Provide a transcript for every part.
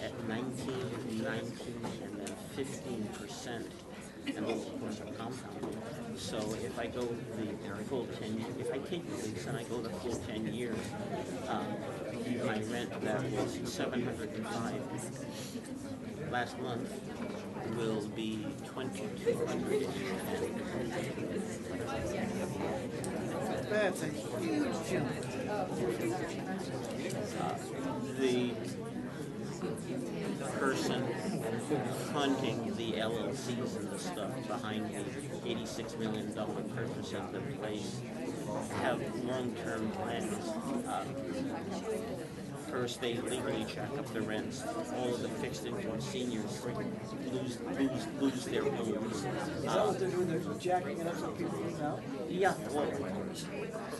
at 19, 19, and then 15%, and those of course are compounded. So if I go the full 10, if I take the lease and I go the full 10 years, my rent that was $705 last month will be $2,200. That's a huge jump. The person funding the LLCs and the stuff behind the $86 million purchase of the place have long-term plans. First, they legally jack up the rents. All of the fixed income seniors lose their homes. Is that what they're doing? They're jacking it up so people move out? Yeah, well,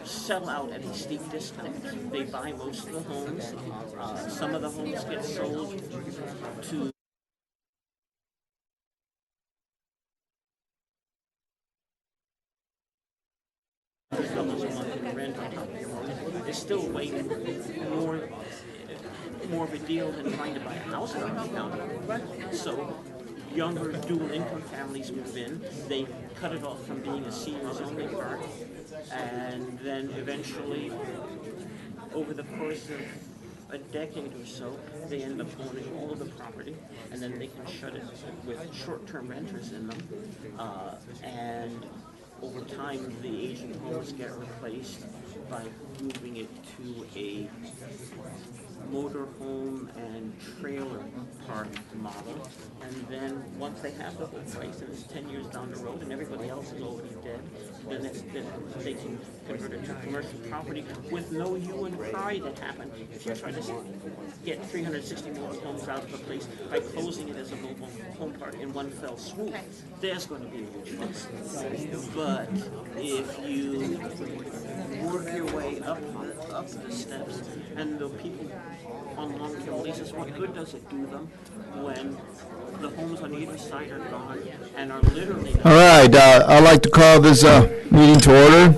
sell out at a steep discount. They buy most of the homes. Some of the homes get sold to $100 a month in rent on top of your mortgage. It's still way more of a deal than trying to buy a house in our county. So younger dual income families move in. They cut it off from being a seniors only park, and then eventually, over the course of a decade or so, they end up owning all of the property, and then they can shut it with short-term renters in them, and over time, the aging homes get replaced by moving it to a motorhome and trailer park model. And then once they have the whole place, and it's 10 years down the road and everybody else is already dead, then they can convert it to commercial property with no hue and cry that happen. If you're trying to get 360 more homes out of a place by closing it as a mobile home park in one fell swoop, there's going to be a huge fuss. But if you work your way up the steps, and the people on long-term leases, what good does it do them when the homes on either side are gone and are literally... All right, I'd like to call this meeting to order,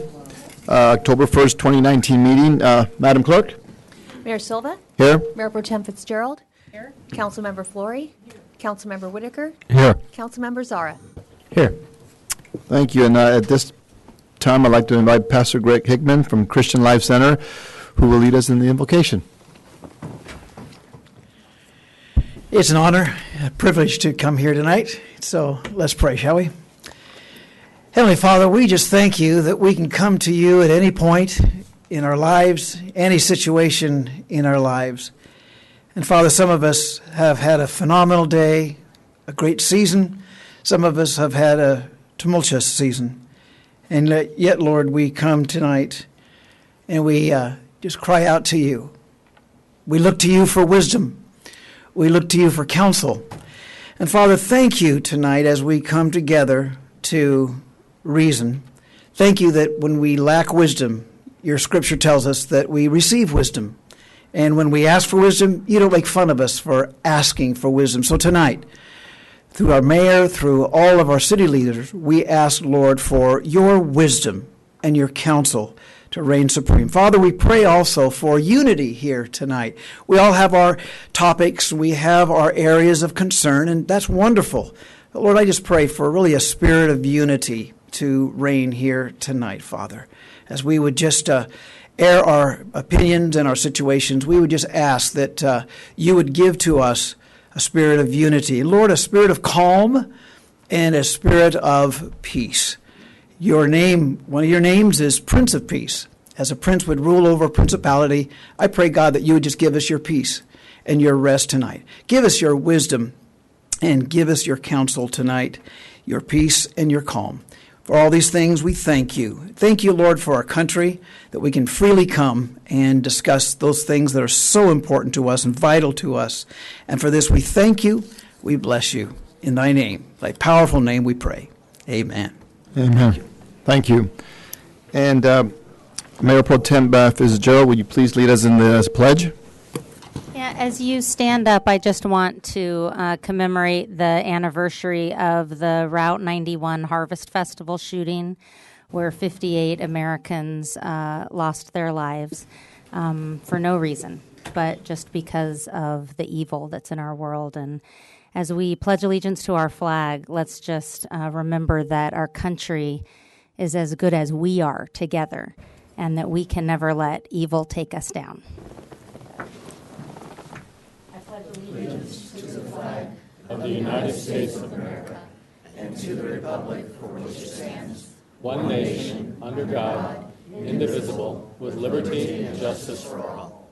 October 1st, 2019 meeting. Madam Clerk? Mayor Silva? Here. Mayor Pro Tem Fitzgerald? Here. Councilmember Flory? Councilmember Whitaker? Here. Councilmember Zara? Here. Thank you, and at this time I'd like to invite Pastor Greg Hickman from Christian Life Center, who will lead us in the invocation. It's an honor, a privilege to come here tonight. So let's pray, shall we? Heavenly Father, we just thank you that we can come to you at any point in our lives, any situation in our lives. And Father, some of us have had a phenomenal day, a great season. Some of us have had a tumultuous season. And yet, Lord, we come tonight and we just cry out to you. We look to you for wisdom. We look to you for counsel. And Father, thank you tonight as we come together to reason. Thank you that when we lack wisdom, your scripture tells us that we receive wisdom. And when we ask for wisdom, you don't make fun of us for asking for wisdom. So tonight, through our mayor, through all of our city leaders, we ask, Lord, for your wisdom and your counsel to reign supreme. Father, we pray also for unity here tonight. We all have our topics, we have our areas of concern, and that's wonderful. But Lord, I just pray for really a spirit of unity to reign here tonight, Father. As we would just air our opinions and our situations, we would just ask that you would give to us a spirit of unity. Lord, a spirit of calm and a spirit of peace. Your name, one of your names is Prince of Peace. As a prince would rule over a principality, I pray, God, that you would just give us your peace and your rest tonight. Give us your wisdom and give us your counsel tonight, your peace and your calm. For all these things, we thank you. Thank you, Lord, for our country, that we can freely come and discuss those things that are so important to us and vital to us. And for this, we thank you. We bless you. In thy name, thy powerful name, we pray. Amen. Amen. Thank you. And Mayor Pro Tem Fitzgerald, would you please lead us in the pledge? Yeah, as you stand up, I just want to commemorate the anniversary of the Route 91 Harvest Festival shooting, where 58 Americans lost their lives for no reason. but just because of the evil that's in our world. And as we pledge allegiance to our flag, let's just remember that our country is as good as we are together, and that we can never let evil take us down. I pledge allegiance to the flag of the United States of America and to the republic for which it stands, one nation, under God, indivisible, with liberty and justice for all.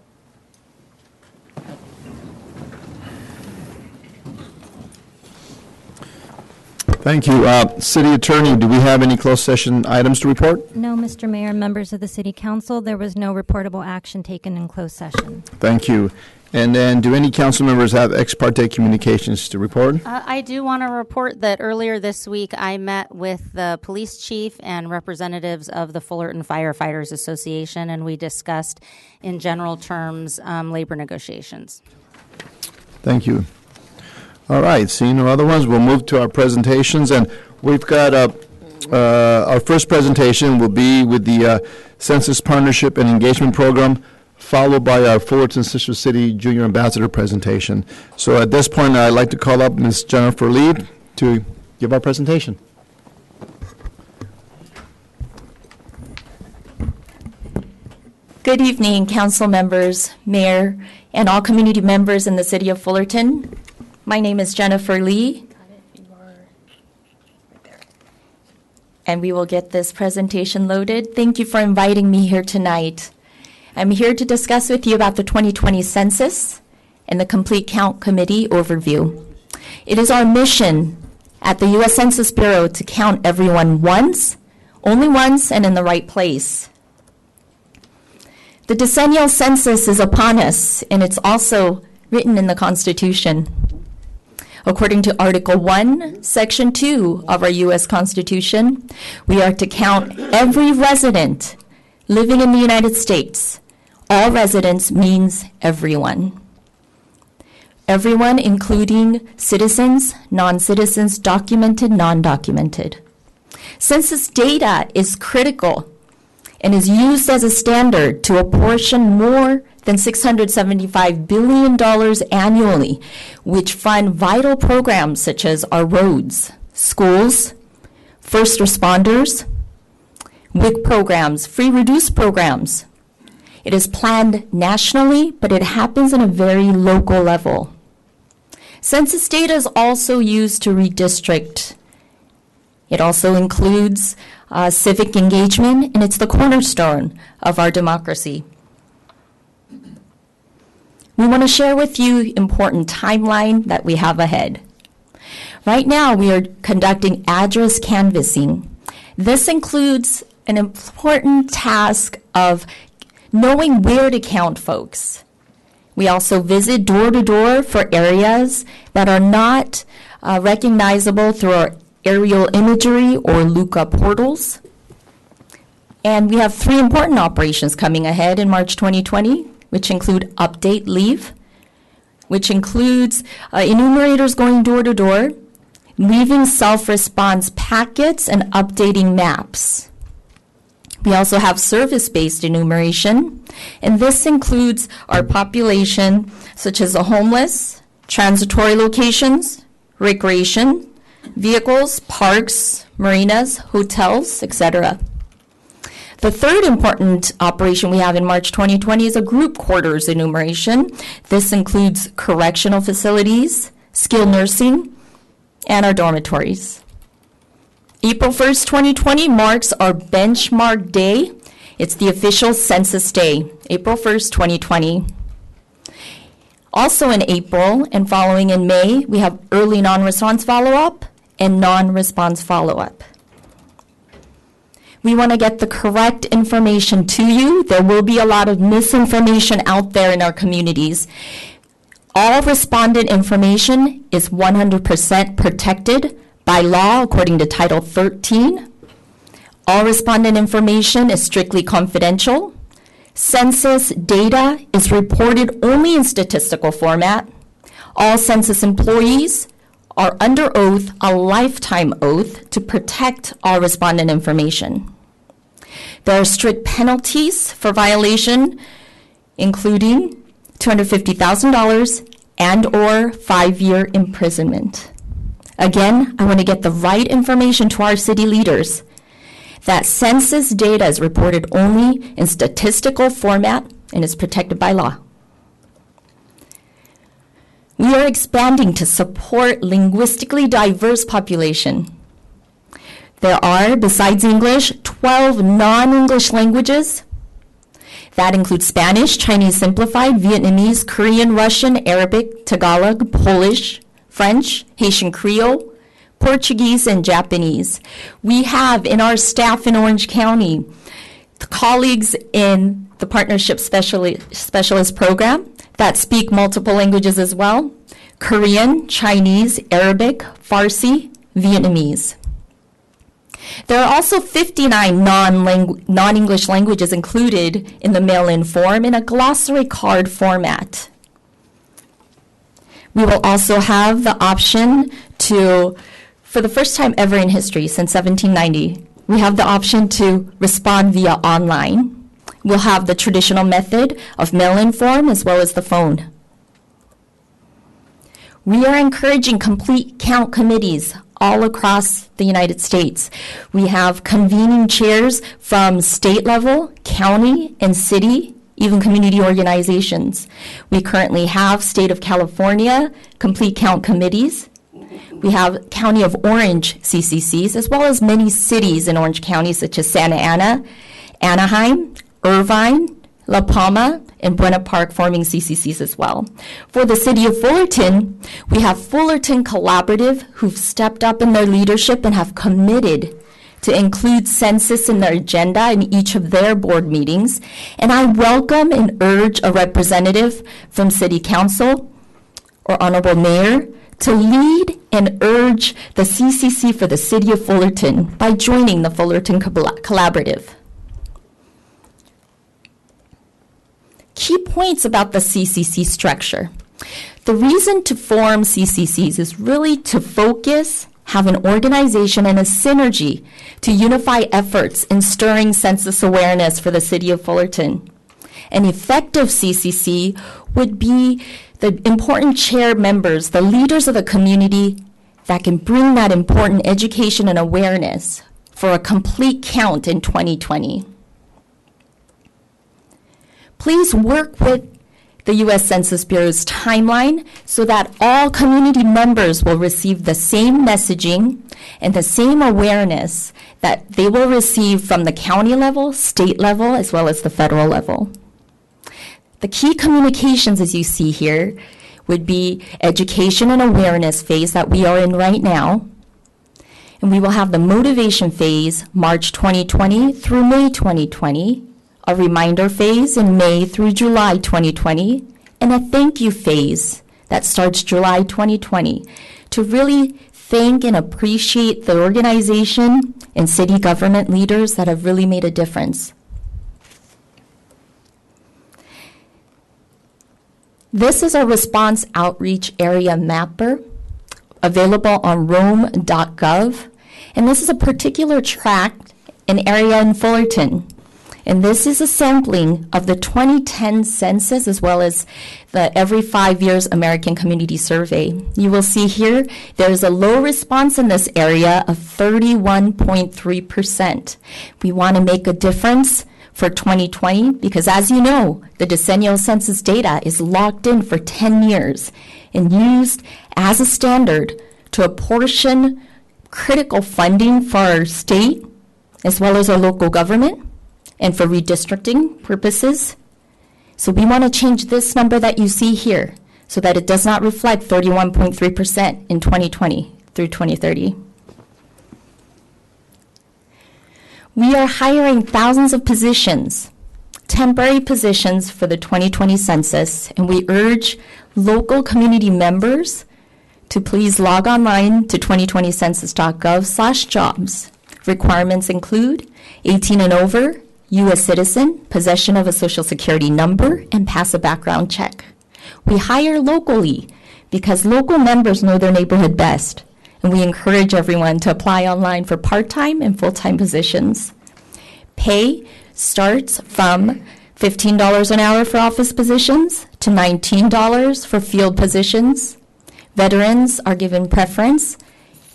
Thank you. City Attorney, do we have any closed session items to report? No, Mr. Mayor, members of the City Council, there was no reportable action taken in closed session. Thank you. And then, do any council members have ex parte communications to report? I do want to report that earlier this week I met with the police chief and representatives of the Fullerton Firefighters Association, and we discussed in general terms labor negotiations. Thank you. All right, seeing no other ones, we'll move to our presentations, and we've got our first presentation will be with the Census Partnership and Engagement Program, followed by our Fullerton Sister City Junior Ambassador presentation. So at this point, I'd like to call up Ms. Jennifer Lee to give our presentation. Good evening, council members, mayor, and all community members in the city of Fullerton. My name is Jennifer Lee, and we will get this presentation loaded. Thank you for inviting me here tonight. I'm here to discuss with you about the 2020 census and the Complete Count Committee overview. It is our mission at the U.S. Census Bureau to count everyone once, only once, and in the right place. The decennial census is upon us, and it's also written in the Constitution. According to Article 1, Section 2 of our U.S. Constitution, we are to count every resident living in the United States. All residents means everyone. Everyone, including citizens, non-citizens, documented, non-documented. Census data is critical and is used as a standard to apportion more than $675 billion annually, which fund vital programs such as our roads, schools, first responders, WIC programs, free reduced programs. It is planned nationally, but it happens on a very local level. Census data is also used to redistrict. It also includes civic engagement, and it's the cornerstone of our democracy. We want to share with you important timeline that we have ahead. Right now, we are conducting address canvassing. This includes an important task of knowing where to count folks. We also visit door to door for areas that are not recognizable through our aerial imagery or LUCA portals. And we have 3 important operations coming ahead in March 2020, which include Update Leave, which includes enumerators going door to door, leaving self-response packets, and updating maps. We also have service-based enumeration, and this includes our population, such as the homeless, transitory locations, recreation, vehicles, parks, marinas, hotels, etc. The third important operation we have in March 2020 is a group quarters enumeration. This includes correctional facilities, skilled nursing, and our dormitories. April 1st, 2020 marks our benchmark day. It's the official census day, April 1st, 2020. Also in April and following in May, we have early non-response follow-up and non-response follow-up. We want to get the correct information to you. There will be a lot of misinformation out there in our communities. All respondent information is 100% protected by law according to Title 13. All respondent information is strictly confidential. Census data is reported only in statistical format. All census employees are under oath, a lifetime oath, to protect all respondent information. There are strict penalties for violation, including $250,000 and/or 5-year imprisonment. Again, I want to get the right information to our city leaders. That census data is reported only in statistical format and is protected by law. We are expanding to support linguistically diverse population. There are, besides English, 12 non-English languages. That includes Spanish, Chinese Simplified, Vietnamese, Korean, Russian, Arabic, Tagalog, Polish, French, Haitian Creole, Portuguese, and Japanese. We have in our staff in Orange County colleagues in the Partnership Specialist Program that speak multiple languages as well: Korean, Chinese, Arabic, Farsi, Vietnamese. There are also 59 non-English languages included in the mail-in form in a glossary card format. We will also have the option to, for the first time ever in history since 1790, we have the option to respond via online. We'll have the traditional method of mail-in form as well as the phone. We are encouraging complete count committees all across the United States. We have convening chairs from state level, county, and city, even community organizations. We currently have State of California complete count committees. We have County of Orange CCCs, as well as many cities in Orange County, such as Santa Ana, Anaheim, Irvine, La Palma, and Buena Park forming CCCs as well. For the city of Fullerton, we have Fullerton Collaborative, who've stepped up in their leadership and have committed to include census in their agenda in each of their board meetings. And I welcome and urge a representative from City Council or Honorable Mayor to lead and urge the CCC for the city of Fullerton by joining the Fullerton Collaborative. Key points about the CCC structure. The reason to form CCCs is really to focus, have an organization and a synergy to unify efforts in stirring census awareness for the city of Fullerton. An effective CCC would be the important chair members, the leaders of the community that can bring that important education and awareness for a complete count in 2020. Please work with the U.S. Census Bureau's timeline so that all community members will receive the same messaging and the same awareness that they will receive from the county level, state level, as well as the federal level. The key communications, as you see here, would be education and awareness phase that we are in right now. And we will have the motivation phase March 2020 through May 2020, a reminder phase in May through July 2020, and a thank you phase that starts July 2020 to really thank and appreciate the organization and city government leaders that have really made a difference. This is a response outreach area mapper available on rome.gov, and this is a particular tract, an area in Fullerton. And this is a sampling of the 2010 census as well as the every 5 years American Community Survey. You will see here there is a low response in this area of 31.3%. We want to make a difference for 2020 because, as you know, the decennial census data is locked in for 10 years and used as a standard to apportion critical funding for our state as well as our local government and for redistricting purposes. So we want to change this number that you see here so that it does not reflect 31.3% in 2020 through 2030. We are hiring thousands of positions, temporary positions for the 2020 census, and we urge local community members to please log online to 2020census.gov/jobs. Requirements include 18 and over, U.S. citizen, possession of a Social Security number, and pass a background check. We hire locally because local members know their neighborhood best, and we encourage everyone to apply online for part-time and full-time positions. Pay starts from $15 an hour for office positions to $19 for field positions. Veterans are given preference,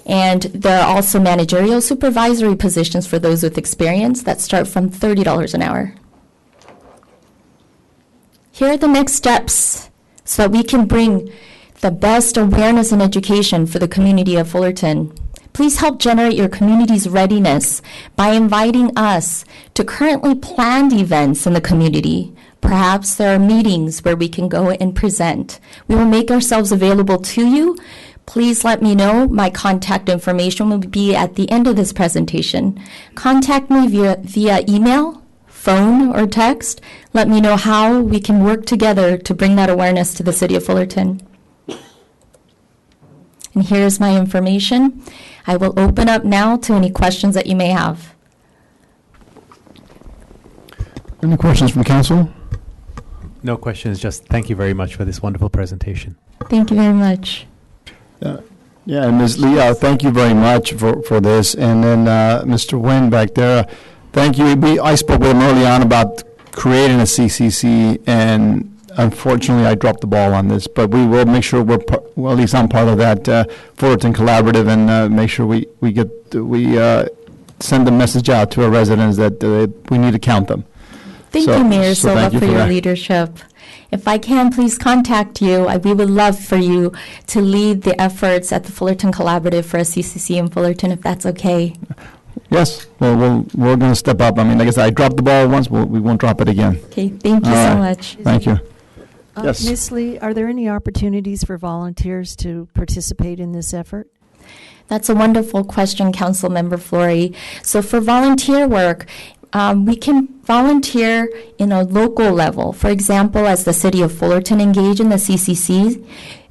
and there are also managerial supervisory positions for those with experience that start from $30 an hour. Here are the next steps so that we can bring the best awareness and education for the community of Fullerton. Please help generate your community's readiness by inviting us to currently planned events in the community. Perhaps there are meetings where we can go and present. We will make ourselves available to you. Please let me know. My contact information will be at the end of this presentation. Contact me via email, phone, or text. Let me know how we can work together to bring that awareness to the city of Fullerton. And here's my information. I will open up now to any questions that you may have. Any questions from council? No questions, just thank you very much for this wonderful presentation. Thank you very much. Yeah, and Ms. Lee, thank you very much for this. And then Mr. Nguyen back there, thank you. I spoke with him early on about creating a CCC, and unfortunately I dropped the ball on this, but we will make sure well, at least I'm part of that Fullerton Collaborative, and make sure we send the message out to our residents that we need to count them. Thank you, Mayor Silva, for your leadership. If I can, please contact you. We would love for you to lead the efforts at the Fullerton Collaborative for a CCC in Fullerton, if that's okay. Yes, well, we're going to step up. I mean, like I said, I dropped the ball once, we won't drop it again. Okay, thank you so much. Thank you. Yes. Ms. Lee, are there any opportunities for volunteers to participate in this effort? That's a wonderful question, Councilmember Flory. So for volunteer work, we can volunteer in a local level. For example, as the city of Fullerton engage in the CCC,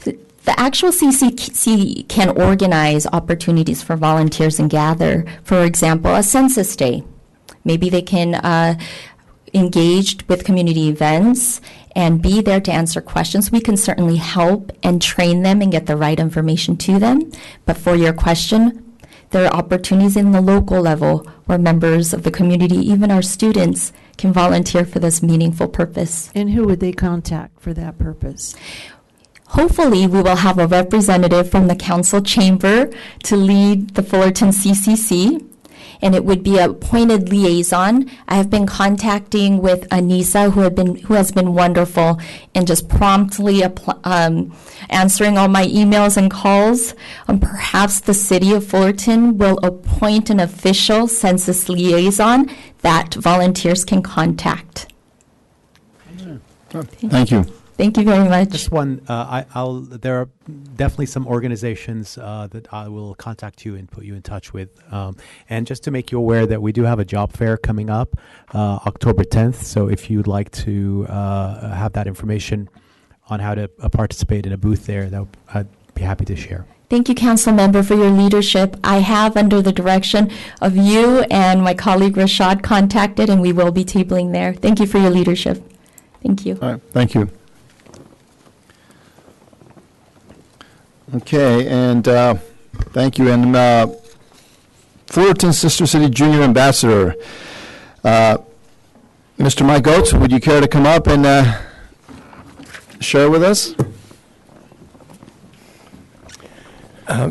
the actual CCC can organize opportunities for volunteers and gather. For example, a census day. Maybe they can engage with community events and be there to answer questions. We can certainly help and train them and get the right information to them. But for your question, there are opportunities in the local level where members of the community, even our students, can volunteer for this meaningful purpose. And who would they contact for that purpose? Hopefully, we will have a representative from the council chamber to lead the Fullerton CCC, and it would be a appointed liaison. I have been contacting with Anissa, who has been wonderful in just promptly answering all my emails and calls. Perhaps the city of Fullerton will appoint an official census liaison that volunteers can contact. Thank you. Thank you very much. Just one, there are definitely some organizations that I will contact you and put you in touch with. And just to make you aware that we do have a job fair coming up October 10th. So if you'd like to have that information on how to participate in a booth there, I'd be happy to share. Thank you, Council Member, for your leadership. I have, under the direction of you and my colleague Rashad, contacted, and we will be tabling there. Thank you for your leadership. Thank you. All right, thank you. Okay, and thank you. And Fullerton Sister City Junior Ambassador, Mr. Mike Oates, would you care to come up and share with us?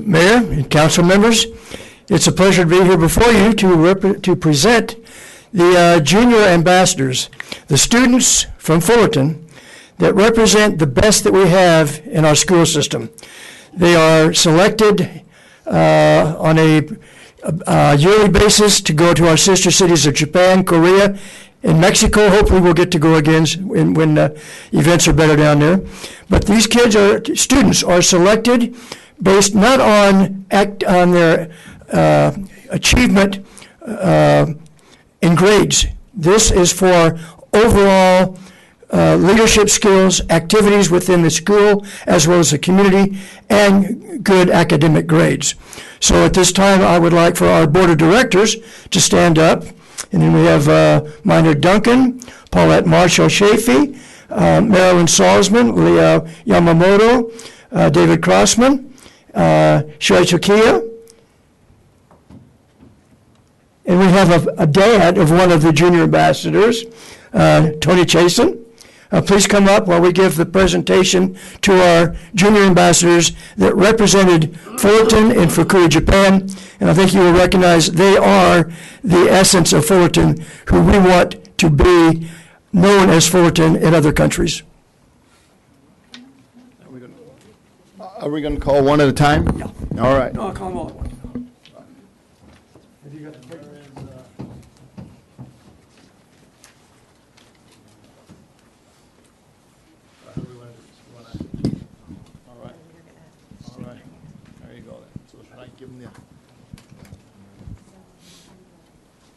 Mayor and council members, it's a pleasure to be here before you to present the junior ambassadors, the students from Fullerton that represent the best that we have in our school system. They are selected on a yearly basis to go to our sister cities of Japan, Korea, and Mexico. Hopefully we'll get to go again when events are better down there. But these students are selected based not on their achievement in grades. This is for overall leadership skills, activities within the school, as well as the community, and good academic grades. So at this time, I would like for our board of directors to stand up. And then we have Minor Duncan, Paulette Marshall Chafee, Marilyn Salzman, Leo Yamamoto, David Crossman, Shoei Tokiya. And we have a dad of one of the junior ambassadors, Tony Chasen. please come up while we give the presentation to our junior ambassadors that represented Fullerton in Fukui, Japan. And I think you will recognize they are the essence of Fullerton, who we want to be known as Fullerton in other countries. Are we going to call one at a time? Yeah. All right. No, I'll call them all at once. All right. All right. There you go then. So should I give them the...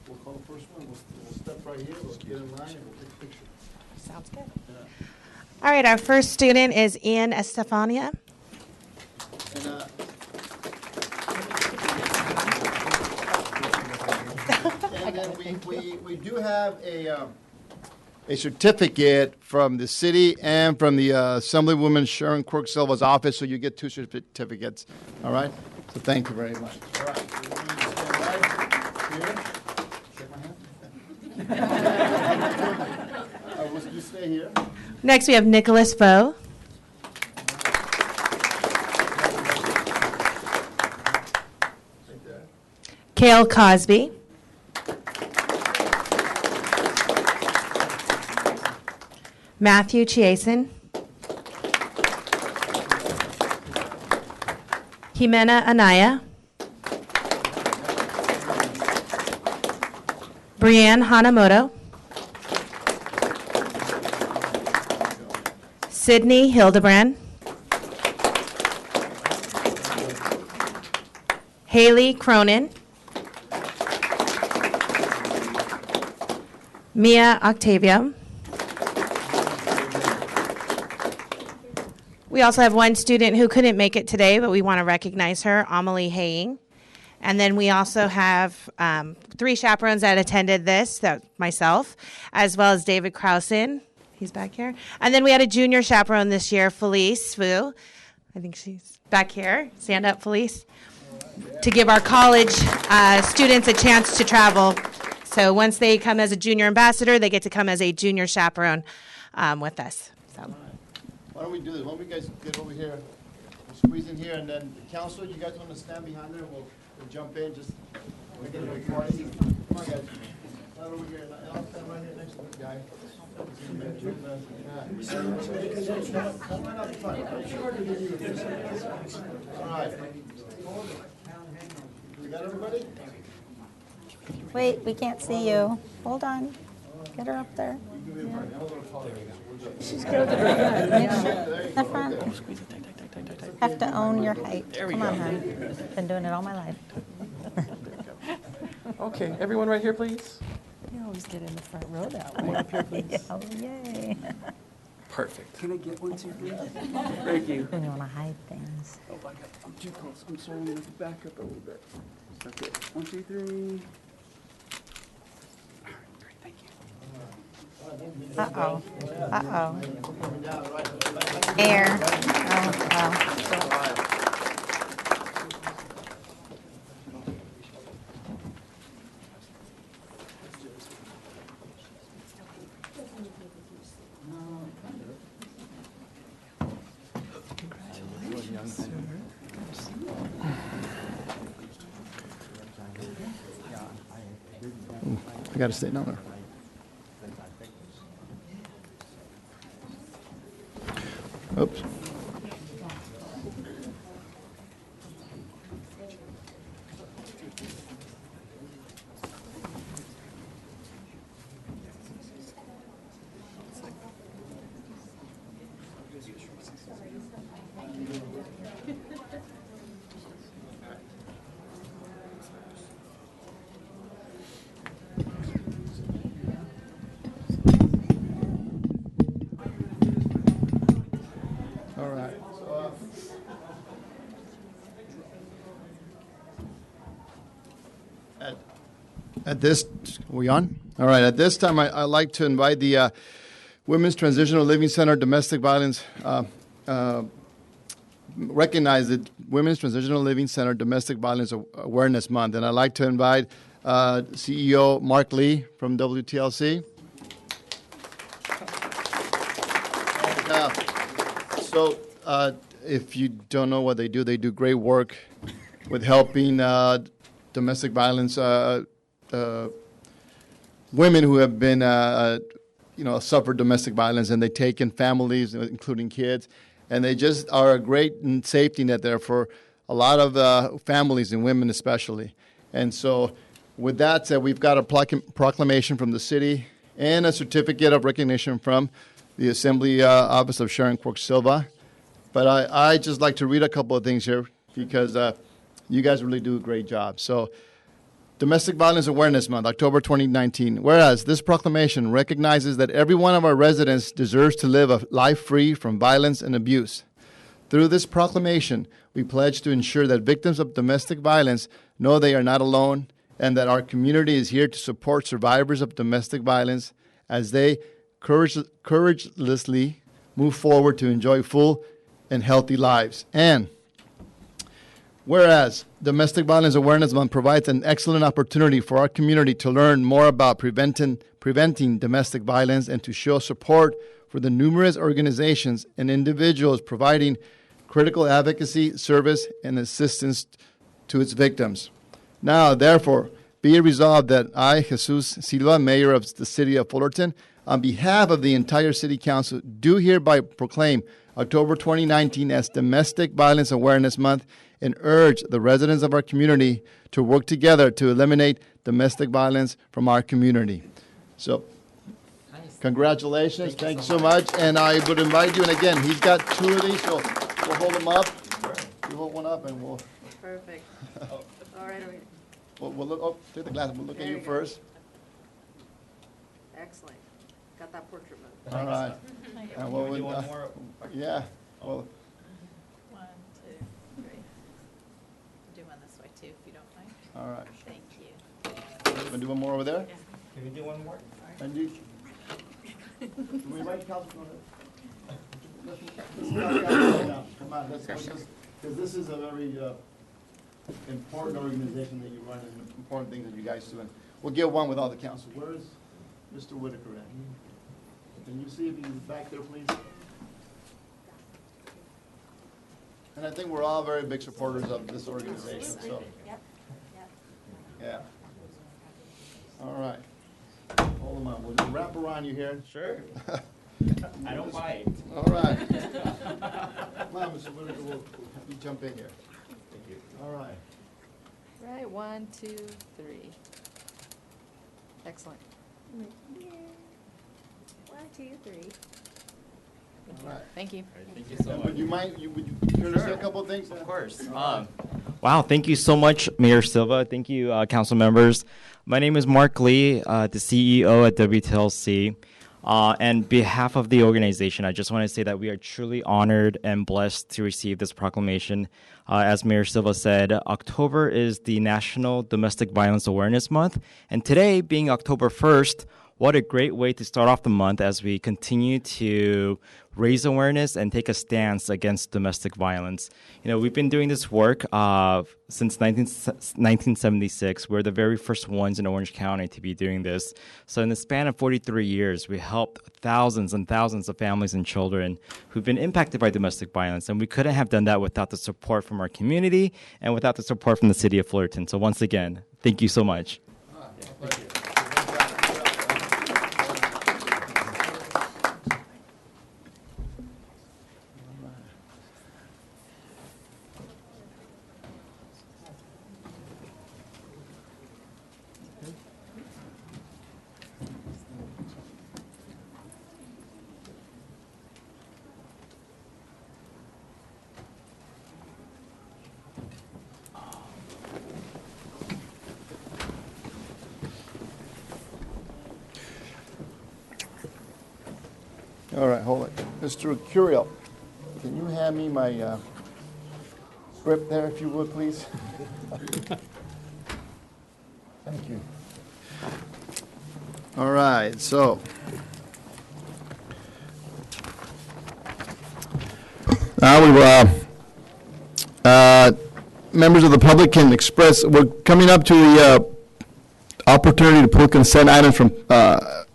We'll call the first one. We'll step right here. We'll get in line and we'll take a picture. Sounds good. All right, our first student is Ian Estefania. And, and then we do have a certificate from the city and from the Assemblywoman Sharon Quirk Silva's office, so you get 2 certificates. All right? So thank you very much. All right. Shake my hand. You stay here. Next, we have Nicholas Foe. Cale Cosby. Matthew Chiasen. Jimena Anaya. Brianne Hanamoto. Sydney Hildebrand. Haley Cronin. Mia Octavia. We also have one student who couldn't make it today, but we want to recognize her, Amelie Haying. And then we also have 3 chaperones that attended this, that myself, as well as David Krausen. He's back here. And then we had a junior chaperone this year, Felice Fu. I think she's back here. Stand up, Felice. To give our college students a chance to travel. So once they come as a junior ambassador, they get to come as a junior chaperone with us. So. Why don't we do this? Why don't we guys get over here, we'll squeeze in here, and then the council, you guys want to stand behind there? We'll jump in, just make it a little party. Come on, guys. Right over here. I'll stand right here next to the guy. All right. We got everybody? Wait, we can't see you. Hold on. Get her up there. Yeah. She's good. The front. Have to own your height. Come on, hon. Been doing it all my life. Okay, everyone right here, please. You always get in the front row that way. Up here, please. Oh, yay. Perfect. Can I get one too, please? Thank you. When you want to hide things. Oh, I'm too close. I'm sorry, I'm going to back up a little bit. Okay, 1, 2, 3. Uh-oh. Uh-oh. Air. Oh, well. I got to stay down there. Oops. All right. At this, are we on? All right. At this time, I'd like to invite the Women's Transitional Living Center Domestic Violence, recognize the Women's Transitional Living Center Domestic Violence Awareness Month. And I'd like to invite CEO Mark Lee from WTLC. So, if you don't know what they do great work with helping domestic violence women who have been, suffered domestic violence, and they take in families, including kids, and they just are a great safety net there for a lot of families and women especially. And so, with that said, we've got a proclamation from the city and a certificate of recognition from the Assembly Office of Sharon Quirk Silva. But I just like to read a couple of things here because you guys really do a great job. So, Domestic Violence Awareness Month, October 2019. Whereas this proclamation recognizes that every one of our residents deserves to live a life free from violence and abuse. Through this proclamation, we pledge to ensure that victims of domestic violence know they are not alone and that our community is here to support survivors of domestic violence as they courageously move forward to enjoy full and healthy lives. And whereas Domestic Violence Awareness Month provides an excellent opportunity for our community to learn more about preventing domestic violence and to show support for the numerous organizations and individuals providing critical advocacy, service, and assistance to its victims. Now, therefore, be it resolved that I, Jesus Silva, Mayor of the City of Fullerton, on behalf of the entire City Council, do hereby proclaim October 2019 as Domestic Violence Awareness Month and urge the residents of our community to work together to eliminate domestic violence from our community. So, congratulations. Thank you so much. And I would invite you, and again, he's got two of these, so we'll hold them up. You hold one up and we'll... Perfect. All right, over here. We'll look, oh, take the glass. We'll look at you first. Excellent. Got that portrait mode. All right. And what would, one more? yeah. Well, 1, 2, 3. Do one this way too, if you don't mind. all right. Thank you. Want to do one more over there? Can we do one more? And you, can we invite Councilman? Come on, let's, because this is a very important organization that you run and important things that you guys do. And we'll get one with all the council. Where is Mr. Whitaker at? Can you see if he's back there, please? And I think we're all very big supporters of this organization, so. Yeah. All right. Hold them up. We'll just wrap around you here. Sure. I don't bite. All right. Come on, Mr. Whitaker, we'll have you jump in here. Thank you. All right. Right, 1, 2, 3. Excellent. 1, 2, 3. All right. Thank you. Thank you so much. Would you mind, would you care to say a couple of things? Of course. Wow, thank you so much, Mayor Silva. Thank you, council members. My name is Mark Lee, the CEO at WTLC. And behalf of the organization, I just want to say that we are truly honored and blessed to receive this proclamation. As Mayor Silva said, October is the National Domestic Violence Awareness Month. And today, being October 1st, what a great way to start off the month as we continue to raise awareness and take a stance against domestic violence. You know, we've been doing this work since 1976. We're the very first ones in Orange County to be doing this. So in the span of 43 years, we helped thousands and thousands of families and children who've been impacted by domestic violence. And we couldn't have done that without the support from our community and without the support from the city of Fullerton. So once again, thank you so much. Thank you. All right, hold it. Mr. Curiel, can you hand me my script there, if you would, please? Thank you. All right, so. Now we will, members of the public can express, we're coming up to the opportunity to pull consent items from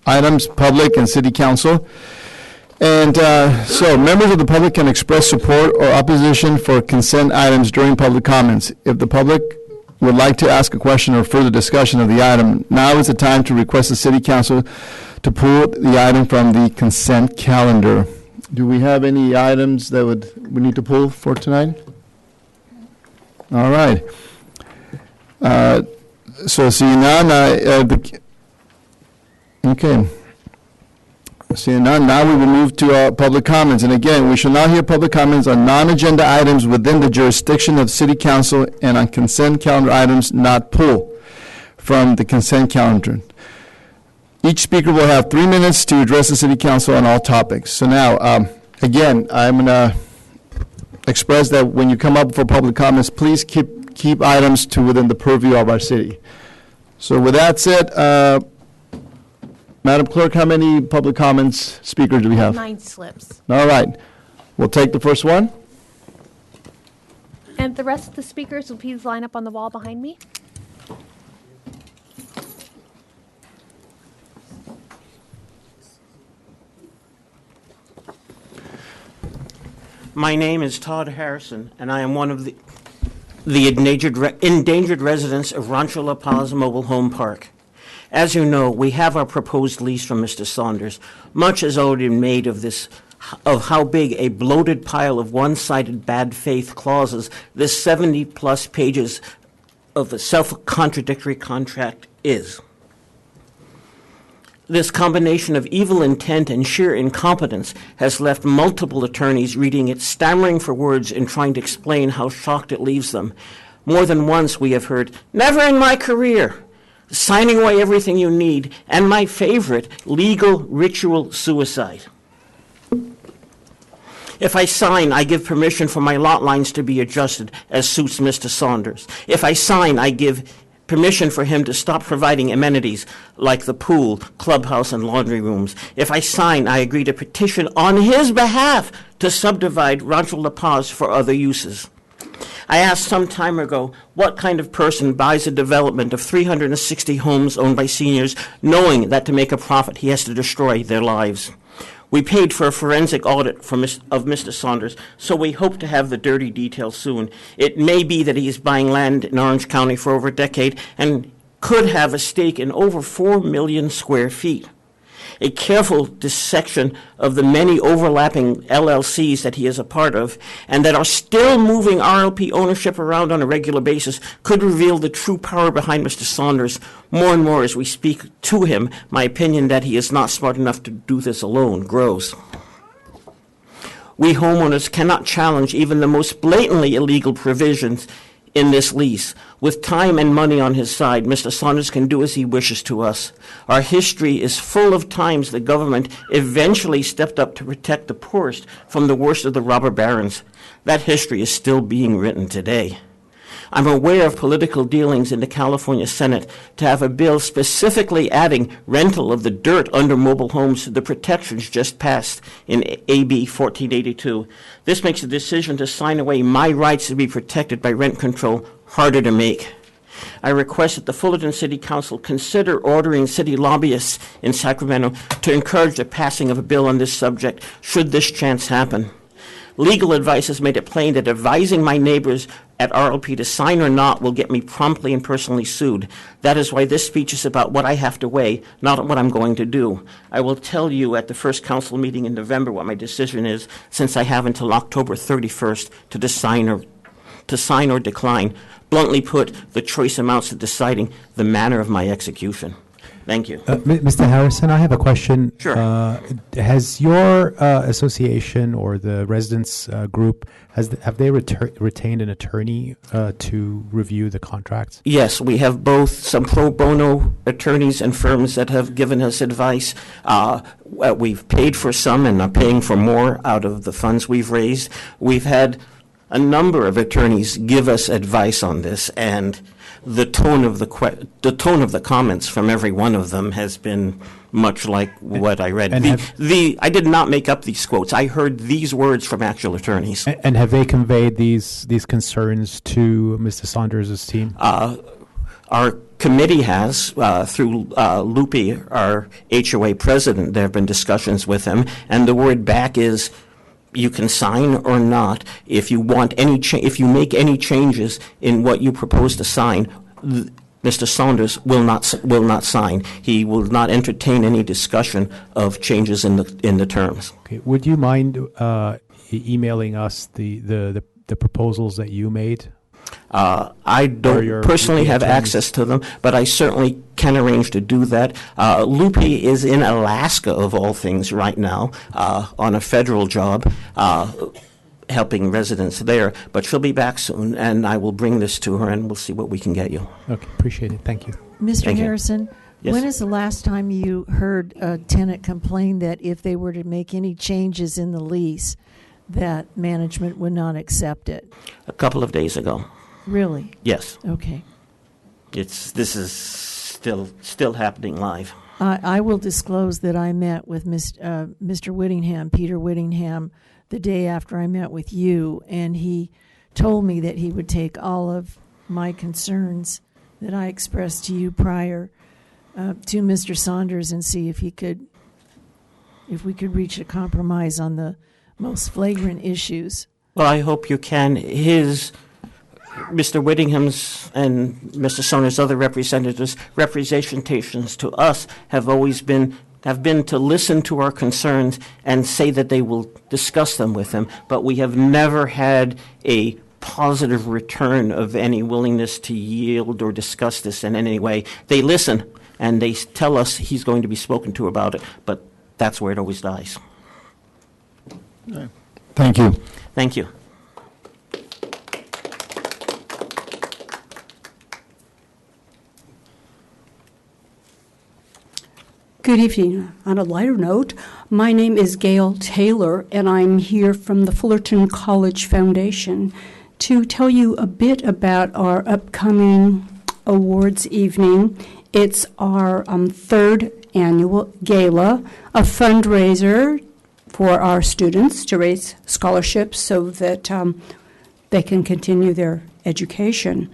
items, public and city council. And so members of the public can express support or opposition for consent items during public comments. If the public would like to ask a question or further discussion of the item, now is the time to request the city council to pull the item from the consent calendar. Do we have any items that we need to pull for tonight? All right. So seeing none, okay. Seeing none, now we will move to public comments. And again, we shall not hear public comments on non-agenda items within the jurisdiction of City Council and on consent calendar items not pulled from the consent calendar. Each speaker will have 3 minutes to address the City Council on all topics. So now, again, I'm going to express that when you come up for public comments, please keep items to within the purview of our city. So with that said, Madam Clerk, how many public comments speakers do we have? 9 slips. All right. We'll take the first one. And the rest of the speakers will please line up on the wall behind me. My name is Todd Harrison, and I am one of the endangered residents of Rancho La Paz Mobile Home Park. As you know, we have our proposed lease from Mr. Saunders. Much has already been made of this, of how big a bloated pile of one-sided bad faith clauses this 70-plus pages of a self-contradictory contract is. This combination of evil intent and sheer incompetence has left multiple attorneys reading it, stammering for words and trying to explain how shocked it leaves them. More than once we have heard, "Never in my career," signing away everything you need, and my favorite, legal ritual suicide. If I sign, I give permission for my lot lines to be adjusted as suits Mr. Saunders. If I sign, I give permission for him to stop providing amenities like the pool, clubhouse, and laundry rooms. If I sign, I agree to petition on his behalf to subdivide Rancho La Paz for other uses. I asked some time ago what kind of person buys a development of 360 homes owned by seniors, knowing that to make a profit he has to destroy their lives. We paid for a forensic audit of Mr. Saunders, so we hope to have the dirty details soon. It may be that he is buying land in Orange County for over a decade and could have a stake in over 4 million square feet. A careful dissection of the many overlapping LLCs that he is a part of and that are still moving RLP ownership around on a regular basis could reveal the true power behind Mr. Saunders. More and more as we speak to him, my opinion that he is not smart enough to do this alone grows. We homeowners cannot challenge even the most blatantly illegal provisions in this lease. With time and money on his side, Mr. Saunders can do as he wishes to us. Our history is full of times the government eventually stepped up to protect the poorest from the worst of the robber barons. That history is still being written today. I'm aware of political dealings in the California Senate to have a bill specifically adding rental of the dirt under mobile homes to the protections just passed in AB 1482. This makes the decision to sign away my rights to be protected by rent control harder to make. I request that the Fullerton City Council consider ordering city lobbyists in Sacramento to encourage the passing of a bill on this subject should this chance happen. Legal advice has made it plain that advising my neighbors at RLP to sign or not will get me promptly and personally sued. That is why this speech is about what I have to weigh, not what I'm going to do. I will tell you at the first council meeting in November what my decision is, since I have until October 31st to sign or decline. Bluntly put, the choice amounts to deciding the manner of my execution. Thank you. Mr. Harrison, I have a question. Sure. Has your association or the residents group, have they retained an attorney to review the contracts? Yes, we have both some pro bono attorneys and firms that have given us advice. We've paid for some and are paying for more out of the funds we've raised. We've had a number of attorneys give us advice on this, and the tone of the comments from every one of them has been much like what I read. I did not make up these quotes. I heard these words from actual attorneys. And have they conveyed these concerns to Mr. Saunders' team? Our committee has, through Loopy, our HOA president. There have been discussions with him, and the word back is you can sign or not. If you want any if you make any changes in what you propose to sign, Mr. Saunders will not sign. He will not entertain any discussion of changes in the terms. Okay. Would you mind emailing us the proposals that you made? I don't personally have access to them, but I certainly can arrange to do that. Loopy is in Alaska, of all things, right now, on a federal job, helping residents there. But she'll be back soon, and I will bring this to her, and we'll see what we can get you. Okay, appreciate it. Thank you. Mr. Thank you. Harrison, Yes. when is the last time you heard a tenant complain that if they were to make any changes in the lease, that management would not accept it? A couple of days ago. Really? Yes. Okay. This is still happening live. I will disclose that I met with Mr. Whittingham, Peter Whittingham, the day after I met with you, and he told me that he would take all of my concerns that I expressed to you prior to Mr. Saunders and see if we could reach a compromise on the most flagrant issues. Well, I hope you can. Mr. Whittingham's and Mr. Saunders' other representations to us have always been to listen to our concerns and say that they will discuss them with him, but we have never had a positive return of any willingness to yield or discuss this in any way. They listen, and they tell us he's going to be spoken to about it, but that's where it always dies. Thank you. Thank you. Good evening. On a lighter note, my name is Gail Taylor, and I'm here from the Fullerton College Foundation to tell you a bit about our upcoming awards evening. It's our third annual gala, a fundraiser for our students to raise scholarships so that they can continue their education.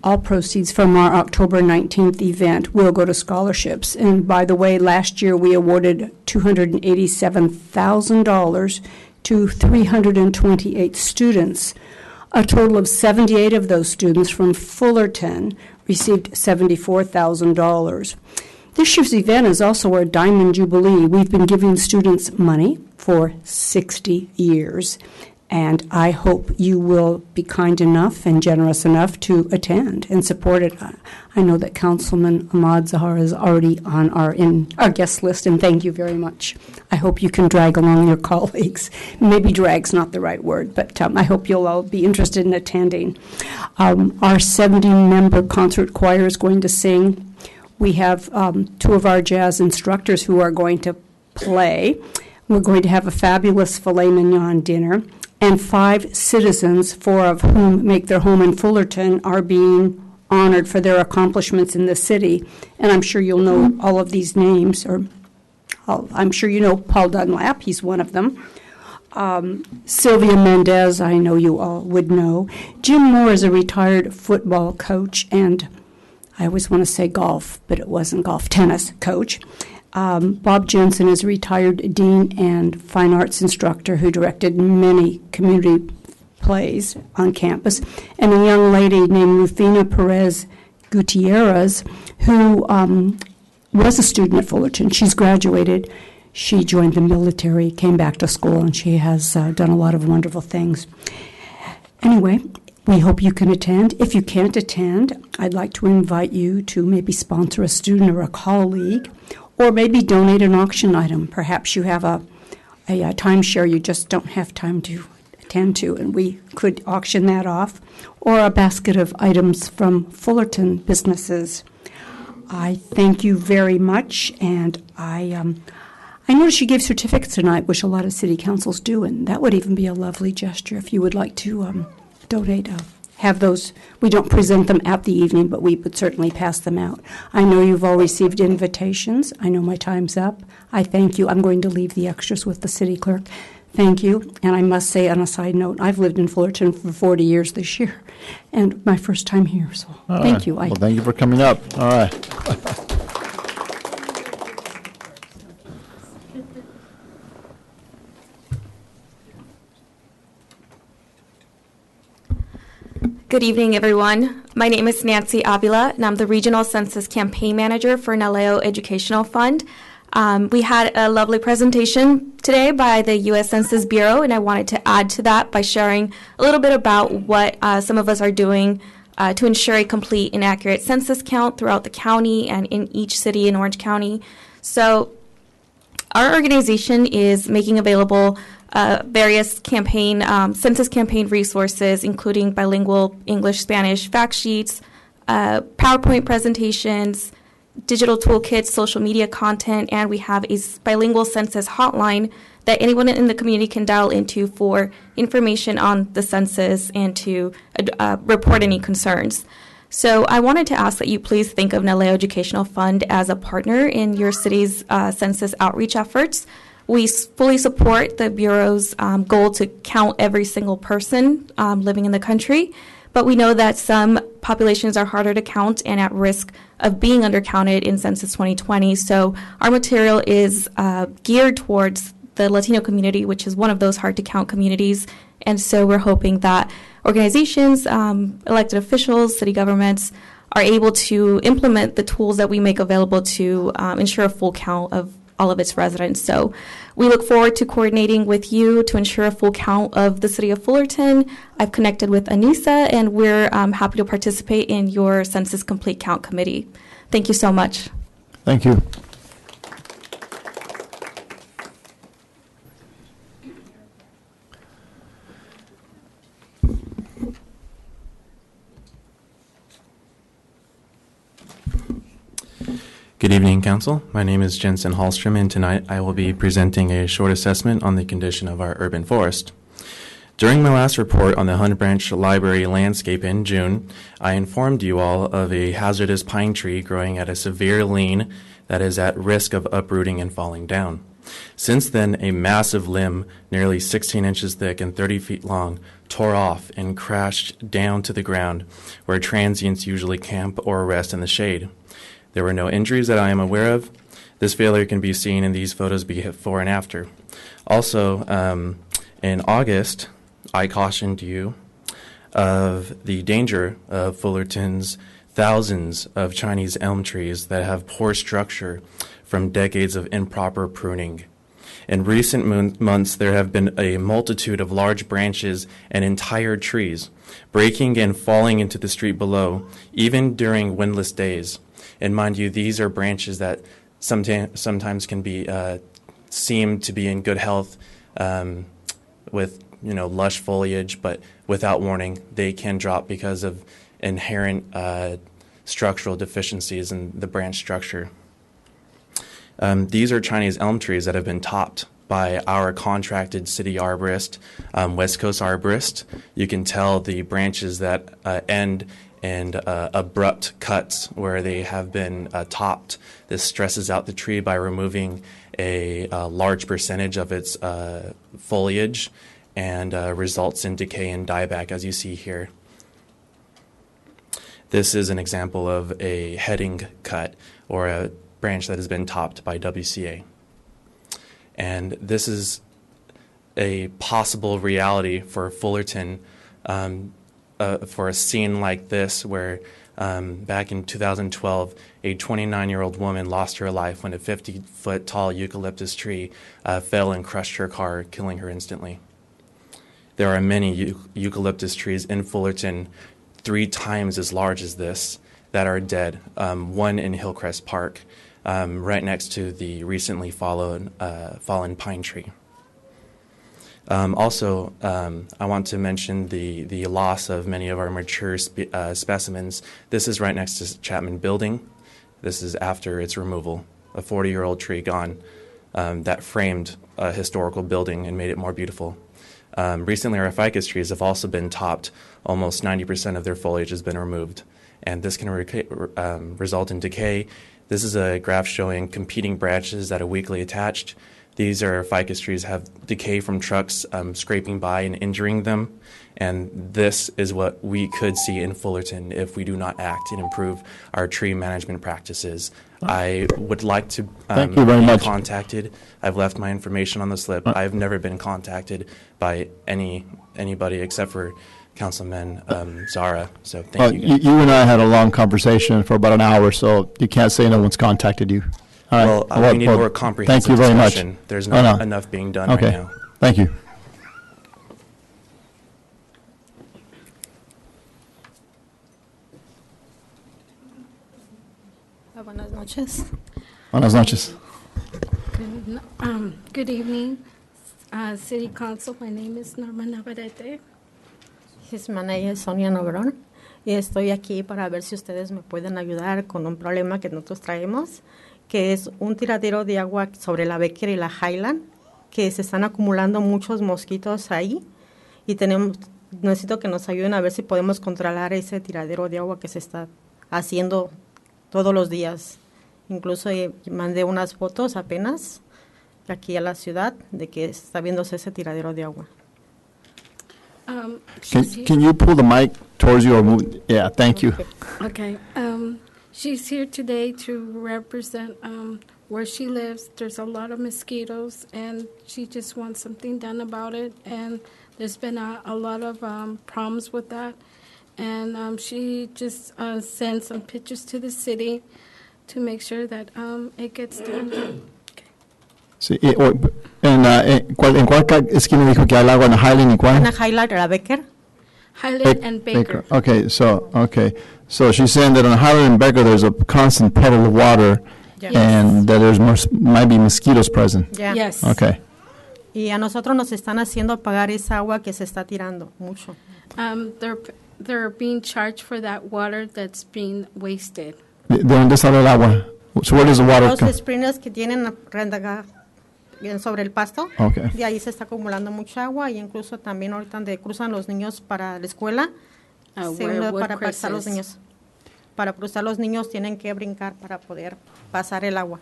All proceeds from our October 19th event will go to scholarships. And by the way, last year we awarded $287,000 to 328 students. A total of 78 of those students from Fullerton received $74,000. This year's event is also our Diamond Jubilee. We've been giving students money for 60 years. And I hope you will be kind enough and generous enough to attend and support it. I know that Councilman Ahmad Zahar is already on our guest list, and thank you very much. I hope you can drag along your colleagues. Maybe drag's not the right word, but I hope you'll all be interested in attending. Our 70-member concert choir is going to sing. We have two of our jazz instructors who are going to play. We're going to have a fabulous filet mignon dinner. And 5 citizens, 4 of whom make their home in Fullerton, are being honored for their accomplishments in the city. And I'm sure you'll know all of these names, or I'm sure you know Paul Dunlap, he's one of them. Sylvia Mendez, I know you all would know. Jim Moore is a retired football coach, and I always want to say golf, but it wasn't golf, tennis coach. Bob Jensen is a retired dean and fine arts instructor who directed many community plays on campus, and a young lady named Rufina Perez Gutierrez, who was a student at Fullerton. She's graduated. She joined the military, came back to school, and she has done a lot of wonderful things. Anyway, we hope you can attend. If you can't attend, I'd like to invite you to maybe sponsor a student or a colleague, or maybe donate an auction item. Perhaps you have a timeshare you just don't have time to attend to, and we could auction that off, or a basket of items from Fullerton businesses. I thank you very much, and I noticed you gave certificates tonight, which a lot of city councils do, and that would even be a lovely gesture if you would like to donate have those. We don't present them at the evening, but we would certainly pass them out. I know you've all received invitations. I know my time's up. I thank you. I'm going to leave the extras with the city clerk. Thank you. And I must say, on a side note, I've lived in Fullerton for 40 years this year, and my first time here. So All thank right. you. Well, thank you for coming up. All right. Good evening, everyone. My name is Nancy Avila, and I'm the Regional Census Campaign Manager for NALEO Educational Fund. We had a lovely presentation today by the U.S. Census Bureau, and I wanted to add to that by sharing a little bit about what some of us are doing to ensure a complete and accurate census count throughout the county and in each city in Orange County. So our organization is making available various campaign, census campaign resources, including bilingual English-Spanish fact sheets, PowerPoint presentations, digital toolkits, social media content, and we have a bilingual census hotline that anyone in the community can dial into for information on the census and to report any concerns. So I wanted to ask that you please think of NALEO Educational Fund as a partner in your city's census outreach efforts. We fully support the Bureau's goal to count every single person living in the country, but we know that some populations are harder to count and at risk of being undercounted in Census 2020. So our material is geared towards the Latino community, which is one of those hard-to-count communities. And so we're hoping that organizations, elected officials, city governments are able to implement the tools that we make available to ensure a full count of all of its residents. So we look forward to coordinating with you to ensure a full count of the city of Fullerton. I've connected with Anissa, and we're happy to participate in your Census Complete Count Committee. Thank you so much. Thank you. Good evening, Council. My name is Jensen Hallstrom, and tonight I will be presenting a short assessment on the condition of our urban forest. During my last report on the Hunt Branch Library landscape in June, I informed you all of a hazardous pine tree growing at a severe lean that is at risk of uprooting and falling down. Since then, a massive limb, nearly 16 inches thick and 30 feet long, tore off and crashed down to the ground, where transients usually camp or rest in the shade. There were no injuries that I am aware of. This failure can be seen in these photos before and after. Also, in August, I cautioned you of the danger of Fullerton's thousands of Chinese elm trees that have poor structure from decades of improper pruning. In recent months, there have been a multitude of large branches and entire trees breaking and falling into the street below, even during windless days. And mind you, these are branches that sometimes can be seem to be in good health with lush foliage, but without warning, they can drop because of inherent structural deficiencies in the branch structure. These are Chinese elm trees that have been topped by our contracted city arborist, West Coast arborist. You can tell the branches that end and abrupt cuts where they have been topped. This stresses out the tree by removing a large percentage of its foliage and results in decay and dieback, as you see here. This is an example of a heading cut or a branch that has been topped by WCA. And this is a possible reality for Fullerton for a scene like this where back in 2012, a 29-year-old woman lost her life when a 50-foot tall eucalyptus tree fell and crushed her car, killing her instantly. There are many eucalyptus trees in Fullerton 3 times as large as this that are dead, one in Hillcrest Park, right next to the recently fallen pine tree. Also, I want to mention the loss of many of our mature specimens. This is right next to Chapman Building. This is after its removal. A 40-year-old tree gone that framed a historical building and made it more beautiful. Recently, our ficus trees have also been topped. Almost 90% of their foliage has been removed, and this can result in decay. This is a graph showing competing branches that are weakly attached. These are ficus trees have decay from trucks scraping by and injuring them. And this is what we could see in Fullerton if we do not act and improve our tree management practices. I would like to Thank you very be much. contacted. I've left my information on the slip. I've never been contacted by anybody except for Councilman Zara. So thank you. You and I had a long conversation for about an hour, so you can't say no one's contacted you. All right. Well, we need more comprehensive thank you very much. discussion. There's not enough being done Okay. right now. Thank you. Buenas noches. Buenas noches. Good evening, City Council. My name is Norma Navarrete. His manager is Sonia Nobrón. Y estoy aquí para ver si ustedes me pueden ayudar con un problema que nosotros traemos, que es un tiradero de agua sobre la Becker y la Highland, que se están acumulando muchos mosquitos ahí y necesito que nos ayuden a ver si podemos controlar ese tiradero de agua que se está haciendo todos los días. Incluso mandé unas fotos apenas aquí a la ciudad de que está viéndose ese tiradero de agua. Can you pull the mic towards you or move? Yeah, thank you. Okay. She's here today to represent where she lives. There's a lot of mosquitoes, and she just wants something done about it. And there's been a lot of problems with that. And she just sent some pictures to the city to make sure that it gets done. Sí, ¿en cuál esquina dijo que hay agua? ¿En la Highland y cuál? En la Highland or la Becker? Highland and Baker. Okay, so she's saying that on Highland and Becker there's a constant puddle of water, Yes. and that there's might be mosquitoes present. Yeah. Yes. Okay. Y a nosotros nos están haciendo pagar esa agua que se está tirando mucho. They're being charged for that water that's being wasted. ¿De dónde sale el agua? So where does the water Los come? sprinklers que tienen sobre el pasto, Okay. de ahí se está acumulando mucha agua y incluso también ahorita donde cruzan los niños para la escuela, para pasar los niños. Para cruzar los niños tienen que brincar para poder pasar el agua.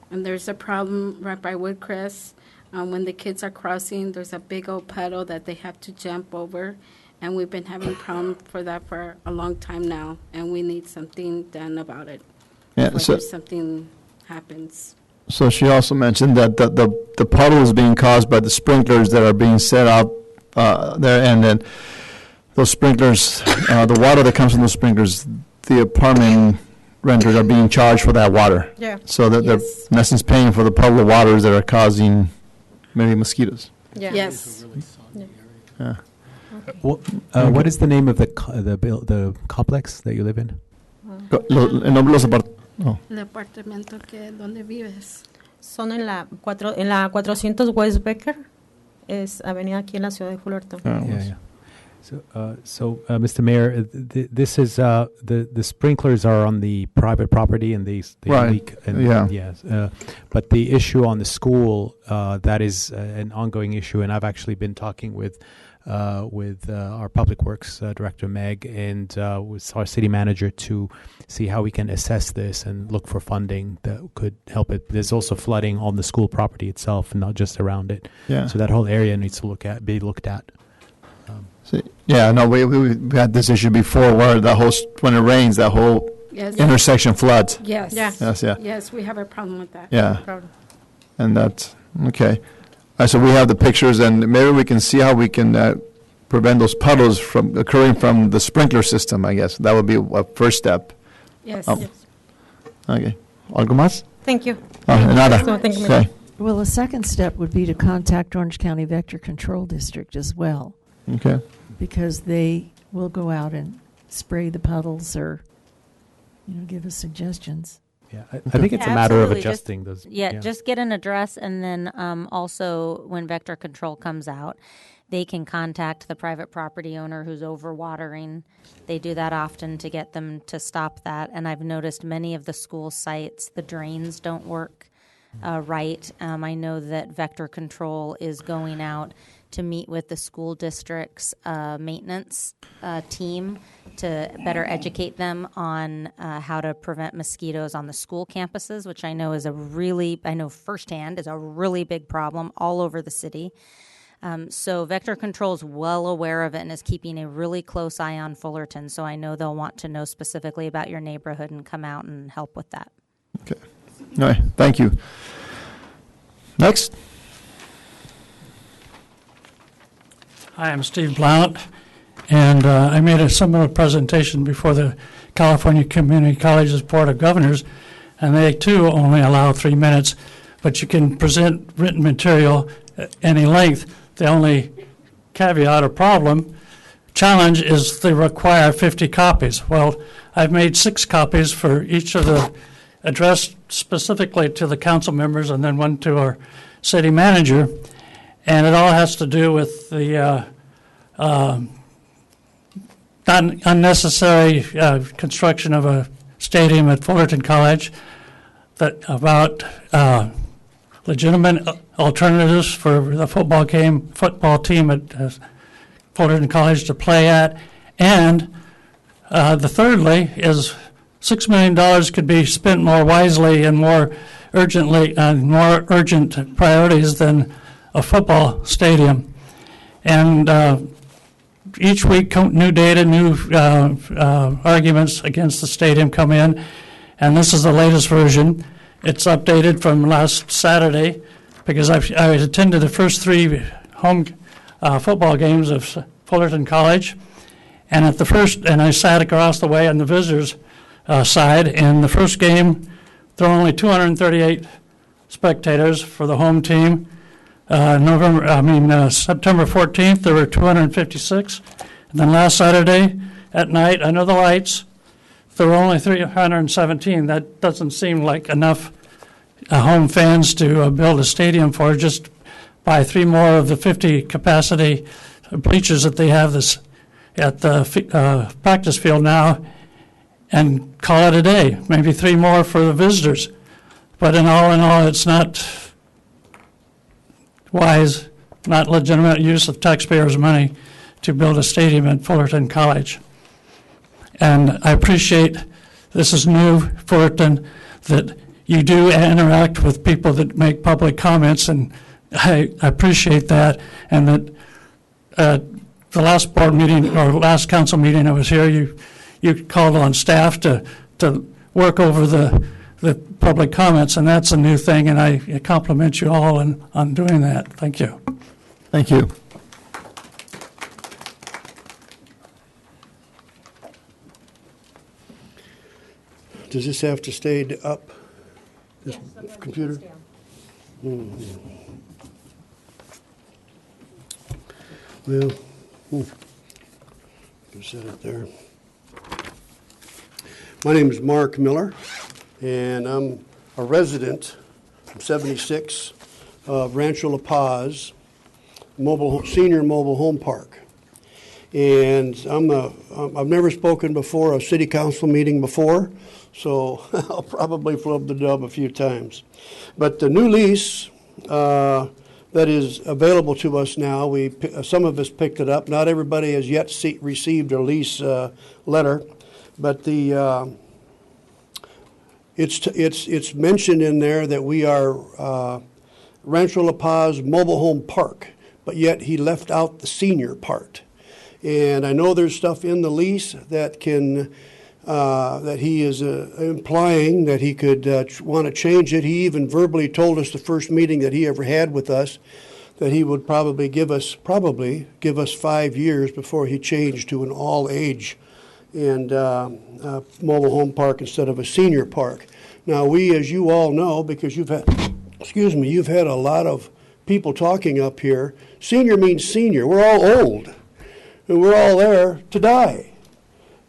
And there's a problem right by Woodcrest. When the kids are crossing, there's a big old puddle that they have to jump over. And we've been having problems for that for a long time now. And we need something done about it. Yeah, Before something happens. So she also mentioned that the puddle is being caused by the sprinklers that are being set up there, and then those sprinklers, the water that comes from those sprinklers, the apartment renters are being charged for that water. Yeah. So that they're in essence paying for the puddle of waters that are causing maybe mosquitoes. Yeah. Yes. Yeah. What is the name of the complex that you live in? El nombre de los El apartamento que donde vives. Son en la 400 West Becker, es avenida aquí en la ciudad de Fullerton. Yeah. So, Mr. Mayor, this is the sprinklers are on the private property, and they Right. leak. And, Yeah. Yes. But the issue on the school, that is an ongoing issue, and I've actually been talking with our Public Works Director, Meg, and with our city manager to see how we can assess this and look for funding that could help it. There's also flooding on the school property itself, and not just around it. Yeah. So that whole area needs to be looked at. Yeah, no, we had this issue before where when it rains, that whole Yes. intersection floods. Yes. Yes, yeah. Yes, we have a problem with that. Yeah. Problem. And that's, okay. So we have the pictures, and maybe we can see how we can prevent those puddles from occurring from the sprinkler system, I guess. That would be a first step. Yes. Okay. ¿Algo más? Thank you. De nada. Thank you. Okay. Well, a second step would be to contact Orange County Vector Control District as well, Okay. because they will go out and spray the puddles or, give us suggestions. Yeah, I think it's a matter of adjusting those. Just get an address, and then also when vector control comes out, they can contact the private property owner who's overwatering. They do that often to get them to stop that. And I've noticed many of the school sites, the drains don't work right. I know that vector control is going out to meet with the school district's maintenance team to better educate them on how to prevent mosquitoes on the school campuses, which I know I know firsthand is a really big problem all over the city. So Vector Control is well aware of it and is keeping a really close eye on Fullerton. So I know they'll want to know specifically about your neighborhood and come out and help with that. Okay. All right. Thank you. Next. Hi, I'm Steve Blount, and I made a similar presentation before the California Community College's Board of Governors, and they too only allow 3 minutes, but you can present written material any length. The only caveat or challenge is they require 50 copies. Well, I've made 6 copies for each of the addressed specifically to the council members and then one to our city manager. And it all has to do with the unnecessary construction of a stadium at Fullerton College, about legitimate alternatives for the football team at Fullerton College to play at, and the thirdly is $6 million could be spent more wisely and more urgently on more urgent priorities than a football stadium. And each week, new data, new arguments against the stadium come in, and this is the latest version. It's updated from last Saturday because I attended the first 3 home football games of Fullerton College, and I sat across the way on the visitors' side. In the first game, there were only 238 spectators for the home team. September 14th, there were 256. And then last Saturday at night, under the lights, there were only 317. That doesn't seem like enough home fans to build a stadium for. Just buy 3 more of the 50 capacity bleachers that they have at the practice field now and call it a day. Maybe 3 more for the visitors. But in all, it's not wise, not legitimate use of taxpayers' money to build a stadium at Fullerton College. And I appreciate, this is new, Fullerton, that you do interact with people that make public comments, and I appreciate that. And that the last board meeting, or last council meeting I was here, you called on staff to work over the public comments, and that's a new thing, and I compliment you all on doing that. Thank you. Thank you. Does this have to stay up, this computer? Mm-hmm. Well, can set it there. My name is Mark Miller, and I'm a resident, I'm 76, of Rancho La Paz, senior mobile home park. And I've never spoken before a city council meeting before, so I'll probably flub the dub a few times. But the new lease that is available to us now, some of us picked it up. Not everybody has yet received a lease letter, but it's mentioned in there that we are Rancho La Paz Mobile Home Park, but yet he left out the senior part. And I know there's stuff in the lease that that he is implying that he could want to change it. He even verbally told us the first meeting that he ever had with us that he would probably give us 5 years before he changed to an all-age and mobile home park instead of a senior park. Now, we, as you all know, because you've had a lot of people talking up here, senior means senior. We're all old, and we're all there to die.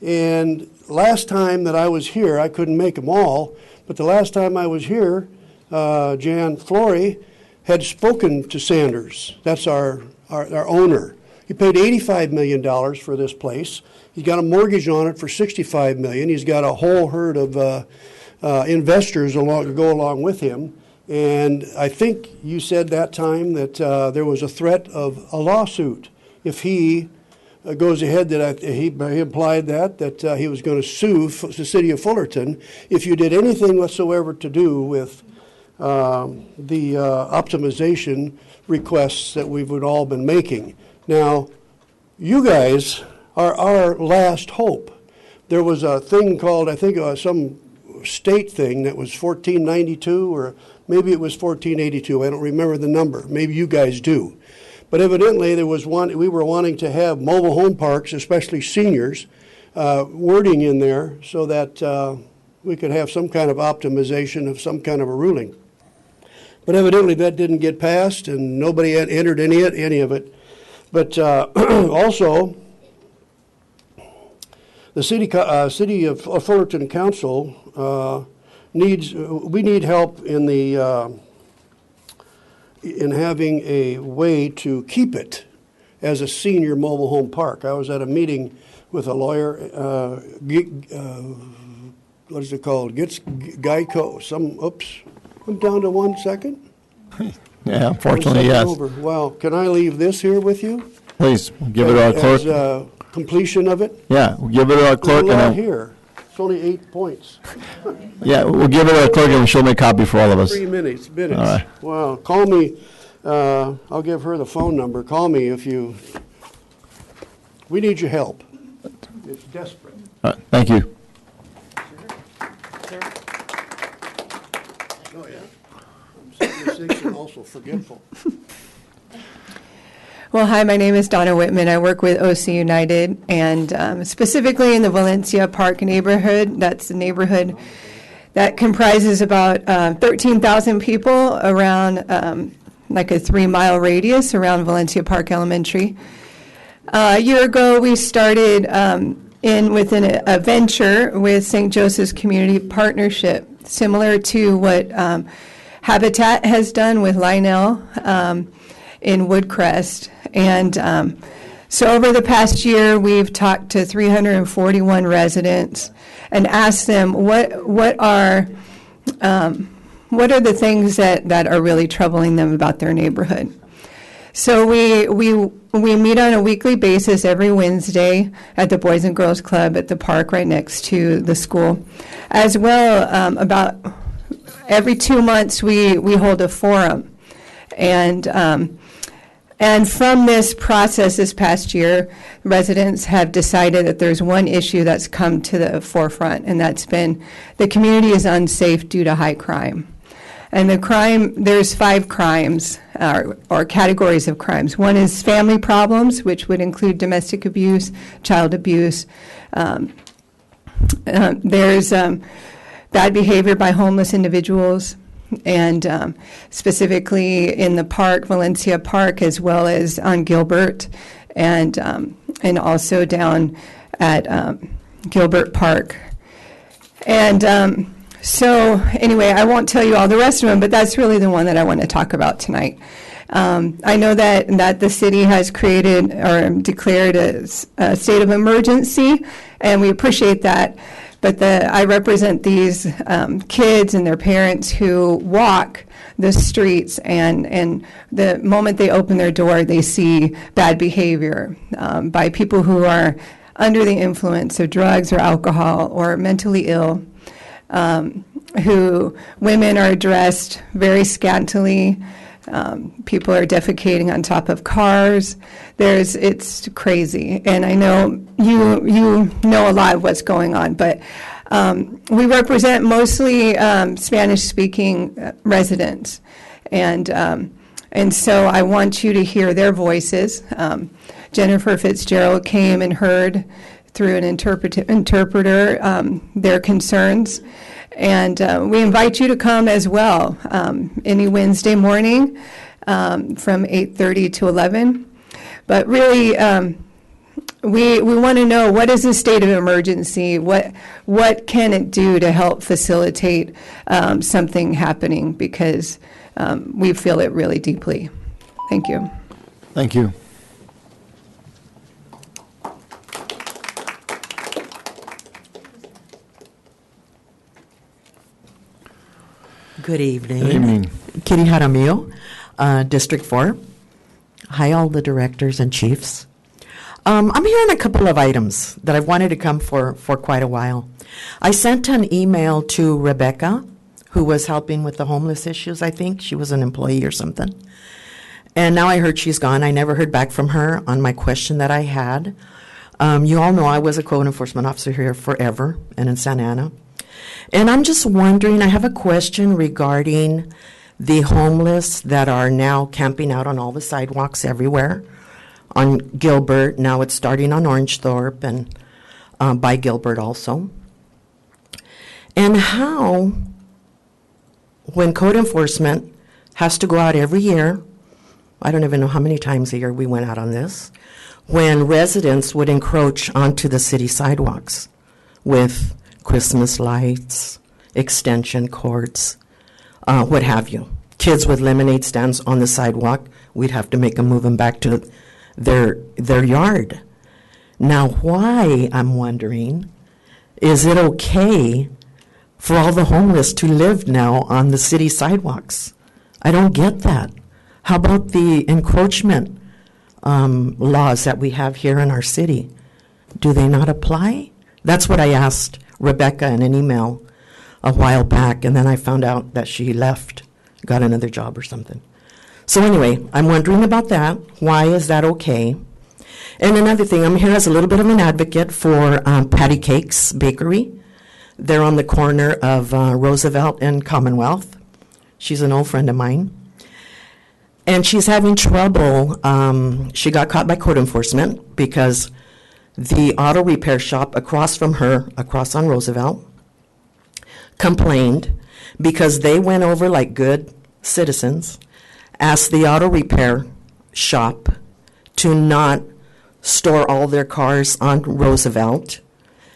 And last time that I was here, I couldn't make them all, but the last time I was here, Jan Flory had spoken to Sanders. That's our owner. He paid $85 million for this place. He's got a mortgage on it for $65 million. He's got a whole herd of investors to go along with him. And I think you said that time that there was a threat of a lawsuit if he goes ahead, that he implied that he was going to sue the city of Fullerton if you did anything whatsoever to do with the optimization requests that we've all been making. Now, you guys are our last hope. There was a thing called, I think, some state thing that was 1492, or maybe it was 1482. I don't remember the number. Maybe you guys do. But evidently, there was we were wanting to have mobile home parks, especially seniors, wording in there so that we could have some kind of optimization of some kind of a ruling. But evidently, that didn't get passed, and nobody had entered any of it. But also, the city of Fullerton Council we need help in the in having a way to keep it as a senior mobile home park. I was at a meeting with a lawyer, what is it called? Geico. Oops, I'm down to 1 second. Yeah, unfortunately, yes. Well, can I leave this here with you? Please, give it to our clerk. As completion of it? Yeah, we'll give it to our clerk. There's a lot here. It's only 8 points. Yeah, we'll give it to our clerk and she'll make a copy for all of us. 3 minutes. All right. Well, call me. I'll give her the phone number. Call me if you. We need your help. It's desperate. All right, thank you. Oh, yeah. I'm 76 and also forgetful. Well, hi, my name is Donna Whitman. I work with OC United, and specifically in the Valencia Park neighborhood. That's the neighborhood that comprises about 13,000 people around like a 3-mile radius around Valencia Park Elementary. A year ago, we started within a venture with St. Joseph's Community Partnership, similar to what Habitat has done with Lionel in Woodcrest. And so over the past year, we've talked to 341 residents and asked them what are the things that are really troubling them about their neighborhood. So we meet on a weekly basis every Wednesday at the Boys and Girls Club at the park right next to the school. As well, about every 2 months we hold a forum. And from this process this past year, residents have decided that there's one issue that's come to the forefront, and that's been the community is unsafe due to high crime. And there's 5 crimes or categories of crimes. One is family problems, which would include domestic abuse, child abuse. There's bad behavior by homeless individuals, and specifically in the park, Valencia Park, as well as on Gilbert, and also down at Gilbert Park. And so anyway, I won't tell you all the rest of them, but that's really the one that I want to talk about tonight. I know that the city has created or declared a state of emergency, and we appreciate that. But I represent these kids and their parents who walk the streets, and the moment they open their door, they see bad behavior by people who are under the influence of drugs or alcohol or mentally ill. Women are dressed very scantily. People are defecating on top of cars. It's crazy, and I know you know a lot of what's going on, but we represent mostly Spanish-speaking residents, and so I want you to hear their voices. Jennifer Fitzgerald came and heard through an interpreter their concerns. And we invite you to come as well any Wednesday morning from 8:30 to 11. But really, we want to know, what is the state of emergency? What can it do to help facilitate something happening? Because we feel it really deeply. Thank you. Thank you. Good evening. Good evening. Kitty Jaramillo, District 4. Hi, all the directors and chiefs. I'm here on a couple of items that I've wanted to come for quite a while. I sent an email to Rebecca, who was helping with the homeless issues, I think. She was an employee or something. And now I heard she's gone. I never heard back from her on my question that I had. You all know I was a code enforcement officer here forever and in Santa Ana. And I'm just wondering, I have a question regarding the homeless that are now camping out on all the sidewalks everywhere. On Gilbert, now it's starting on Orangethorpe and by Gilbert also. And how, when code enforcement has to go out every year, I don't even know how many times a year we went out on this, when residents would encroach onto the city sidewalks with Christmas lights, extension cords, what have you. Kids with lemonade stands on the sidewalk, we'd have to make them move them back to their yard. Now, why, I'm wondering, is it okay for all the homeless to live now on the city sidewalks? I don't get that. How about the encroachment laws that we have here in our city? Do they not apply? That's what I asked Rebecca in an email a while back, and then I found out that she left, got another job or something. So anyway, I'm wondering about that. Why is that okay? And another thing, I'm here as a little bit of an advocate for Patty Cakes Bakery. They're on the corner of Roosevelt and Commonwealth. She's an old friend of mine. And she's having trouble. She got caught by code enforcement because the auto repair shop across from her, across on Roosevelt, complained because they went over like good citizens, asked the auto repair shop to not store all their cars on Roosevelt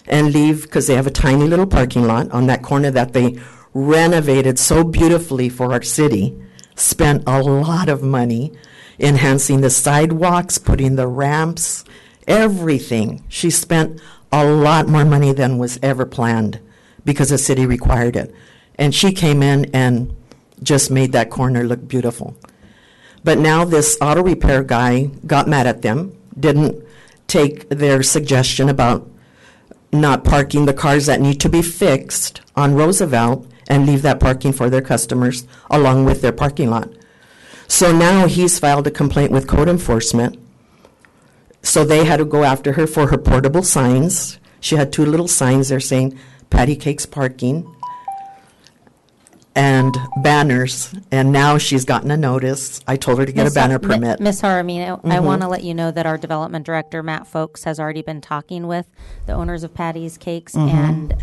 and leave, because they have a tiny little parking lot on that corner that they renovated so beautifully for our city, spent a lot of money enhancing the sidewalks, putting the ramps, everything. She spent a lot more money than was ever planned because the city required it. And she came in and just made that corner look beautiful. But now this auto repair guy got mad at them, didn't take their suggestion about not parking the cars that need to be fixed on Roosevelt and leave that parking for their customers along with their parking lot. So now he's filed a complaint with code enforcement. So they had to go after her for her portable signs. She had 2 little signs there saying Patty Cakes Parking and banners, and now she's gotten a notice. I told her to get a banner permit. Ms. Jaramillo, I want to let you know that our development director, Matt Folks, has already been talking with the owners of Patty's Cakes, and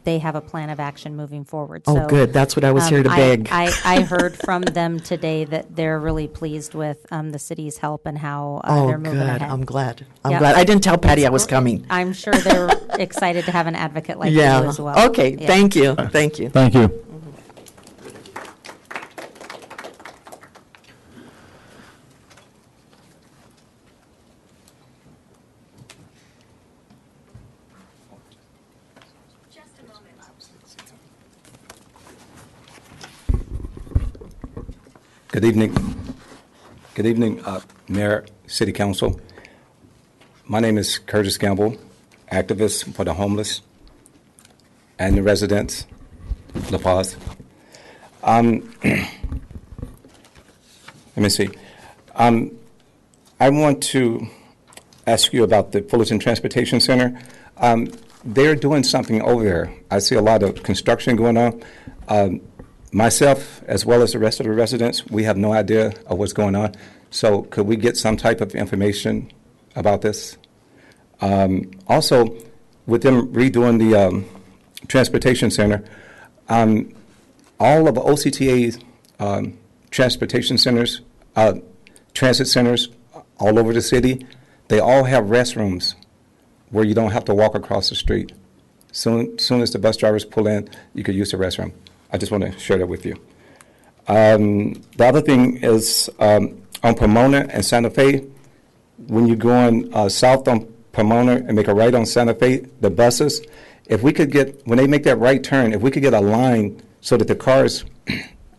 they have a plan of action moving forward. Oh, So, good. That's what I was here to beg. I heard from them today that they're really pleased with the city's help and how they're moving good. ahead. I'm glad. I'm Yep. glad. I didn't tell Patty I was coming. I'm sure they're excited to have an advocate like you as well. Okay. Yeah. Thank you. Thank you. Thank you. Good evening. Good evening, Mayor, City Council. My name is Curtis Gamble, activist for the homeless and the residents, La Paz. Let me see. I want to ask you about the Fullerton Transportation Center. They're doing something over there. I see a lot of construction going on. Myself, as well as the rest of the residents, we have no idea of what's going on. So could we get some type of information about this? Also, with them redoing the transportation center, all of the OCTA's transportation centers, transit centers all over the city, they all have restrooms where you don't have to walk across the street. Soon as the bus drivers pull in, you could use the restroom. I just want to share that with you. The other thing is on Pomona and Santa Fe, when you're going south on Pomona and make a right on Santa Fe, the buses, if we could get, when they make that right turn, if we could get a line so that the cars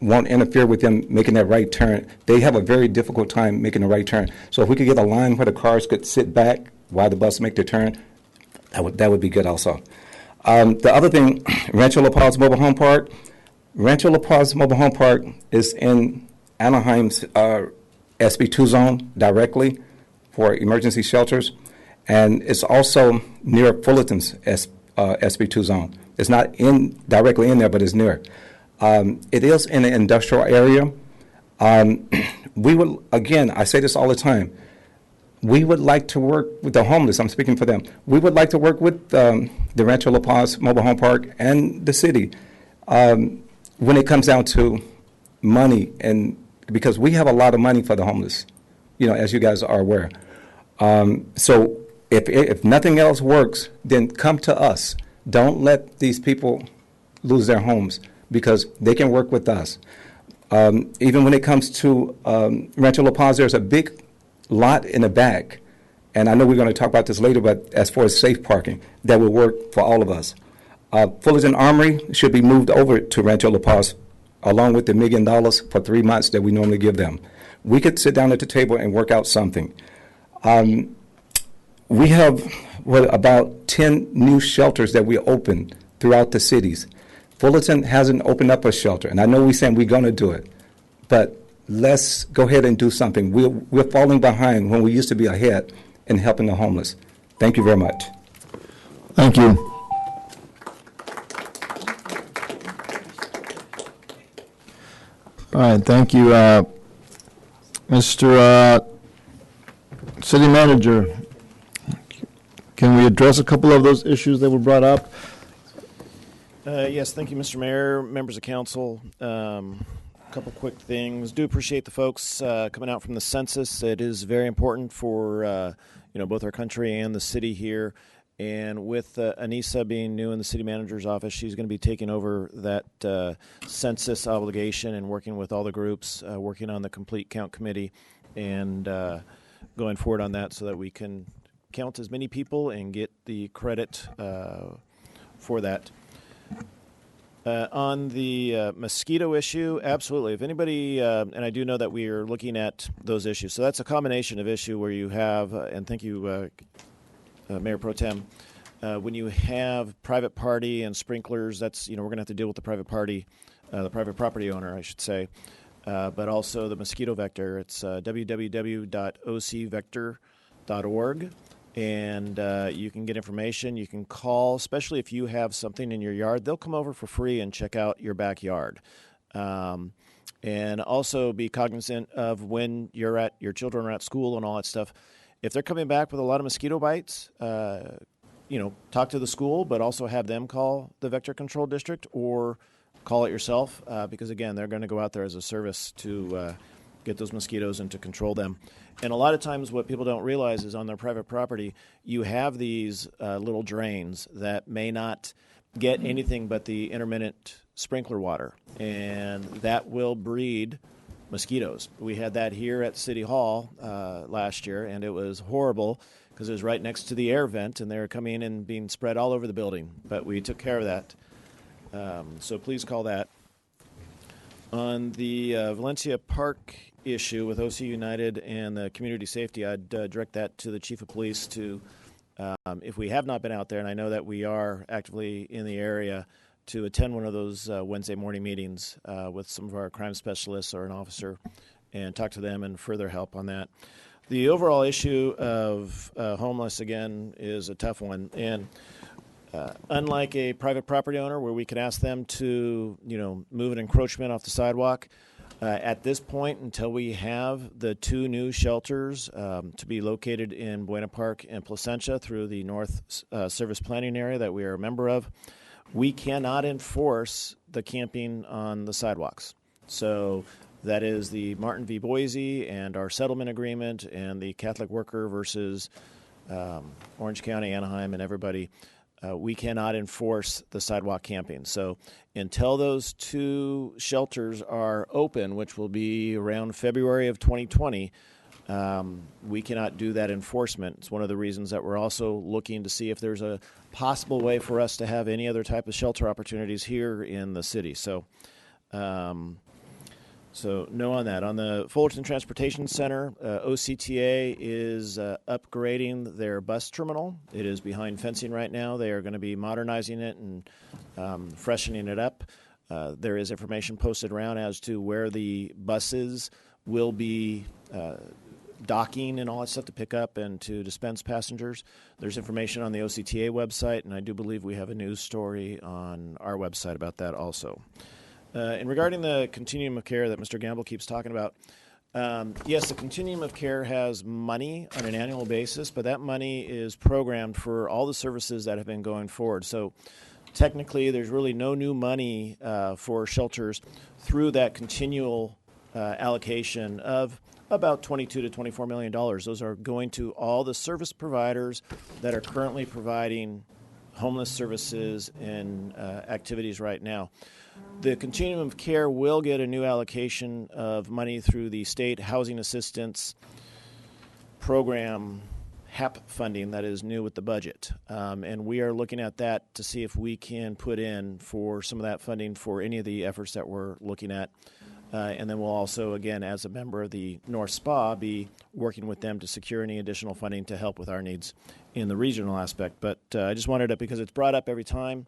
won't interfere with them making that right turn. They have a very difficult time making the right turn. So if we could get a line where the cars could sit back while the bus make the turn, that would be good also. The other thing, Rancho La Paz Mobile Home Park. Rancho La Paz Mobile Home Park is in Anaheim's SB2 zone directly for emergency shelters, and it's also near Fullerton's SB2 zone. It's not directly in there, but it's near. It is in an industrial area. We would, again, I say this all the time, we would like to work with the homeless. I'm speaking for them. We would like to work with the Rancho La Paz Mobile Home Park and the city when it comes down to money, and because we have a lot of money for the homeless, as you guys are aware. So if nothing else works, then come to us. Don't let these people lose their homes, because they can work with us. Even when it comes to Rancho La Paz, there's a big lot in the back, and I know we're going to talk about this later, but as far as safe parking, that will work for all of us. Fullerton Armory should be moved over to Rancho La Paz, along with the $1 million for 3 months that we normally give them. We could sit down at the table and work out something. We have about 10 new shelters that we open throughout the cities. Fullerton hasn't opened up a shelter, and I know we're saying we're going to do it, but let's go ahead and do something. We're falling behind when we used to be ahead in helping the homeless. Thank you very much. Thank you. All right, thank you. Mr. City Manager, can we address a couple of those issues that were brought up? Yes, thank you, Mr. Mayor, members of council. A couple quick things. Do appreciate the folks coming out from the census. It is very important for both our country and the city here. And with Anissa being new in the city manager's office, she's going to be taking over that census obligation and working with all the groups, working on the complete count committee, and going forward on that so that we can count as many people and get the credit for that. On the mosquito issue, absolutely. If anybody, and I do know that we are looking at those issues. So that's a combination of issue where you have, and thank you, Mayor Pro Tem, when you have private party and sprinklers, that's, we're going to have to deal with the private party, the private property owner, I should say, but also the mosquito vector. It's www.ocvector.org. And you can get information. You can call, especially if you have something in your yard. They'll come over for free and check out your backyard. And also be cognizant of when your children are at school and all that stuff. If they're coming back with a lot of mosquito bites, talk to the school, but also have them call the Vector Control District or call it yourself, because, again, they're going to go out there as a service to get those mosquitoes and to control them. And a lot of times what people don't realize is on their private property, you have these little drains that may not get anything but the intermittent sprinkler water, and that will breed mosquitoes. We had that here at City Hall last year, and it was horrible because it was right next to the air vent, and they were coming in and being spread all over the building. But we took care of that. So please call that. On the Valencia Park issue with OC United and the community safety, I'd direct that to the chief of police to, if we have not been out there, and I know that we are actively in the area, to attend one of those Wednesday morning meetings with some of our crime specialists or an officer and talk to them and further help on that. The overall issue of homeless, again, is a tough one. And unlike a private property owner where we can ask them to, move an encroachment off the sidewalk, at this point, until we have the 2 new shelters to be located in Buena Park and Placentia through the North Service Planning Area that we are a member of, we cannot enforce the camping on the sidewalks. So that is the Martin v. Boise and our settlement agreement and the Catholic Worker versus Orange County, Anaheim, and everybody. We cannot enforce the sidewalk camping. So until those 2 shelters are open, which will be around February of 2020, we cannot do that enforcement. It's one of the reasons that we're also looking to see if there's a possible way for us to have any other type of shelter opportunities here in the city. So So no on that. On the Fullerton Transportation Center, OCTA is upgrading their bus terminal. It is behind fencing right now. They are going to be modernizing it and freshening it up. There is information posted around as to where the buses will be docking and all that stuff to pick up and to dispense passengers. There's information on the OCTA website, and I do believe we have a news story on our website about that also. And regarding the continuum of care that Mr. Gamble keeps talking about, yes, the continuum of care has money on an annual basis, but that money is programmed for all the services that have been going forward. So technically, there's really no new money for shelters through that continual allocation of about $22 to $24 million. Those are going to all the service providers that are currently providing homeless services and activities right now. The continuum of care will get a new allocation of money through the state housing assistance program HAP funding that is new with the budget. And we are looking at that to see if we can put in for some of that funding for any of the efforts that we're looking at. And then we'll also, again, as a member of the North SPA, be working with them to secure any additional funding to help with our needs in the regional aspect. But I just wanted to, because it's brought up every time,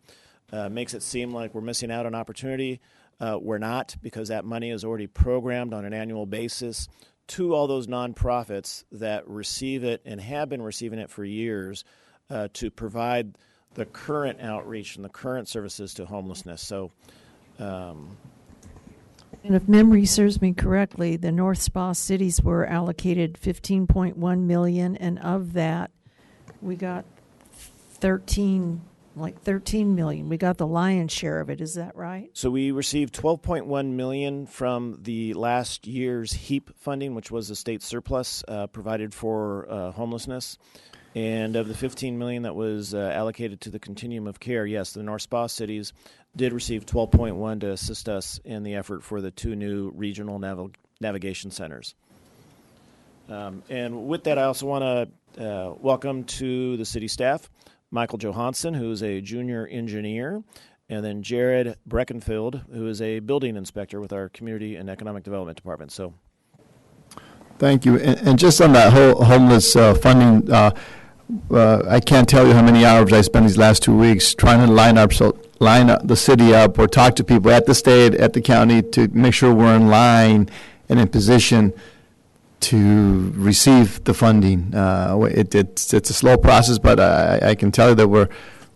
makes it seem like we're missing out on opportunity. We're not, because that money is already programmed on an annual basis to all those nonprofits that receive it and have been receiving it for years to provide the current outreach and the current services to homelessness. So, and if memory serves me correctly, the North Spa cities were allocated $15.1 million, and of that, we got 13 million. We got the lion's share of it. Is that right? So we received $12.1 million from the last year's HEAP funding, which was the state surplus provided for homelessness. And of the $15 million that was allocated to the continuum of care, yes, the North Spa cities did receive $12.1 to assist us in the effort for the two new regional navigation centers. And with that, I also want to welcome to the city staff Michael Johansson, who is a junior engineer, and then Jared Breckenfield, who is a building inspector with our Community and Economic Development Department. So, thank you. And just on that whole homeless funding, I can't tell you how many hours I spent these last 2 weeks trying to line up the city up or talk to people at the state, at the county, to make sure we're in line and in position to receive the funding. It's a slow process, but I can tell you that we're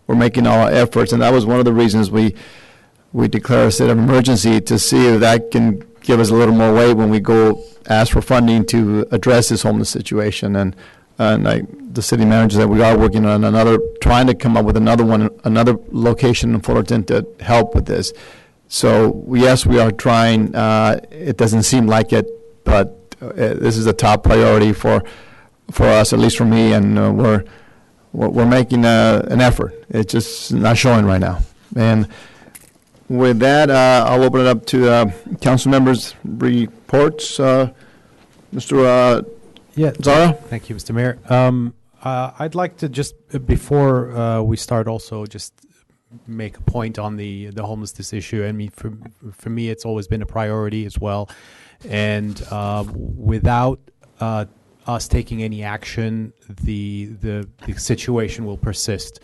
making all our efforts, and that was one of the reasons we declare a state of emergency, to see if that can give us a little more weight when we go ask for funding to address this homeless situation. And the city manager said we are working on trying to come up with another location in Fullerton to help with this. So yes, we are trying. It doesn't seem like it, but this is a top priority for us, at least for me, and we're making an effort. It's just not showing right now. And with that, I'll open it up to council members' reports. Mr. Zara? Thank you, Mr. Mayor. I'd like to just, before we start, also just make a point on the homelessness issue. I mean, for me, it's always been a priority as well. And without us taking any action, the situation will persist.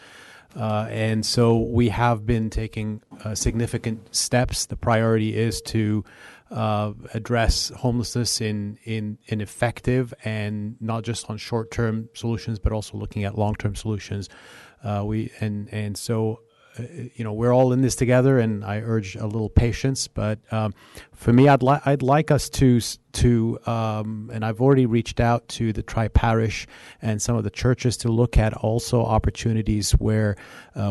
And so we have been taking significant steps. The priority is to address homelessness in effective and not just on short-term solutions, but also looking at long-term solutions. So we're all in this together, and I urge a little patience. But for me, I'd like us to and I've already reached out to the tri-parish and some of the churches to look at also opportunities where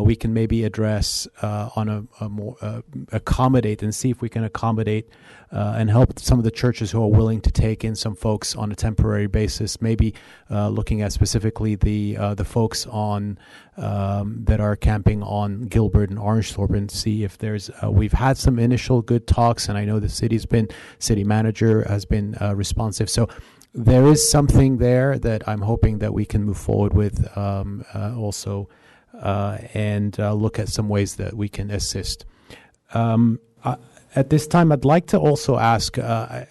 we can maybe address on a more accommodate and see if we can accommodate and help some of the churches who are willing to take in some folks on a temporary basis. Maybe looking at specifically the folks on that are camping on Gilbert and Orangethorpe, and see if there's. We've had some initial good talks, and I know the city manager has been responsive. So there is something there that I'm hoping that we can move forward with also, and look at some ways that we can assist. At this time, I'd like to also ask, and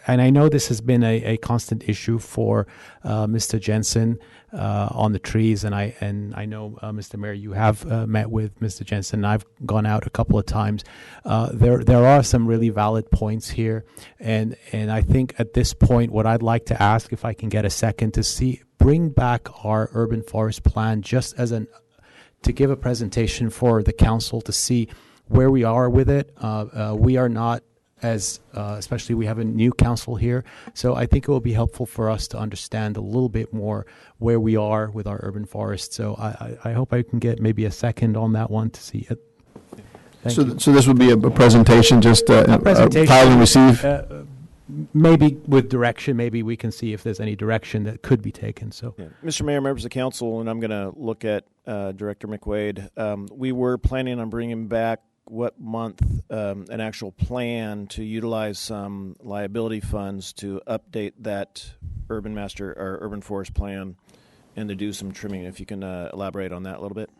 I know this has been a constant issue for Mr. Jensen on the trees, and I know, Mr. Mayor, you have met with Mr. Jensen. I've gone out a couple of times. There are some really valid points here, and I think at this point, what I'd like to ask, if I can get a second, to bring back our urban forest plan just as to give a presentation for the council to see where we are with it. We are not especially we have a new council here, so I think it will be helpful for us to understand a little bit more where we are with our urban forest. So I hope I can get maybe a second on that one to see it. Thank you. So this would be a presentation, just a presentation, file and receive? Maybe with direction, maybe we can see if there's any direction that could be taken. So, yeah. Mr. Mayor, members of the council, and I'm going to look at Director McWade. We were planning on bringing back what month an actual plan to utilize some liability funds to update that urban master or urban forest plan and to do some trimming. If you can elaborate on that a little bit.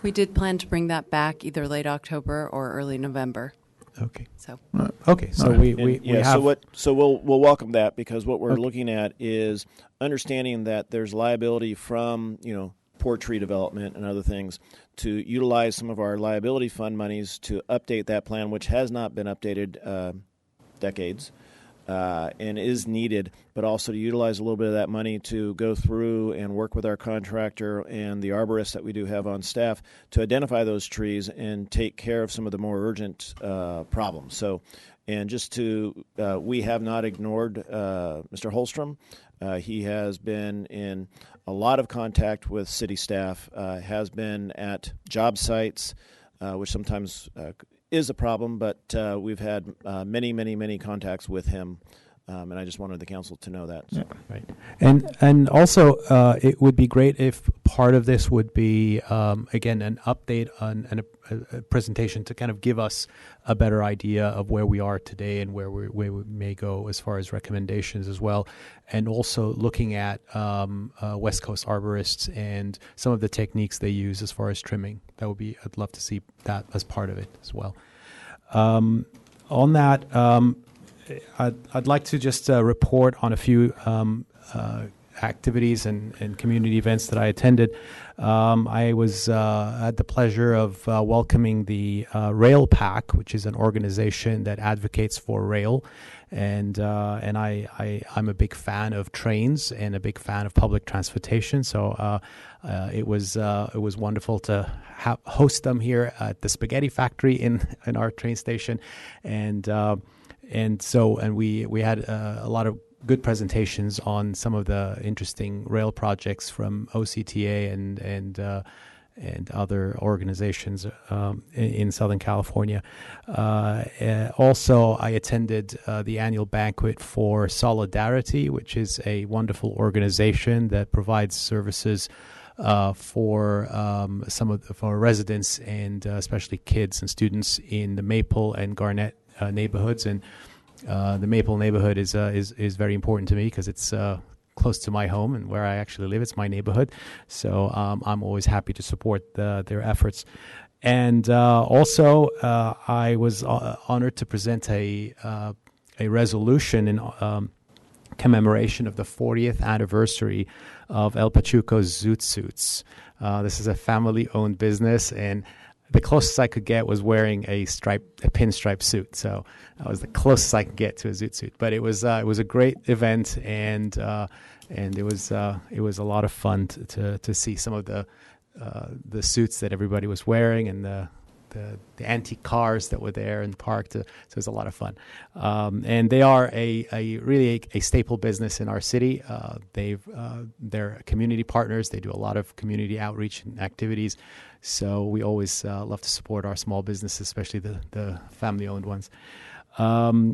We did plan to bring that back either late October or early November. Okay. So. Okay. So we have. So we'll welcome that, because what we're looking at is understanding that there's liability from poor tree development and other things, to utilize some of our liability fund monies to update that plan, which has not been updated decades and is needed, but also to utilize a little bit of that money to go through and work with our contractor and the arborists that we do have on staff to identify those trees and take care of some of the more urgent problems. So, and just to, we have not ignored Mr. Holstrom. He has been in a lot of contact with city staff, has been at job sites, which sometimes is a problem, but we've had many contacts with him, and I just wanted the council to know that. So. Yeah, right. And also, it would be great if part of this would be, again, an update and a presentation to kind of give us a better idea of where we are today and where we may go as far as recommendations as well. And also looking at West Coast arborists and some of the techniques they use as far as trimming. I'd love to see that as part of it as well. On that, I'd like to just report on a few activities and community events that I attended. I had the pleasure of welcoming the Rail PAC, which is an organization that advocates for rail, and I'm a big fan of trains and a big fan of public transportation. So it was wonderful to host them here at the Spaghetti Factory in our train station, and we had a lot of good presentations on some of the interesting rail projects from OCTA and other organizations in Southern California. Also, I attended the annual banquet for Solidarity, which is a wonderful organization that provides services for for residents and especially kids and students in the Maple and Garnett neighborhoods. And the Maple neighborhood is very important to me because it's close to my home and where I actually live. It's my neighborhood, so I'm always happy to support their efforts. And also, I was honored to present a resolution in commemoration of the 40th anniversary of El Pachuco's Zoot Suits. This is a family-owned business, and the closest I could get was wearing a pinstripe suit. So that was the closest I could get to a Zoot suit. But it was a great event, and it was a lot of fun to see some of the suits that everybody was wearing and the antique cars that were there and parked. So it was a lot of fun. And they are really a staple business in our city. They're community partners. They do a lot of community outreach and activities. So we always love to support our small businesses, especially the family-owned ones. I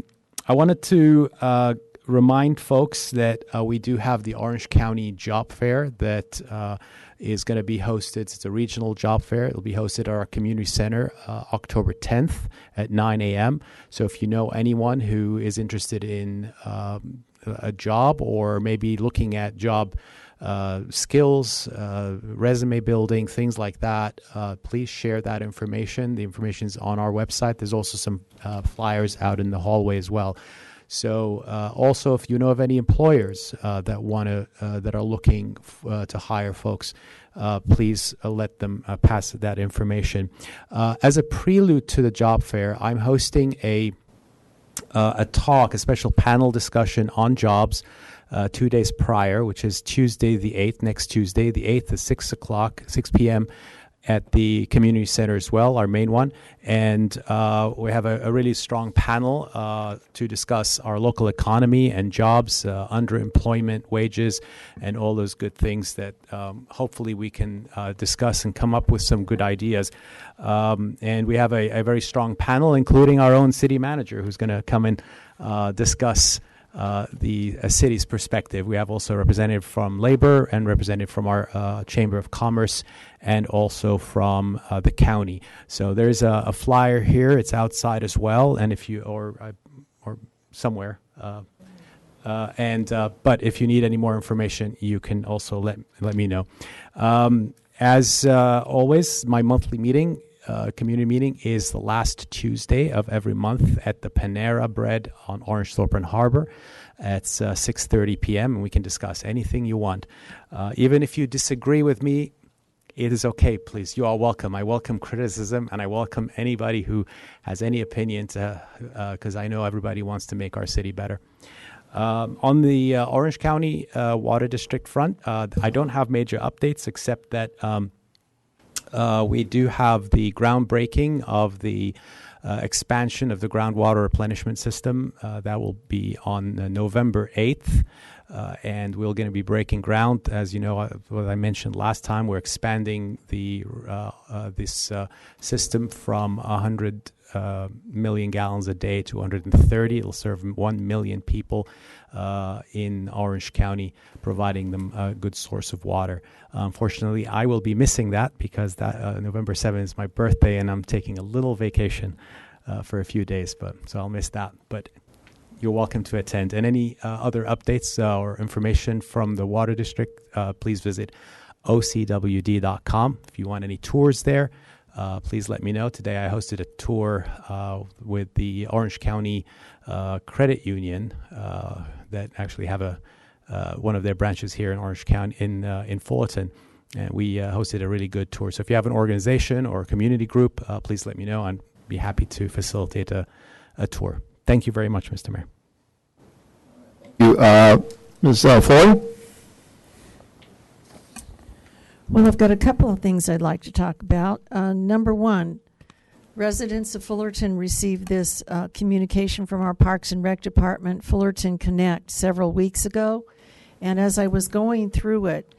wanted to remind folks that we do have the Orange County Job Fair that is going to be hosted. It's a regional job fair. It'll be hosted at our community center October 10th at 9 a.m. So if you know anyone who is interested in a job or maybe looking at job skills, resume building, things like that, please share that information. The information is on our website. There's also some flyers out in the hallway as well. So also, if you know of any employers that are looking to hire folks, please let them pass that information. As a prelude to the job fair, I'm hosting a special panel discussion on jobs 2 days prior, which is Tuesday the 8th, next Tuesday the 8th at 6 p.m. at the community center as well, our main one. And we have a really strong panel to discuss our local economy and jobs, underemployment, wages, and all those good things that hopefully we can discuss and come up with some good ideas. And we have a very strong panel, including our own city manager, who's going to come and discuss the city's perspective. We have also a representative from Labor and representative from our Chamber of Commerce and also from the county. So there's a flyer here. It's outside as well, and if you or somewhere. But if you need any more information, you can also let me know. As always, my monthly meeting. Community meeting is the last Tuesday of every month at the Panera Bread on Orange Thorpe and Harbor at 6:30 p.m. and we can discuss anything you want. Even if you disagree with me, it is okay, please. You are welcome. I welcome criticism, and I welcome anybody who has any opinion, because I know everybody wants to make our city better. On the Orange County Water District front, I don't have major updates except that we do have the groundbreaking of the expansion of the groundwater replenishment system. That will be on November 8th. And we're going to be breaking ground. As you know, what I mentioned last time, we're expanding this system from 100 million gallons a day to 130. It'll serve 1 million people in Orange County, providing them a good source of water. Unfortunately, I will be missing that because November 7th is my birthday, and I'm taking a little vacation for a few days, so I'll miss that. But you're welcome to attend. And any other updates or information from the Water District, please visit ocwd.com. If you want any tours there, please let me know. Today I hosted a tour with the Orange County Credit Union that actually have one of their branches here in Orange County in Fullerton. And we hosted a really good tour. So if you have an organization or a community group, please let me know. I'd be happy to facilitate a tour. Thank you very much, Mr. Mayor. Ms. Floyd? Well, I've got a couple of things I'd like to talk about. Number one, residents of Fullerton received this communication from our Parks and Rec Department, Fullerton Connect, several weeks ago. And as I was going through it,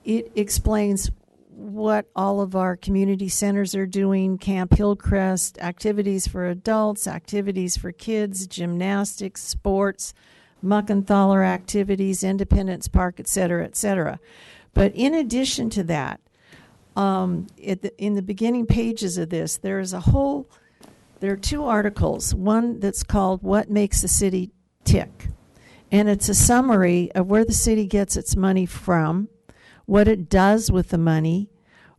it explains what all of our community centers are doing, Camp Hillcrest, activities for adults, activities for kids, gymnastics, sports, Muckenthaler activities, Independence Park, et cetera, et cetera. But in addition to that, in the beginning pages of this, there are two articles. One that's called What Makes the City Tick? And it's a summary of where the city gets its money from, what it does with the money,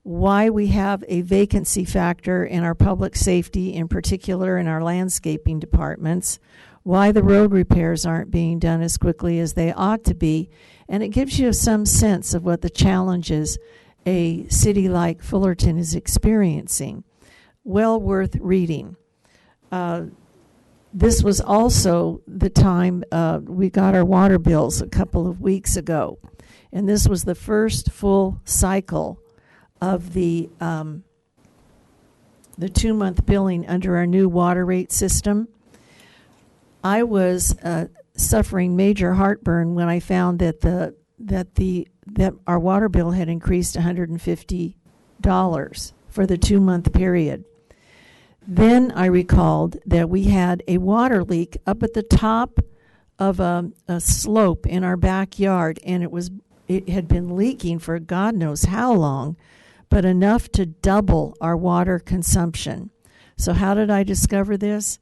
why we have a vacancy factor in our public safety, in particular in our landscaping departments, why the road repairs aren't being done as quickly as they ought to be, and it gives you some sense of what the challenges a city like Fullerton is experiencing. Well worth reading. This was also the time we got our water bills a couple of weeks ago. And this was the first full cycle of the 2-month billing under our new water rate system. I was suffering major heartburn when I found that our water bill had increased $150 for the 2-month period. Then I recalled that we had a water leak up at the top of a slope in our backyard, and it had been leaking for God knows how long, but enough to double our water consumption. So how did I discover this?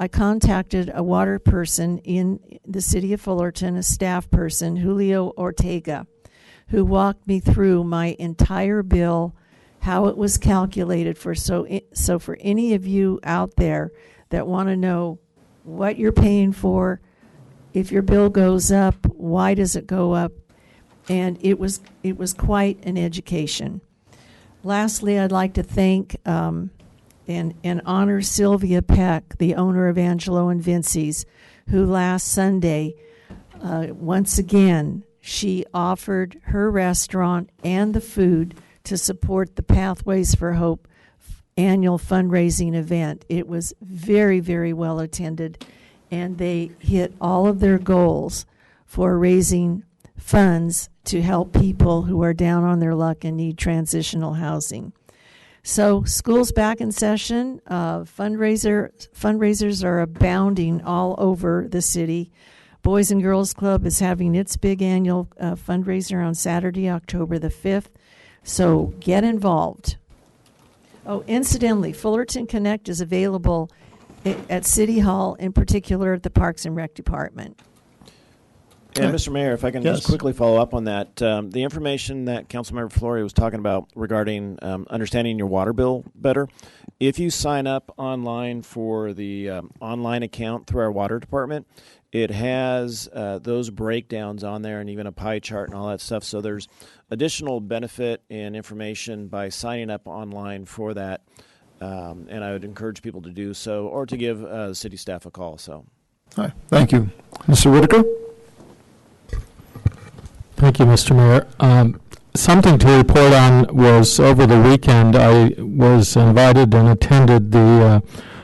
I contacted a water person in the city of Fullerton, a staff person, Julio Ortega, who walked me through my entire bill, how it was calculated so for any of you out there that want to know what you're paying for, if your bill goes up, why does it go up? And it was quite an education. Lastly, I'd like to thank and honor Sylvia Peck, the owner of Angelo and Vinci's, who last Sunday, once again, she offered her restaurant and the food to support the Pathways for Hope annual fundraising event. It was very, very well attended, and they hit all of their goals for raising funds to help people who are down on their luck and need transitional housing. So school's back in session. Fundraisers are abounding all over the city. Boys and Girls Club is having its big annual fundraiser on Saturday, October the 5th. So get involved. Oh, incidentally, Fullerton Connect is available at City Hall, in particular at the Parks and Rec Department. And Mr. Mayor, if I can just quickly follow up on that, the information that Councilmember Flory was talking about regarding understanding your water bill better, if you sign up online for the online account through our water department, it has those breakdowns on there and even a pie chart and all that stuff. So there's additional benefit and information by signing up online for that. And I would encourage people to do so or to give city staff a call. So, all right. Thank you. Mr. Whitaker? Thank you, Mr. Mayor. Something to report on was over the weekend I was invited and attended the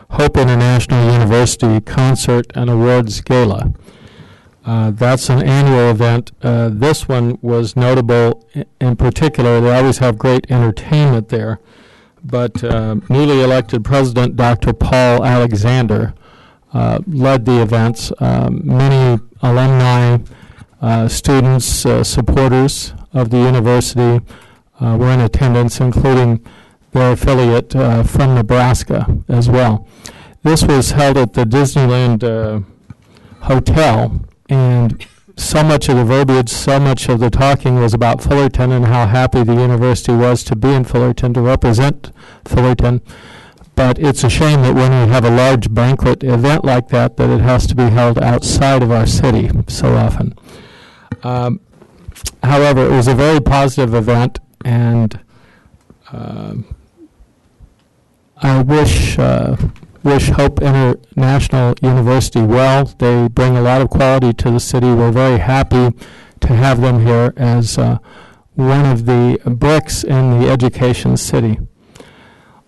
Hope International University Concert and Awards Gala. That's an annual event. This one was notable in particular. They always have great entertainment there. But newly elected President Dr. Paul Alexander led the events. Many alumni, students, supporters of the university were in attendance, including their affiliate from Nebraska as well. This was held at the Disneyland Hotel, and so much of the verbiage, so much of the talking was about Fullerton and how happy the university was to be in Fullerton, to represent Fullerton. But it's a shame that when we have a large banquet event like that, that it has to be held outside of our city so often. However, it was a very positive event, and I wish Hope International University well. They bring a lot of quality to the city. We're very happy to have them here as one of the bricks in the education city.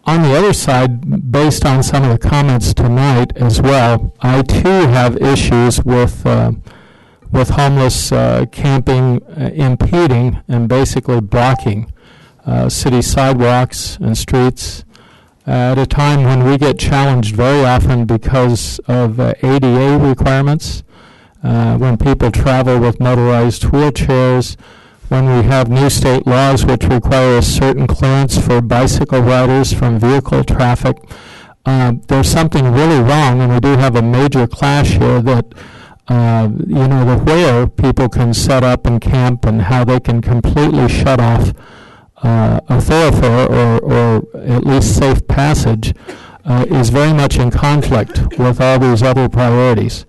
On the other side, based on some of the comments tonight as well, I too have issues with homeless camping impeding and basically blocking city sidewalks and streets at a time when we get challenged very often because of ADA requirements, when people travel with motorized wheelchairs, when we have new state laws which require a certain clearance for bicycle riders from vehicle traffic. There's something really wrong, and we do have a major clash here that the where people can set up and camp and how they can completely shut off a thoroughfare or at least safe passage is very much in conflict with all these other priorities.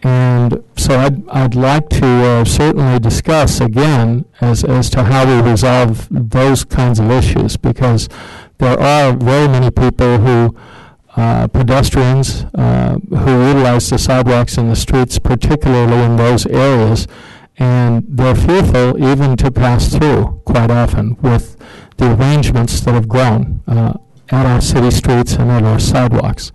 And so I'd like to certainly discuss again as to how we resolve those kinds of issues, because there are very many people who pedestrians who utilize the sidewalks and the streets, particularly in those areas, and they're fearful even to pass through quite often with the arrangements that have grown at our city streets and at our sidewalks.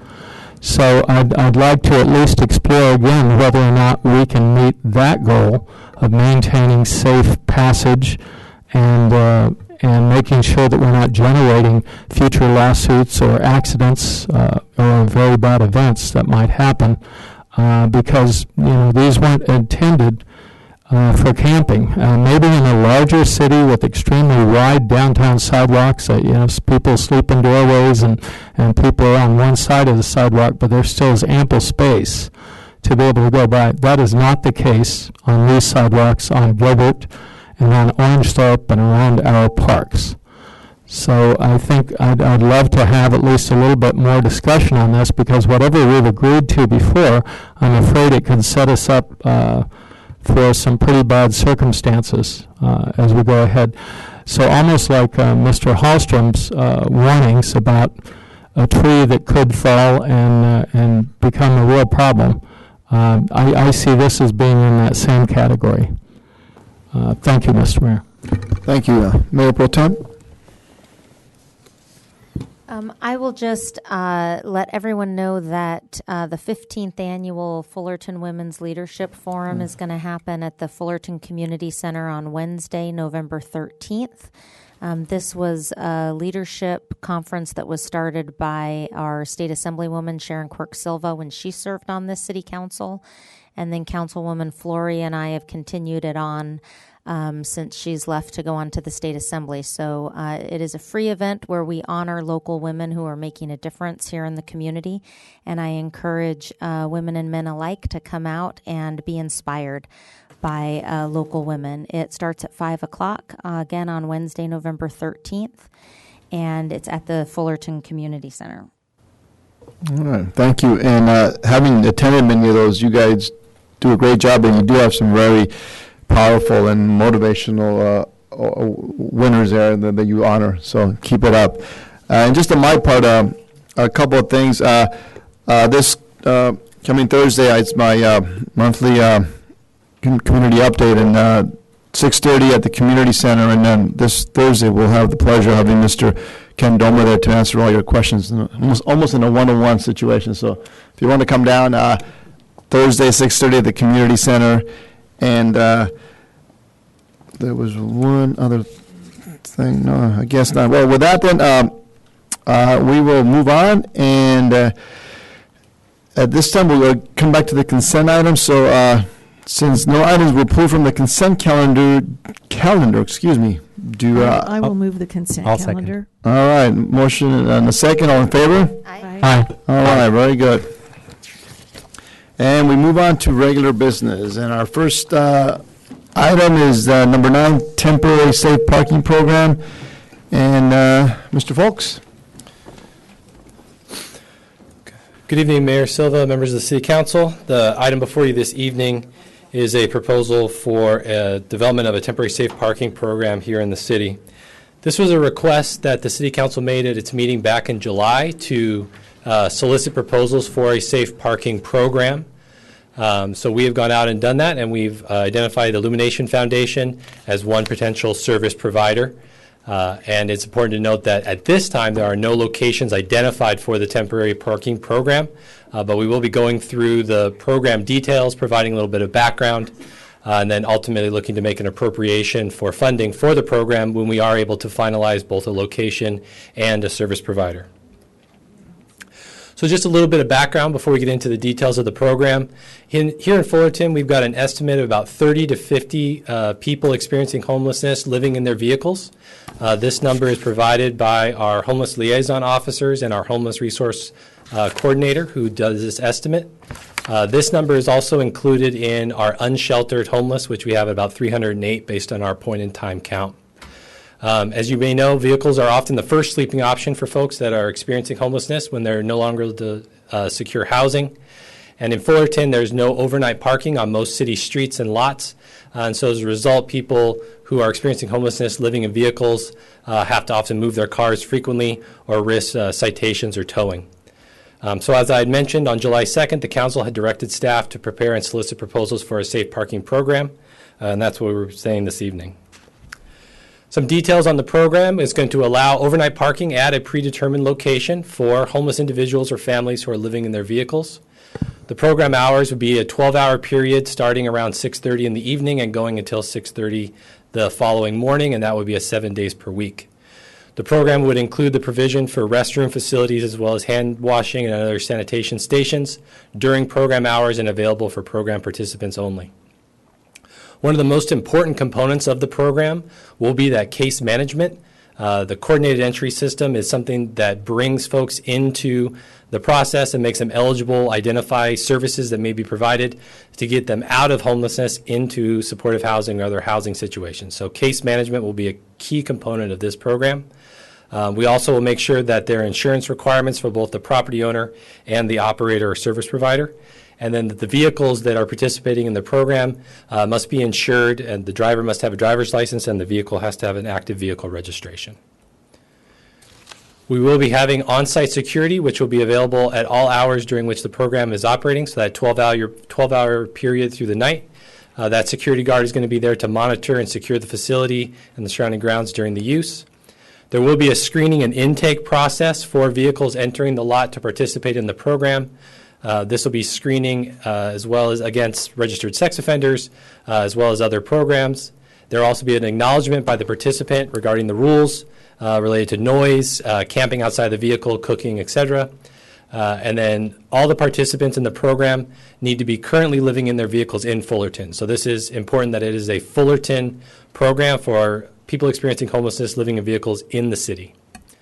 So I'd like to at least explore again whether or not we can meet that goal of maintaining safe passage and making sure that we're not generating future lawsuits or accidents or very bad events that might happen because these weren't intended for camping. Maybe in a larger city with extremely wide downtown sidewalks, people sleep in doorways and people are on one side of the sidewalk, but there still is ample space to be able to go by. That is not the case on these sidewalks on Gilbert and on Orangethorpe and around our parks. So I think I'd love to have at least a little bit more discussion on this, because whatever we've agreed to before, I'm afraid it could set us up for some pretty bad circumstances as we go ahead. So almost like Mr. Hallstrom's warnings about a tree that could fall and become a real problem, I see this as being in that same category. Thank you, Mr. Mayor. Thank you. Mayor Pro Tem? I will just let everyone know that the 15th annual Fullerton Women's Leadership Forum is going to happen at the Fullerton Community Center on Wednesday, November 13th. This was a leadership conference that was started by our State Assemblywoman Sharon Quirk Silva when she served on this city council. And then Councilwoman Flory and I have continued it on since she's left to go on to the State Assembly. So it is a free event where we honor local women who are making a difference here in the community. And I encourage women and men alike to come out and be inspired by local women. It starts at 5 o'clock, again on Wednesday, November 13th, and it's at the Fullerton Community Center. All right, thank you. And having attended many of those, you guys do a great job, and you do have some very powerful and motivational winners there that you honor. So keep it up. And just on my part, a couple of things. This coming Thursday, it's my monthly community update, and 6:30 at the community center, and then this Thursday we'll have the pleasure of having Mr. Ken Doma there to answer all your questions, almost in a one-on-one situation. So if you want to come down, Thursday 6:30 at the community center. And there was one other thing. No, I guess not. Well, with that then, we will move on, and at this time we'll come back to the consent items. So since no items were pulled from the consent calendar, I will move the consent calendar. All right, motion and a second. All in favor? Aye. All right, very good. And we move on to regular business. And our first item is number 9, temporary safe parking program. And Mr. Folks? Good evening, Mayor Silva, members of the City Council. The item before you this evening is a proposal for development of a temporary safe parking program here in the city. This was a request that the City Council made at its meeting back in July to solicit proposals for a safe parking program. So we have gone out and done that, and we've identified Illumination Foundation as one potential service provider. And it's important to note that at this time there are no locations identified for the temporary parking program, but we will be going through the program details, providing a little bit of background, and then ultimately looking to make an appropriation for funding for the program when we are able to finalize both a location and a service provider. So just a little bit of background before we get into the details of the program. Here in Fullerton, we've got an estimate of about 30 to 50 people experiencing homelessness living in their vehicles. This number is provided by our homeless liaison officers and our homeless resource coordinator who does this estimate. This number is also included in our unsheltered homeless, which we have about 308 based on our point-in-time count. As you may know, vehicles are often the first sleeping option for folks that are experiencing homelessness when they're no longer able to secure housing. And in Fullerton, there's no overnight parking on most city streets and lots. And so as a result, people who are experiencing homelessness living in vehicles have to often move their cars frequently or risk citations or towing. So as I had mentioned, on July 2nd, the council had directed staff to prepare and solicit proposals for a safe parking program. And that's what we're saying this evening. Some details on the program is going to allow overnight parking at a predetermined location for homeless individuals or families who are living in their vehicles. The program hours would be a 12-hour period starting around 6:30 in the evening and going until 6:30 the following morning, and that would be 7 days per week. The program would include the provision for restroom facilities as well as hand washing and other sanitation stations during program hours and available for program participants only. One of the most important components of the program will be that case management. The coordinated entry system is something that brings folks into the process and makes them eligible, identify services that may be provided to get them out of homelessness into supportive housing or other housing situations. So case management will be a key component of this program. We also will make sure that there are insurance requirements for both the property owner and the operator or service provider, and then that the vehicles that are participating in the program must be insured, and the driver must have a driver's license, and the vehicle has to have an active vehicle registration. We will be having on-site security, which will be available at all hours during which the program is operating, so that 12-hour period through the night. That security guard is going to be there to monitor and secure the facility and the surrounding grounds during the use. There will be a screening and intake process for vehicles entering the lot to participate in the program. This will be screening as well as against registered sex offenders, as well as other programs. There will also be an acknowledgement by the participant regarding the rules related to noise, camping outside the vehicle, cooking, etc. And then all the participants in the program need to be currently living in their vehicles in Fullerton. So this is important that it is a Fullerton program for people experiencing homelessness living in vehicles in the city.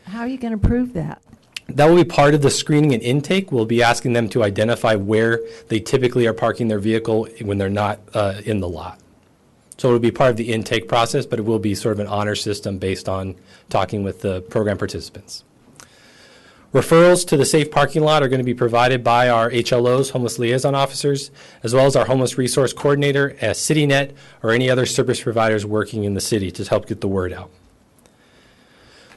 How are you going to prove that? That will be part of the screening and intake. We'll be asking them to identify where they typically are parking their vehicle when they're not in the lot. So it will be part of the intake process, but it will be sort of an honor system based on talking with the program participants. Referrals to the safe parking lot are going to be provided by our HLOs, homeless liaison officers, as well as our homeless resource coordinator, a CityNet, or any other service providers working in the city to help get the word out.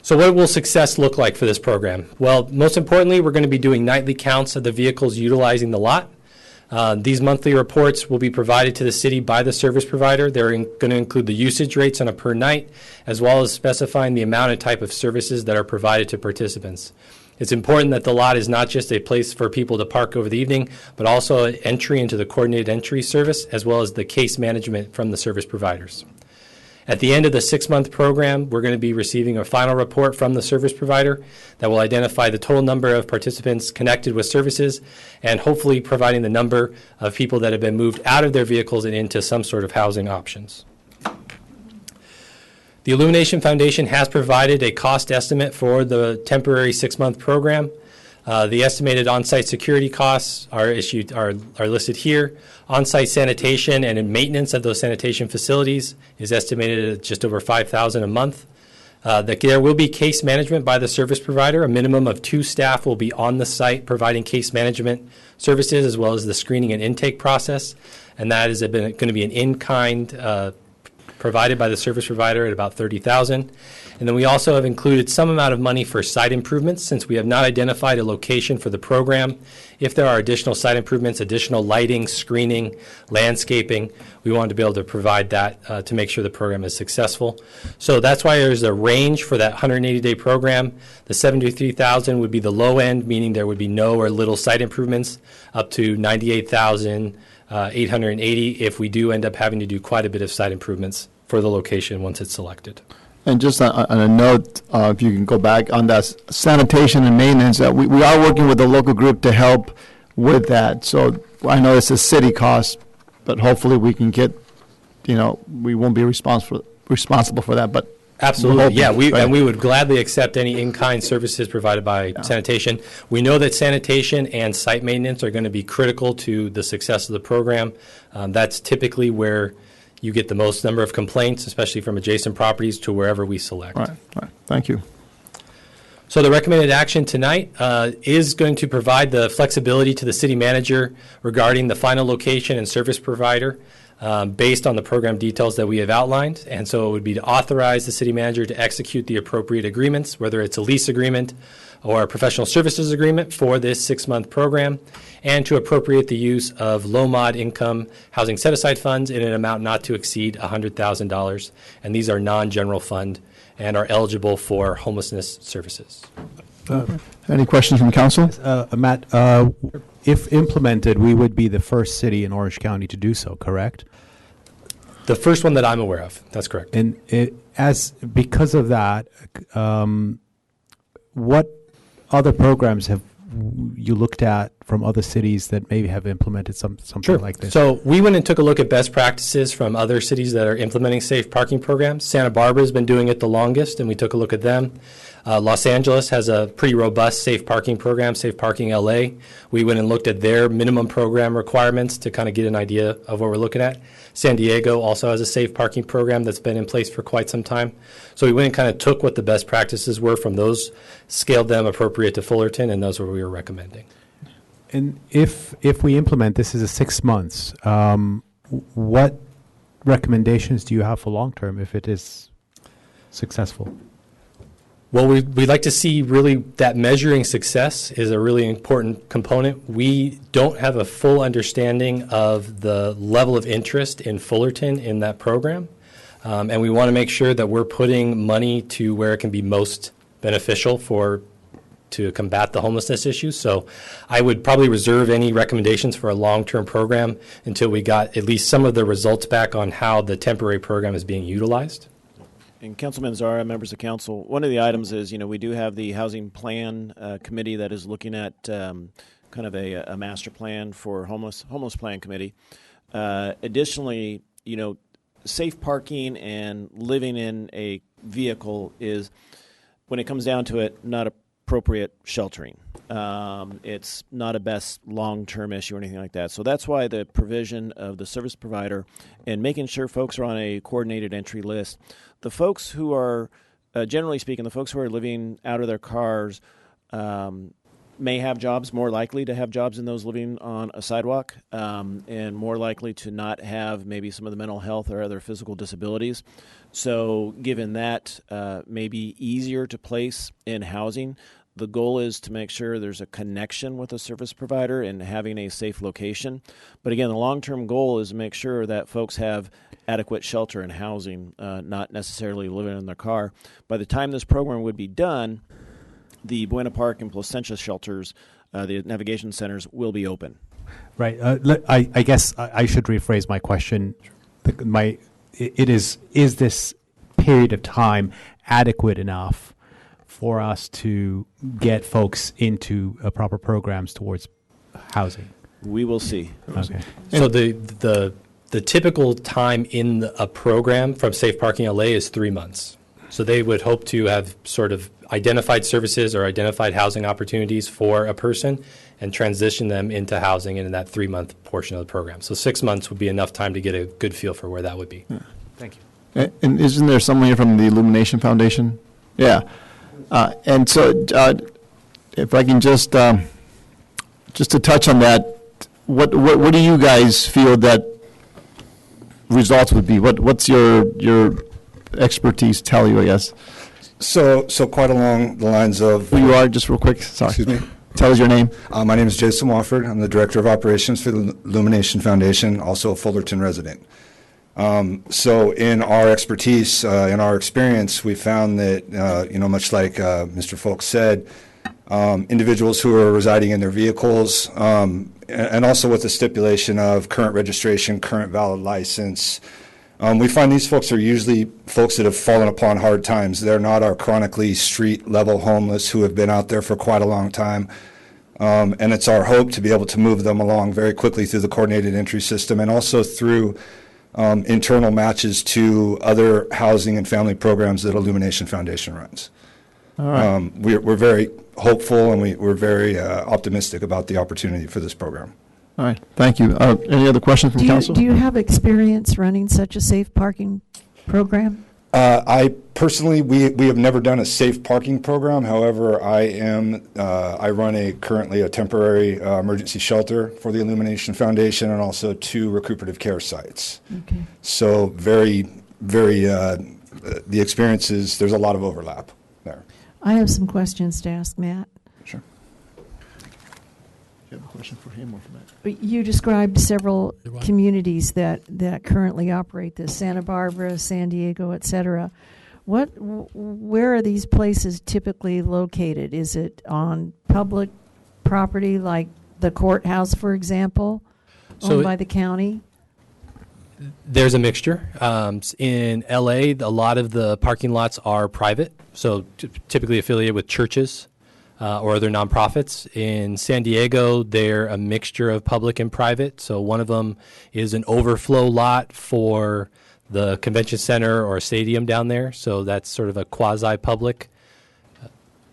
So what will success look like for this program? Well, most importantly, we're going to be doing nightly counts of the vehicles utilizing the lot. These monthly reports will be provided to the city by the service provider. They're going to include the usage rates on a per night, as well as specifying the amount and type of services that are provided to participants. It's important that the lot is not just a place for people to park over the evening, but also an entry into the coordinated entry service, as well as the case management from the service providers. At the end of the 6-month program, we're going to be receiving a final report from the service provider that will identify the total number of participants connected with services and hopefully providing the number of people that have been moved out of their vehicles and into some sort of housing options. The Illumination Foundation has provided a cost estimate for the temporary 6-month program. The estimated on-site security costs are listed here. On-site sanitation and maintenance of those sanitation facilities is estimated at just over $5,000 a month. There will be case management by the service provider. A minimum of 2 staff will be on the site providing case management services, as well as the screening and intake process. And that is going to be an in-kind provided by the service provider at about $30,000. And then we also have included some amount of money for site improvements, since we have not identified a location for the program. If there are additional site improvements, additional lighting, screening, landscaping, we want to be able to provide that to make sure the program is successful. So that's why there's a range for that 180-day program. The $73,000 would be the low end, meaning there would be no or little site improvements, up to $98,880 if we do end up having to do quite a bit of site improvements for the location once it's selected. And just on a note, if you can go back on that sanitation and maintenance, we are working with a local group to help with that. So I know it's a city cost, but hopefully we can get, we won't be responsible for that, but absolutely, yeah. And we would gladly accept any in-kind services provided by sanitation. We know that sanitation and site maintenance are going to be critical to the success of the program. That's typically where you get the most number of complaints, especially from adjacent properties to wherever we select. Right. Thank you. So the recommended action tonight is going to provide the flexibility to the city manager regarding the final location and service provider based on the program details that we have outlined. And so it would be to authorize the city manager to execute the appropriate agreements, whether it's a lease agreement or a professional services agreement for this 6-month program, and to appropriate the use of low-mod income housing set-aside funds in an amount not to exceed $100,000. And these are non-general fund and are eligible for homelessness services. Any questions from council? Matt, if implemented, we would be the first city in Orange County to do so, correct? The first one that I'm aware of. That's correct. And because of that, what other programs have you looked at from other cities that maybe have implemented something Sure. like this? So we went and took a look at best practices from other cities that are implementing safe parking programs. Santa Barbara's been doing it the longest, and we took a look at them. Los Angeles has a pretty robust safe parking program, Safe Parking LA. We went and looked at their minimum program requirements to kind of get an idea of what we're looking at. San Diego also has a safe parking program that's been in place for quite some time. So we went and kind of took what the best practices were from those, scaled them appropriate to Fullerton, and those were what we were recommending. And if we implement this as a 6 months, what recommendations do you have for long term if it is successful? Well, we'd like to see really that measuring success is a really important component. We don't have a full understanding of the level of interest in Fullerton in that program, and we want to make sure that we're putting money to where it can be most beneficial to combat the homelessness issue. So I would probably reserve any recommendations for a long-term program until we got at least some of the results back on how the temporary program is being utilized. And Councilman Zara, members of council, one of the items is, we do have the housing plan committee that is looking at kind of a master plan for homeless plan committee. Additionally, safe parking and living in a vehicle is, when it comes down to it, not appropriate sheltering. It's not a best long-term issue or anything like that. So that's why the provision of the service provider and making sure folks are on a coordinated entry list. The folks who are, generally speaking, the folks who are living out of their cars may have jobs, more likely to have jobs than those living on a sidewalk, and more likely to not have maybe some of the mental health or other physical disabilities. So given that, maybe easier to place in housing. The goal is to make sure there's a connection with a service provider and having a safe location. But again, the long-term goal is to make sure that folks have adequate shelter and housing, not necessarily living in their car. By the time this program would be done, the Buena Park and Placentia shelters, the navigation centers, will be open. Right. I guess I should rephrase my question. Is this period of time adequate enough for us to get folks into proper programs towards housing? We will see. Okay. So the typical time in a program from Safe Parking LA is 3 months. So they would hope to have sort of identified services or identified housing opportunities for a person and transition them into housing in that 3-month portion of the program. So 6 months would be enough time to get a good feel for where that would be. Yeah. Thank you. And isn't there someone here from the Illumination Foundation? Yeah. And so if I can just to touch on that, what do you guys feel that results would be? What's your expertise tell you, I guess? So quite along the lines of... Who you are, just real quick. Sorry. Excuse me? Tell us your name. My name is Jason Wofford. I'm the Director of Operations for the Illumination Foundation, also a Fullerton resident. So in our expertise, in our experience, we found that, much like Mr. Folks said, individuals who are residing in their vehicles, and also with the stipulation of current registration, current valid license, we find these folks are usually folks that have fallen upon hard times. They're not our chronically street-level homeless who have been out there for quite a long time. And it's our hope to be able to move them along very quickly through the coordinated entry system and also through internal matches to other housing and family programs that Illumination Foundation runs. All right. We're very hopeful and we're very optimistic about the opportunity for this program. All right. Thank you. Any other questions from council? Do you have experience running such a safe parking program? I personally, we have never done a safe parking program. However, I run currently a temporary emergency shelter for the Illumination Foundation and also 2 recuperative care sites. Okay. So very, very, the experiences, there's a lot of overlap there. I have some questions to ask Matt. Sure. You have a question for him or for Matt? You described several communities that currently operate this, Santa Barbara, San Diego, et cetera. Where are these places typically located? Is it on public property like the courthouse, for example, owned by the county? There's a mixture. In LA, a lot of the parking lots are private, so typically affiliated with churches. or other nonprofits. In San Diego, they're a mixture of public and private. So one of them is an overflow lot for the convention center or stadium down there. So that's sort of a quasi-public.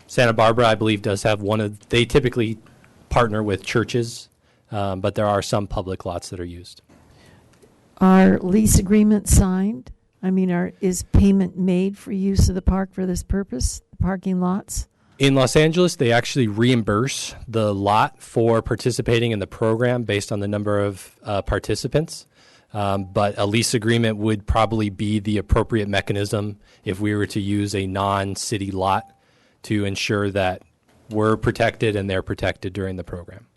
Santa Barbara, I believe, does have they typically partner with churches, but there are some public lots that are used. Are lease agreements signed? I mean, is payment made for use of the park for this purpose, the parking lots? In Los Angeles, they actually reimburse the lot for participating in the program based on the number of participants. But a lease agreement would probably be the appropriate mechanism if we were to use a non-city lot to ensure that we're protected and they're protected during the program.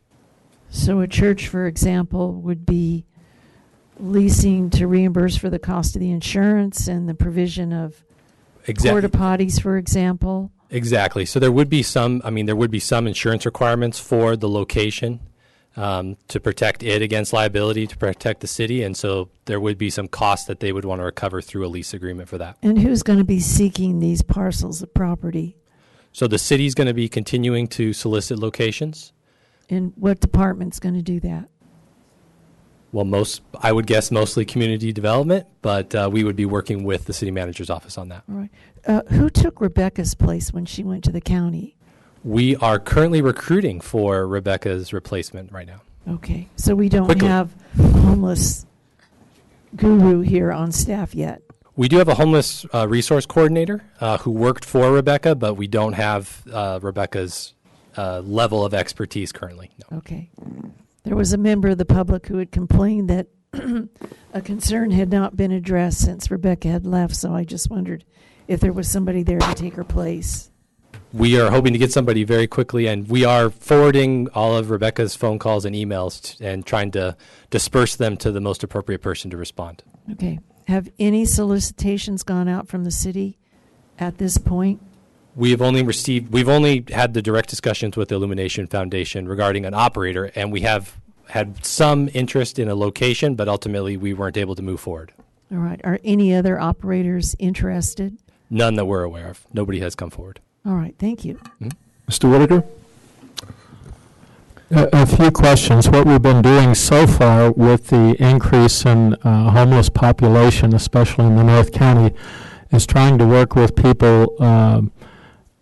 So a church, for example, would be leasing to reimburse for the cost of the insurance and the provision of porta potties, for example? Exactly. So there would be some insurance requirements for the location to protect it against liability, to protect the city. And so there would be some costs that they would want to recover through a lease agreement for that. And who's going to be seeking these parcels of property? So the city's going to be continuing to solicit locations. And what department's going to do that? Well, I would guess mostly community development, but we would be working with the city manager's office on that. All right. Who took Rebecca's place when she went to the county? We are currently recruiting for Rebecca's replacement right now. Okay. So we don't have a homeless guru here on staff yet. We do have a homeless resource coordinator who worked for Rebecca, but we don't have Rebecca's level of expertise currently. No. Okay. There was a member of the public who had complained that a concern had not been addressed since Rebecca had left, so I just wondered if there was somebody there to take her place. We are hoping to get somebody very quickly, and we are forwarding all of Rebecca's phone calls and emails and trying to disperse them to the most appropriate person to respond. Okay. Have any solicitations gone out from the city at this point? We've only had the direct discussions with the Illumination Foundation regarding an operator, and we have had some interest in a location, but ultimately we weren't able to move forward. All right. Are any other operators interested? None that we're aware of. Nobody has come forward. All right. Thank you. Mr. Whitaker? A few questions. What we've been doing so far with the increase in homeless population, especially in the North County, is trying to work with people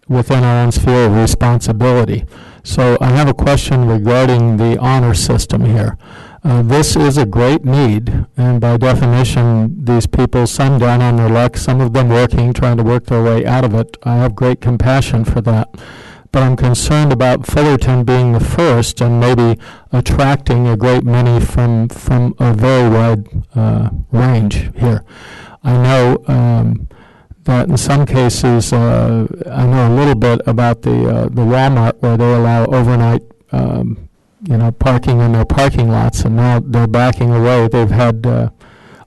within our own sphere of responsibility. So I have a question regarding the honor system here. This is a great need, and by definition, these people, some down on their luck, some of them working, trying to work their way out of it. I have great compassion for that. But I'm concerned about Fullerton being the first and maybe attracting a great many from a very wide range here. I know that in some cases, I know a little bit about the Walmart where they allow overnight, parking in their parking lots, and now they're backing away. They've had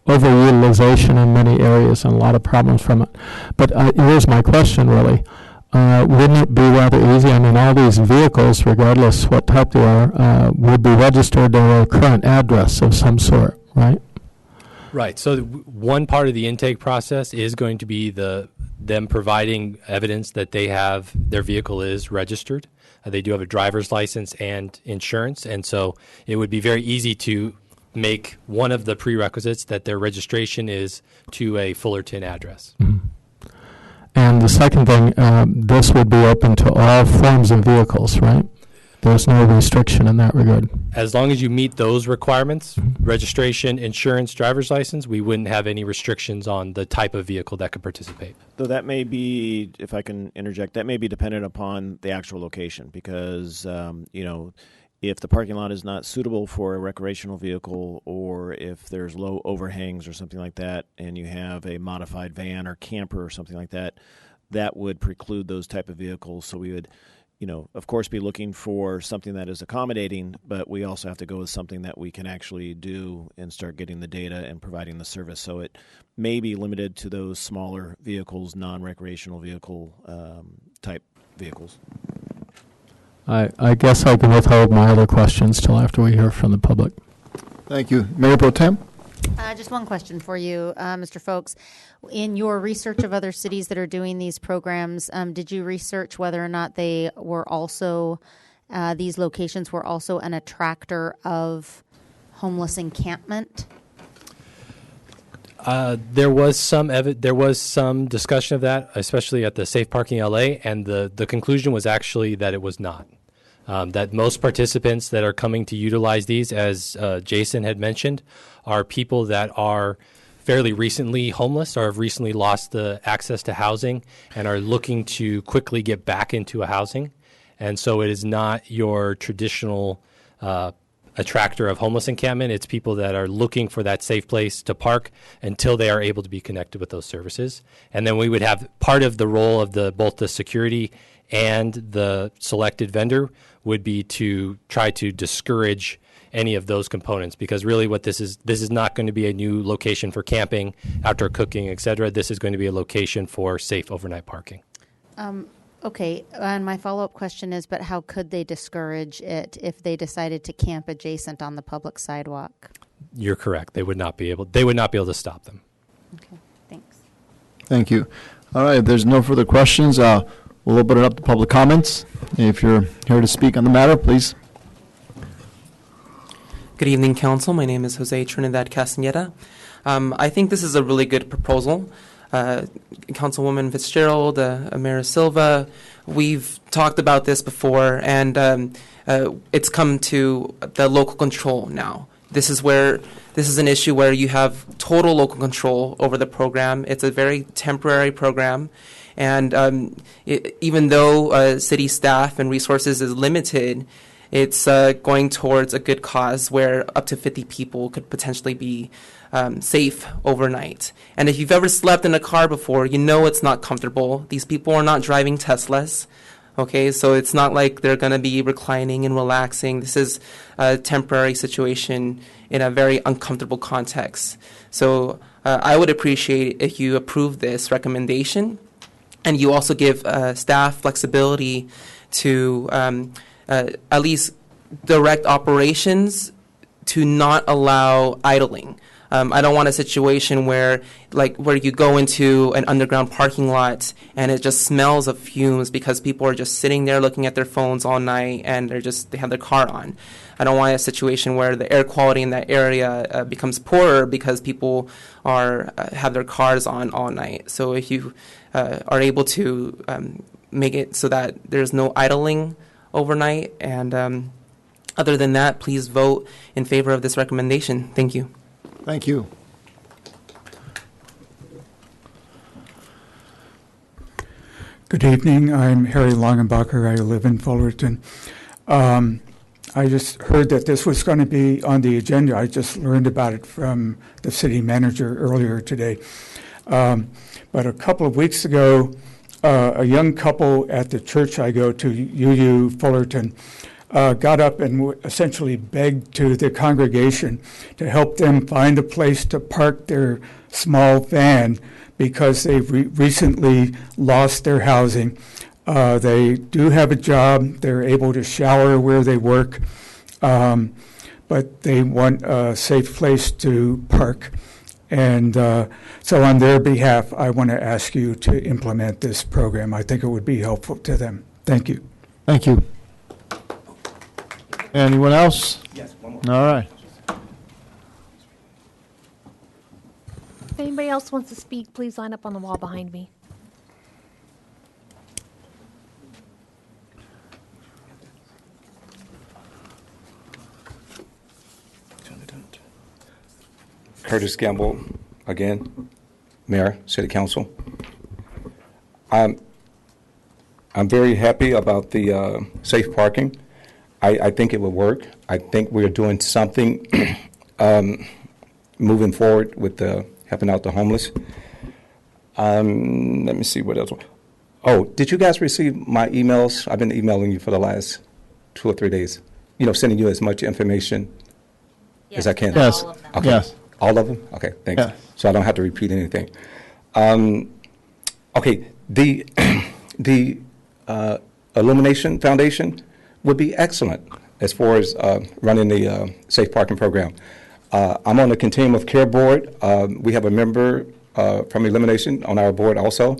overutilization in many areas and a lot of problems from it. But here's my question, really. Wouldn't it be rather easy? I mean, all these vehicles, regardless what type they are, would be registered to a current address of some sort, right? Right. So one part of the intake process is going to be them providing evidence that their vehicle is registered. They do have a driver's license and insurance, and so it would be very easy to make one of the prerequisites that their registration is to a Fullerton address. Mm-hmm. And the second thing, this would be open to all forms of vehicles, right? There's no restriction in that regard. As long as you meet those requirements, registration, insurance, driver's license, we wouldn't have any restrictions on the type of vehicle that could participate. Though that may be, if I can interject, that may be dependent upon the actual location because, if the parking lot is not suitable for a recreational vehicle or if there's low overhangs or something like that and you have a modified van or camper or something like that, that would preclude those type of vehicles. So we would, of course, be looking for something that is accommodating, but we also have to go with something that we can actually do and start getting the data and providing the service. So it may be limited to those smaller vehicles, non-recreational vehicle type vehicles. I guess I can withhold my other questions till after we hear from the public. Thank you. Mayor Pro Tem? Just one question for you, Mr. Folks. In your research of other cities that are doing these programs, did you research whether or not they were also, these locations were also an attractor of homeless encampment? There was some discussion of that, especially at the Safe Parking LA, and the conclusion was actually that it was not. That most participants that are coming to utilize these, as Jason had mentioned, are people that are fairly recently homeless or have recently lost the access to housing and are looking to quickly get back into a housing. And so it is not your traditional attractor of homeless encampment. It's people that are looking for that safe place to park until they are able to be connected with those services. And then we would have part of the role of both the security and the selected vendor would be to try to discourage any of those components, because really what this is not going to be a new location for camping, outdoor cooking, et cetera. This is going to be a location for safe overnight parking. Okay, and my follow-up question is, but how could they discourage it if they decided to camp adjacent on the public sidewalk? You're correct. They would not be able to stop them. Okay, thanks. Thank you. All right, if there's no further questions, we'll open it up to public comments. If you're here to speak on the matter, please. Good evening, Council. My name is Jose Trinidad Castaneda. I think this is a really good proposal. Councilwoman Fitzgerald, Mayor Silva, we've talked about this before, and it's come to the local control now. This is an issue where you have total local control over the program. It's a very temporary program, and even though city staff and resources is limited, it's going towards a good cause where up to 50 people could potentially be safe overnight. And if you've ever slept in a car before, you know it's not comfortable. These people are not driving Teslas. Okay, so it's not like they're going to be reclining and relaxing. This is a temporary situation in a very uncomfortable context. So I would appreciate if you approve this recommendation, and you also give staff flexibility to at least direct operations to not allow idling. I don't want a situation where you go into an underground parking lot and it just smells of fumes because people are just sitting there looking at their phones all night and they have their car on. I don't want a situation where the air quality in that area becomes poorer because people have their cars on all night. So if you are able to make it so that there's no idling overnight, and other than that, please vote in favor of this recommendation. Thank you. Thank you. Good evening. I'm Harry Longenbacher. I live in Fullerton. I just heard that this was going to be on the agenda. I just learned about it from the city manager earlier today. But a couple of weeks ago, a young couple at the church I go to, UU Fullerton, got up and essentially begged to the congregation to help them find a place to park their small van because they've recently lost their housing. They do have a job. They're able to shower where they work, but they want a safe place to park. And so on their behalf, I want to ask you to implement this program. I think it would be helpful to them. Thank you. Thank you. Anyone else? Yes, one more. All right. If anybody else wants to speak, please line up on the wall behind me. Curtis Gamble, again, Mayor, City Council. I'm very happy about the safe parking. I think it will work. I think we're doing something moving forward with helping out the homeless. Let me see what else. Oh, did you guys receive my emails? I've been emailing you for the last 2 or 3 days. Sending you as much information as I can. Yes. Okay. Yes. All of them? Okay, thanks. Yeah. So I don't have to repeat anything. Okay, the Illumination Foundation would be excellent as far as running the safe parking program. I'm on the Continuum of Care Board. We have a member from Elimination on our board also.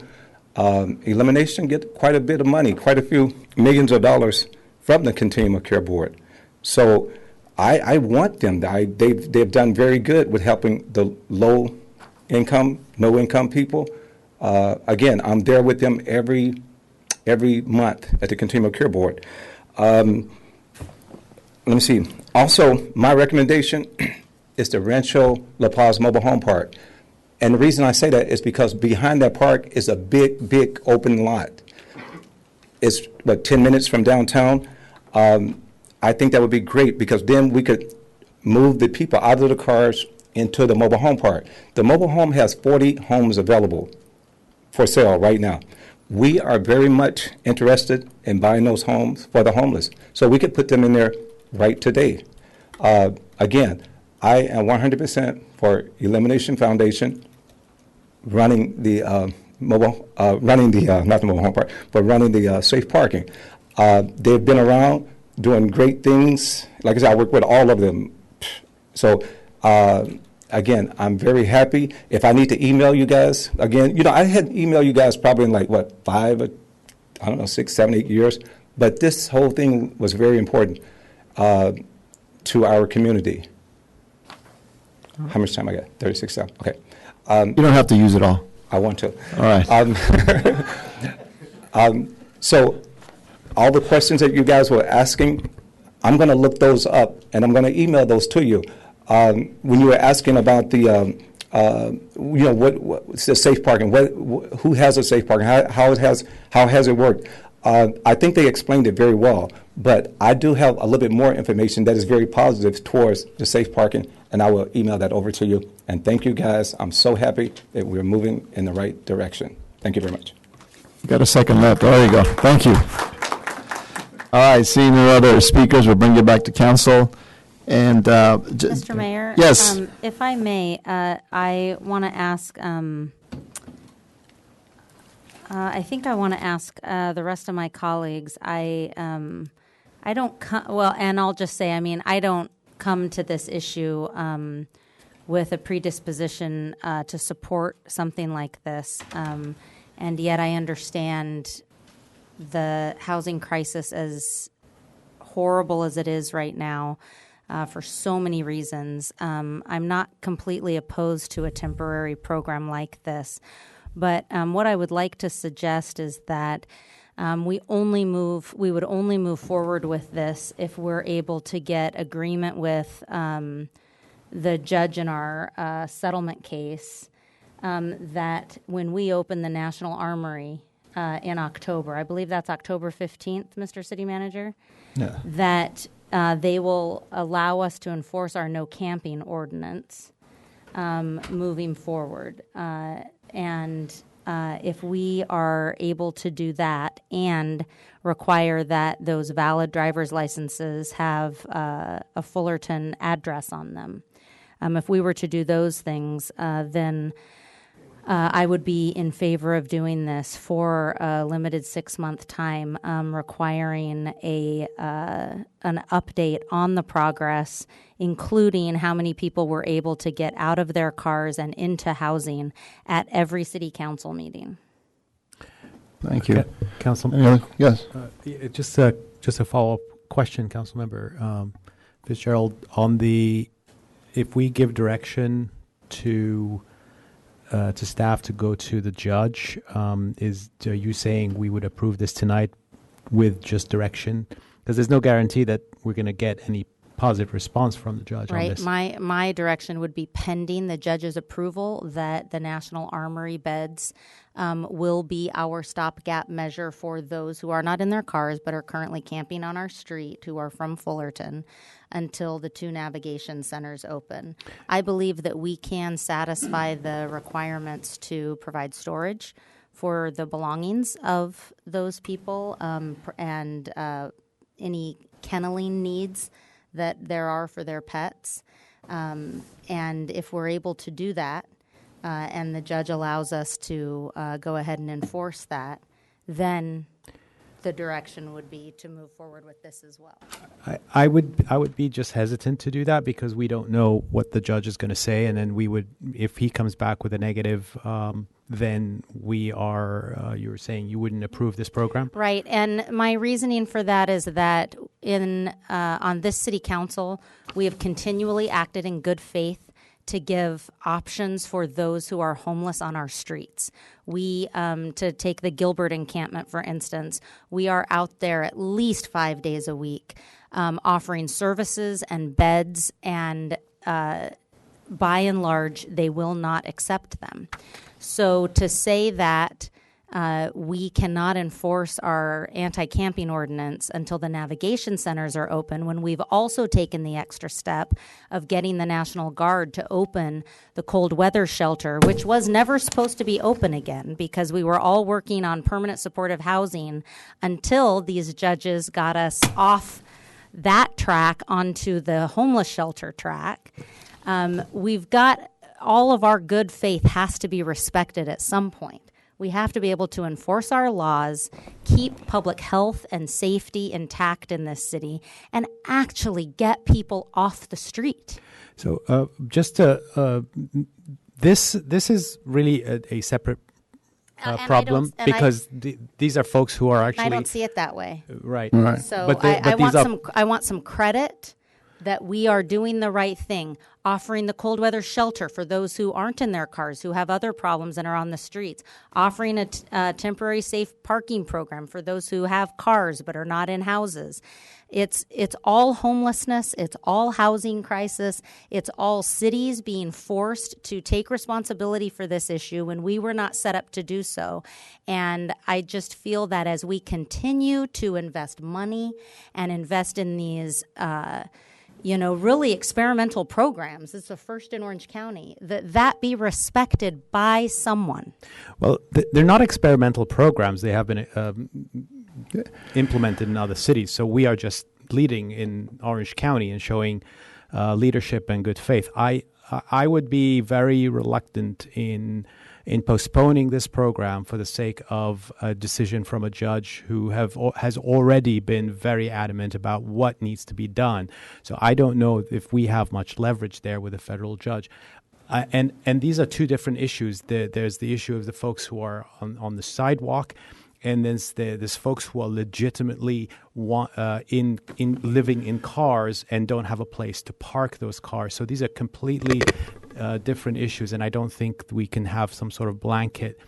Elimination get quite a bit of money, quite a few millions of dollars from the Continuum of Care Board. So I want them. They've done very good with helping the low income, no income people. Again, I'm there with them every month at the Continuum of Care Board. Let me see. Also, my recommendation is the Rancho La Paz Mobile Home Park. And the reason I say that is because behind that park is a big, big open lot. It's, 10 minutes from downtown. I think that would be great because then we could move the people out of the cars into the mobile home park. The mobile home has 40 homes available for sale right now. We are very much interested in buying those homes for the homeless. So we could put them in there right today. Again, I am 100% for Elimination Foundation running the not the mobile home park, but running the safe parking. They've been around doing great things. Like I said, I work with all of them. So again, I'm very happy. If I need to email you guys, again, I had emailed you guys probably in 6, 7, 8 years. But this whole thing was very important to our community. How much time I got? 36 seconds. Okay. You don't have to use it all. I want to. All right. So all the questions that you guys were asking, I'm going to look those up, and I'm going to email those to you. When you were asking about the, what's the safe parking? Who has a safe parking? How has it worked? I think they explained it very well, but I do have a little bit more information that is very positive towards the safe parking, and I will email that over to you. And thank you, guys. I'm so happy that we're moving in the right direction. Thank you very much. You got a second left. There you go. Thank you. All right, seeing no other speakers, we'll bring you back to council. And Mr. Mayor, yes, if I may, I want to ask. I think I want to ask the rest of my colleagues. I don't and I'll just say, I don't come to this issue with a predisposition to support something like this, and yet I understand the housing crisis, as horrible as it is right now, for so many reasons. I'm not completely opposed to a temporary program like this, but what I would like to suggest is that we would only move forward with this if we're able to get agreement with the judge in our settlement case that when we open the National Armory in October, I believe that's October 15th, Mr. City Manager, that they will allow us to enforce our no camping ordinance moving forward. And if we are able to do that and require that those valid driver's licenses have a Fullerton address on them, if we were to do those things, then I would be in favor of doing this for a limited 6-month time, requiring an update on the progress, including how many people were able to get out of their cars and into housing at every city council meeting. Thank you. Councilman. Yes. Just a follow-up question, Councilmember Fitzgerald, on if we give direction to staff to go to the judge, are you saying we would approve this tonight with just direction? Because there's no guarantee that we're going to get any positive response from the judge on this. My direction would be pending the judge's approval that the National Armory beds will be our stopgap measure for those who are not in their cars but are currently camping on our street, who are from Fullerton, until the 2 navigation centers open. I believe that we can satisfy the requirements to provide storage for the belongings of those people and any kenneling needs that there are for their pets. And if we're able to do that, and the judge allows us to go ahead and enforce that, then the direction would be to move forward with this as well. I would be just hesitant to do that because we don't know what the judge is going to say, and then we would, if he comes back with a negative, then we are. You were saying you wouldn't approve this program, right? And my reasoning for that is that on this city council, we have continually acted in good faith to give options for those who are homeless on our streets. We, to take the Gilbert encampment, for instance, we are out there at least 5 days a week offering services and beds, and by and large, they will not accept them. So to say that we cannot enforce our anti-camping ordinance until the navigation centers are open, when we've also taken the extra step of getting the National Guard to open the cold weather shelter, which was never supposed to be open again because we were all working on permanent supportive housing until these judges got us off that track onto the homeless shelter track. We've got all of our good faith has to be respected at some point. We have to be able to enforce our laws, keep public health and safety intact in this city, and actually get people off the street. So just to, this is really a separate problem because these are folks who are actually... I don't see it that way. Right. So I want some credit that we are doing the right thing, offering the cold weather shelter for those who aren't in their cars, who have other problems and are on the streets, offering a temporary safe parking program for those who have cars but are not in houses. It's all homelessness, it's all housing crisis, it's all cities being forced to take responsibility for this issue when we were not set up to do so. And I just feel that as we continue to invest money and invest in these really experimental programs. It's the first in Orange County. That be respected by someone. Well, they're not experimental programs. They have been implemented in other cities. So we are just leading in Orange County and showing leadership and good faith. I would be very reluctant in postponing this program for the sake of a decision from a judge who has already been very adamant about what needs to be done. So I don't know if we have much leverage there with a federal judge. And these are two different issues. There's the issue of the folks who are on the sidewalk, and then there's folks who are legitimately living in cars and don't have a place to park those cars. So these are completely different issues, and I don't think we can have some sort of blanket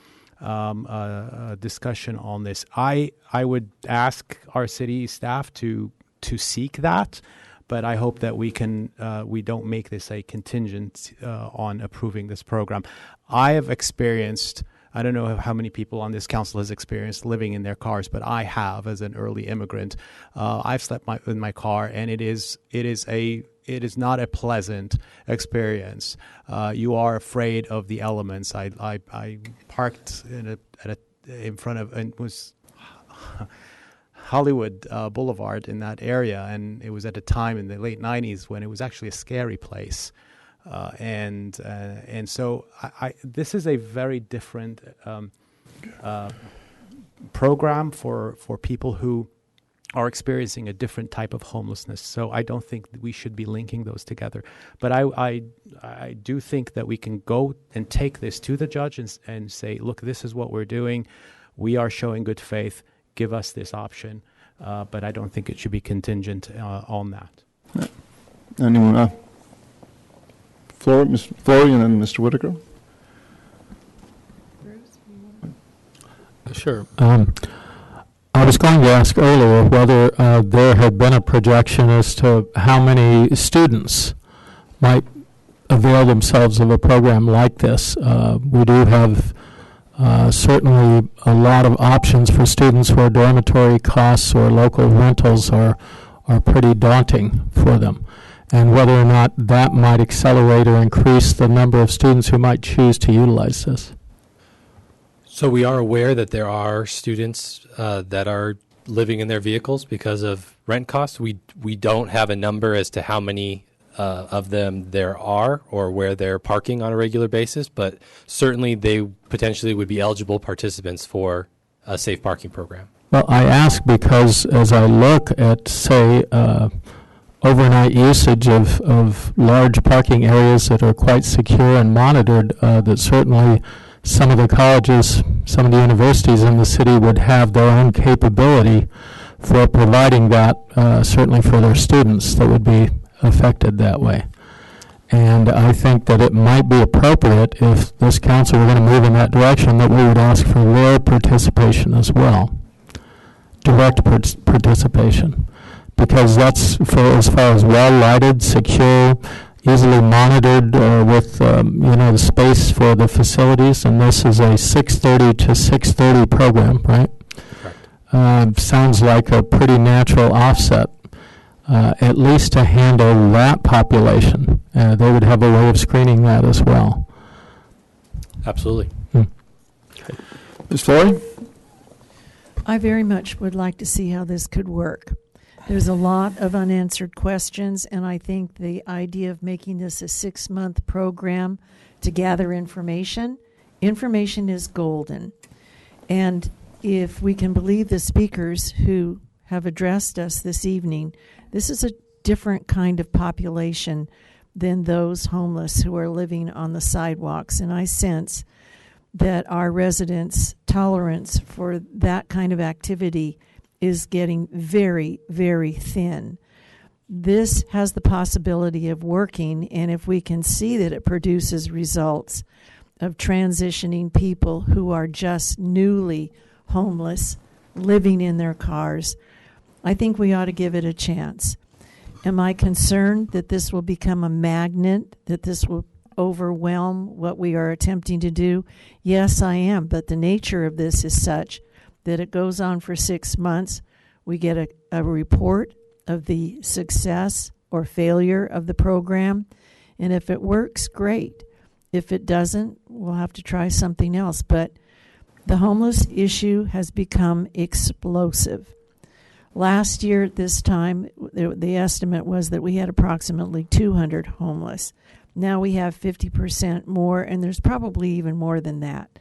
discussion on this. I would ask our city staff to seek that, but I hope that we don't make this a contingent on approving this program. I have experienced, I don't know how many people on this council has experienced living in their cars, but I have as an early immigrant. I've slept in my car, and it is not a pleasant experience. You are afraid of the elements. I parked in front of, and it was Hollywood Boulevard in that area, and it was at a time in the late 90s when it was actually a scary place. And so this is a very different program for people who are experiencing a different type of homelessness. So I don't think that we should be linking those together. But I do think that we can go and take this to the judge and say, look, this is what we're doing. We are showing good faith. Give us this option. But I don't think it should be contingent on that. Anyone? Mr. Florian and Mr. Whitaker. Sure. I was going to ask earlier whether there had been a projection as to how many students might avail themselves of a program like this. We do have certainly a lot of options for students where dormitory costs or local rentals are pretty daunting for them, and whether or not that might accelerate or increase the number of students who might choose to utilize this. So we are aware that there are students that are living in their vehicles because of rent costs. We don't have a number as to how many of them there are or where they're parking on a regular basis, but certainly they potentially would be eligible participants for a safe parking program. Well, I ask because as I look at, say, overnight usage of large parking areas that are quite secure and monitored, that certainly some of the colleges, some of the universities in the city would have their own capability for providing that, certainly for their students that would be affected that way. And I think that it might be appropriate if this council were going to move in that direction that we would ask for their participation as well, direct participation, because that's for as far as well-lighted, secure, easily monitored with the space for the facilities, and this is a 6:30 to 6:30 program, right? Correct. Sounds like a pretty natural offset, at least to handle that population. They would have a way of screening that as well. Absolutely. Ms. Flory? I very much would like to see how this could work. There's a lot of unanswered questions, and I think the idea of making this a 6-month program to gather information is golden. And if we can believe the speakers who have addressed us this evening, this is a different kind of population than those homeless who are living on the sidewalks. And I sense that our residents' tolerance for that kind of activity is getting very, very thin. This has the possibility of working, and if we can see that it produces results of transitioning people who are just newly homeless, living in their cars, I think we ought to give it a chance. Am I concerned that this will become a magnet, that this will overwhelm what we are attempting to do? Yes, I am, but the nature of this is such that it goes on for 6 months. We get a report of the success or failure of the program, and if it works, great. If it doesn't, we'll have to try something else. But the homeless issue has become explosive. Last year at this time, the estimate was that we had approximately 200 homeless. Now we have 50% more, and there's probably even more than that.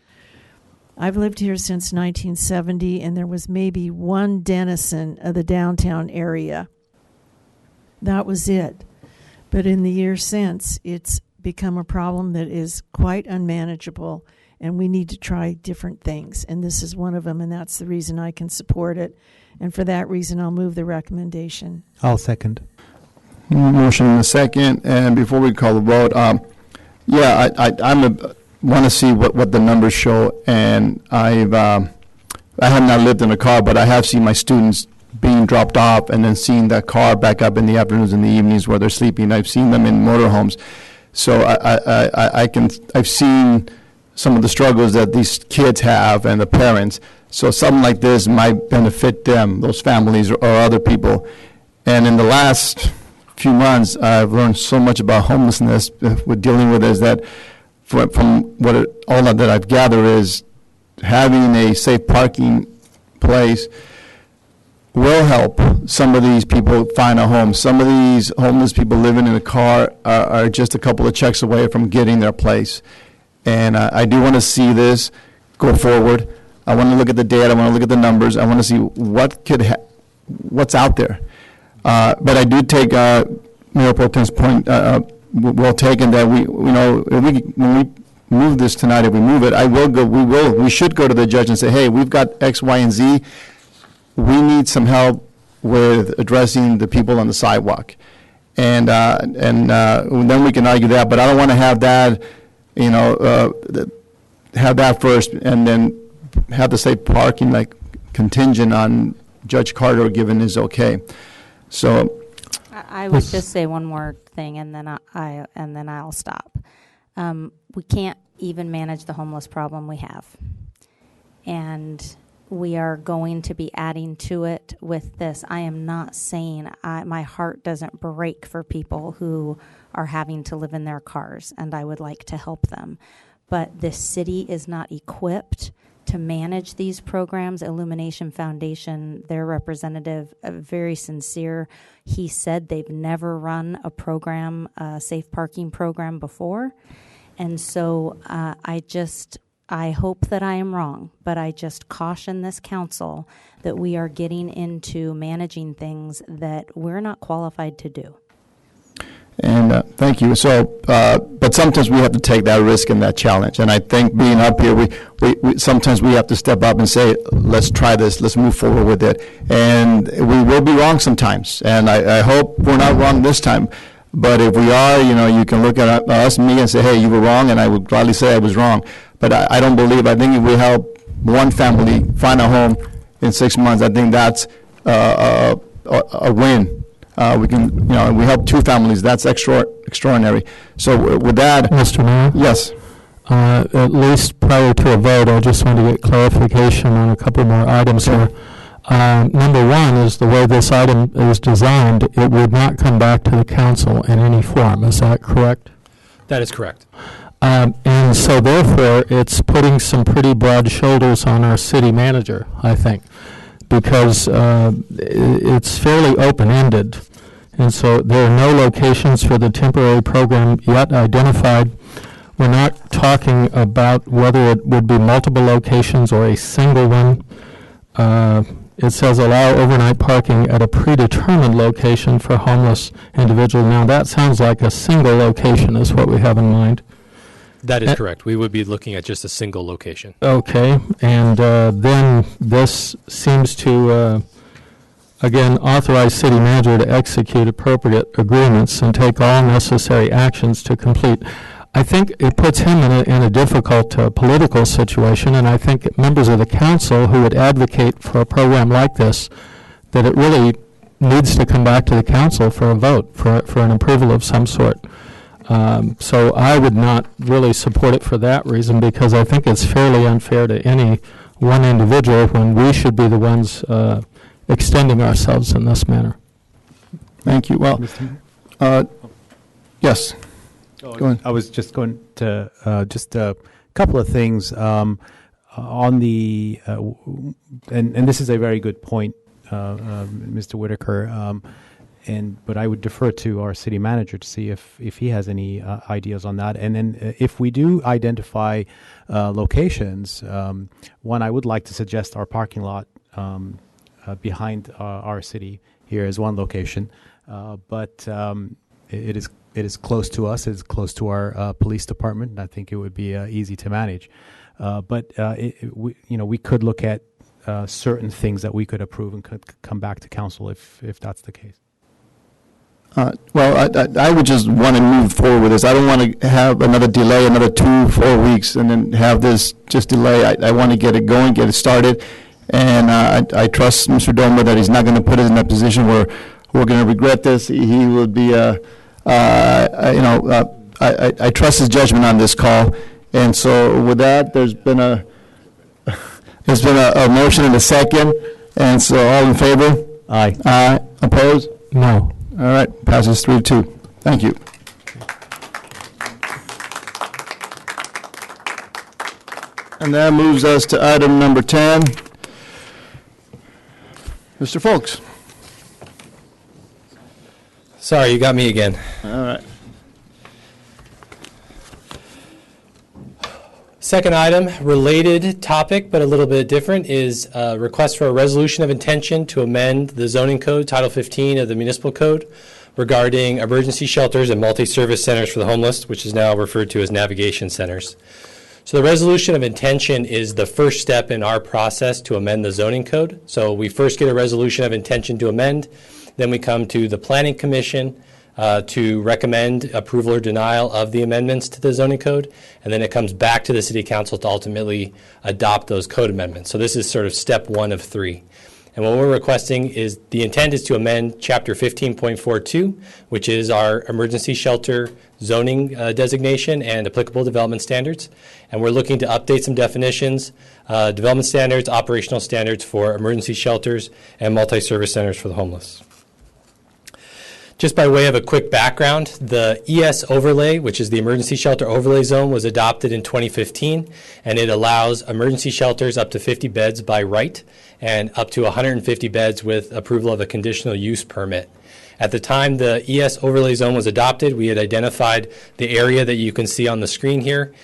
I've lived here since 1970, and there was maybe one denizen of the downtown area. That was it. But in the years since, it's become a problem that is quite unmanageable, and we need to try different things. And this is one of them, and that's the reason I can support it. And for that reason, I'll move the recommendation. I'll second. Motion in a second, and before we call the vote, I want to see what the numbers show, and I have not lived in a car, but I have seen my students being dropped off and then seeing that car back up in the afternoons and the evenings where they're sleeping. I've seen them in motorhomes, so I've seen some of the struggles that these kids have and the parents. So something like this might benefit them, those families or other people. And in the last few months, I've learned so much about homelessness with dealing with this that from all that I've gathered is having a safe parking place will help some of these people find a home. Some of these homeless people living in a car are just a couple of checks away from getting their place. And I do want to see this go forward. I want to look at the data. I want to look at the numbers. I want to see what's out there. But I do take Mayor Pro Tem's point well taken that when we move this tonight, if we move it, we should go to the judge and say, hey, we've got X, Y, and Z. We need some help with addressing the people on the sidewalk, and then we can argue that. But I don't want to have that, have that first, and then have the safe parking like contingent on Judge Carter given his okay. So I would just say one more thing, and then I'll stop. We can't even manage the homeless problem we have, and we are going to be adding to it with this. I am not saying my heart doesn't break for people who are having to live in their cars, and I would like to help them. But this city is not equipped to manage these programs. Illumination Foundation, their representative, very sincere, he said they've never run a program, a safe parking program before. And so I I hope that I am wrong, but I just caution this council that we are getting into managing things that we're not qualified to do. And thank you. So, but sometimes we have to take that risk and that challenge. And I think being up here, we sometimes we have to step up and say, let's try this, let's move forward with it. And we will be wrong sometimes. And I hope we're not wrong this time. But if we are, you can look at us, me, and say, hey, you were wrong, and I would gladly say I was wrong. But I don't believe, I think if we help one family find a home in 6 months, I think that's a win. We can, we help 2 families. That's extraordinary. So with that, Mr. Mayor? Yes. At least prior to a vote, I just want to get clarification on a couple more items here. Number one is the way this item is designed, it would not come back to the council in any form. Is that correct? That is correct. And so therefore, it's putting some pretty broad shoulders on our city manager, I think, because it's fairly open-ended. And so there are no locations for the temporary program yet identified. We're not talking about whether it would be multiple locations or a single one. It says allow overnight parking at a predetermined location for homeless individuals. Now that sounds like a single location is what we have in mind. That is correct. We would be looking at just a single location. Okay, and then this seems to, again, authorize city manager to execute appropriate agreements and take all necessary actions to complete. I think it puts him in a difficult political situation, and I think members of the council who would advocate for a program like this, that it really needs to come back to the council for a vote, for an approval of some sort. So I would not really support it for that reason, because I think it's fairly unfair to any one individual when we should be the ones extending ourselves in this manner. Thank you. Well, yes. Go ahead. I was just going to just a couple of things on the and this is a very good point, Mr. Whitaker. But I would defer to our city manager to see if he has any ideas on that. And then if we do identify locations, one I would like to suggest our parking lot behind our city here is one location, but it is close to us. It's close to our police department, and I think it would be easy to manage. But we could look at certain things that we could approve and could come back to council if that's the case. Well, I would just want to move forward with this. I don't want to have another delay, another 2-4 weeks, and then have this just delay. I want to get it going, get it started, and I trust Mr. Doma that he's not going to put us in a position where we're going to regret this. He would be, I trust his judgment on this call, and so with that, there's been a motion and a second, and so all in favor? Aye. Aye. Opposed? No. All right, passes 3-2. Thank you. And that moves us to item number 10. Mr. Folks. Sorry, you got me again. All right. Second item, related topic, but a little bit different, is a request for a resolution of intention to amend the zoning code, Title 15 of the Municipal Code, regarding emergency shelters and multi-service centers for the homeless, which is now referred to as navigation centers. So the resolution of intention is the first step in our process to amend the zoning code. So we first get a resolution of intention to amend, then we come to the Planning Commission to recommend approval or denial of the amendments to the zoning code, and then it comes back to the City Council to ultimately adopt those code amendments. So this is sort of step 1 of 3. And what we're requesting is the intent is to amend Chapter 15.42, which is our emergency shelter zoning designation and applicable development standards. And we're looking to update some definitions, development standards, operational standards for emergency shelters and multi-service centers for the homeless. Just by way of a quick background, the ES overlay, which is the emergency shelter overlay zone, was adopted in 2015, and it allows emergency shelters up to 50 beds by right and up to 150 beds with approval of a conditional use permit. At the time the ES overlay zone was adopted, we had identified the area that you can see on the screen here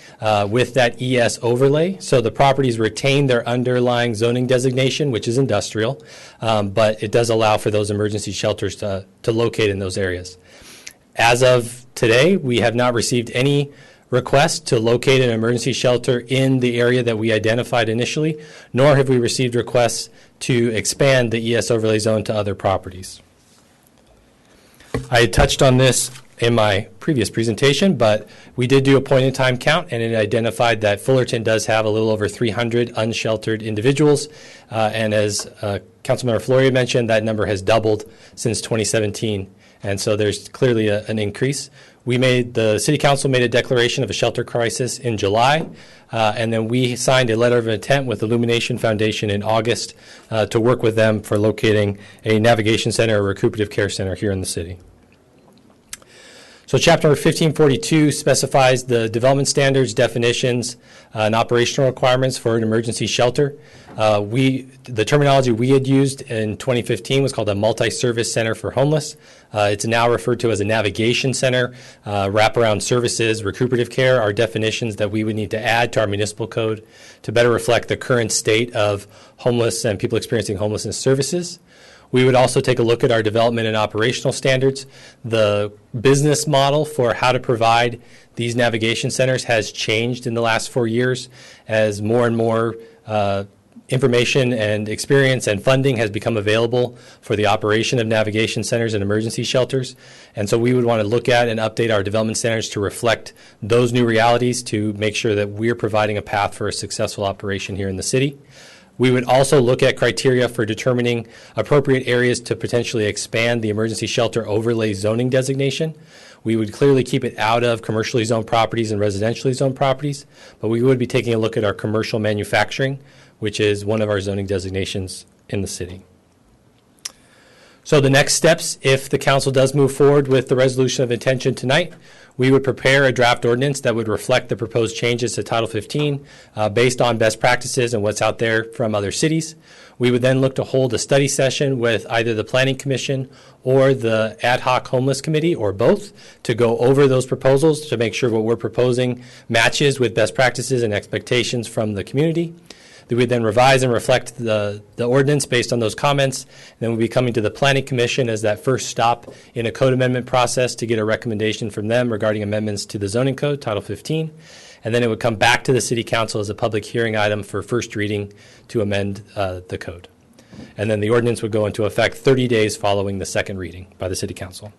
with that ES overlay. So the properties retain their underlying zoning designation, which is industrial, but it does allow for those emergency shelters to locate in those areas. As of today, we have not received any request to locate an emergency shelter in the area that we identified initially, nor have we received requests to expand the ES overlay zone to other properties. I had touched on this in my previous presentation, but we did do a point-in-time count, and it identified that Fullerton does have a little over 300 unsheltered individuals, and as Councilmember Floria mentioned, that number has doubled since 2017, and so there's clearly an increase. The City Council made a declaration of a shelter crisis in July, and then we signed a letter of intent with Illumination Foundation in August to work with them for locating a navigation center or recuperative care center here in the city. So Chapter 1542 specifies the development standards, definitions, and operational requirements for an emergency shelter. The terminology we had used in 2015 was called a multi-service center for homeless. It's now referred to as a navigation center, wraparound services, recuperative care are definitions that we would need to add to our municipal code to better reflect the current state of homeless and people experiencing homelessness services. We would also take a look at our development and operational standards. The business model for how to provide these navigation centers has changed in the last 4 years as more and more information and experience and funding has become available for the operation of navigation centers and emergency shelters. And so we would want to look at and update our development standards to reflect those new realities to make sure that we're providing a path for a successful operation here in the city. We would also look at criteria for determining appropriate areas to potentially expand the emergency shelter overlay zoning designation. We would clearly keep it out of commercially zoned properties and residentially zoned properties, but we would be taking a look at our commercial manufacturing, which is one of our zoning designations in the city. So the next steps, if the council does move forward with the resolution of intention tonight, we would prepare a draft ordinance that would reflect the proposed changes to Title 15 based on best practices and what's out there from other cities. We would then look to hold a study session with either the Planning Commission or the Ad Hoc Homeless Committee or both to go over those proposals to make sure what we're proposing matches with best practices and expectations from the community. We would then revise and reflect the ordinance based on those comments. And then we'll be coming to the Planning Commission as that first stop in a code amendment process to get a recommendation from them regarding amendments to the zoning code, Title 15. And then it would come back to the City Council as a public hearing item for first reading to amend the code. And then the ordinance would go into effect 30 days following the second reading by the City Council.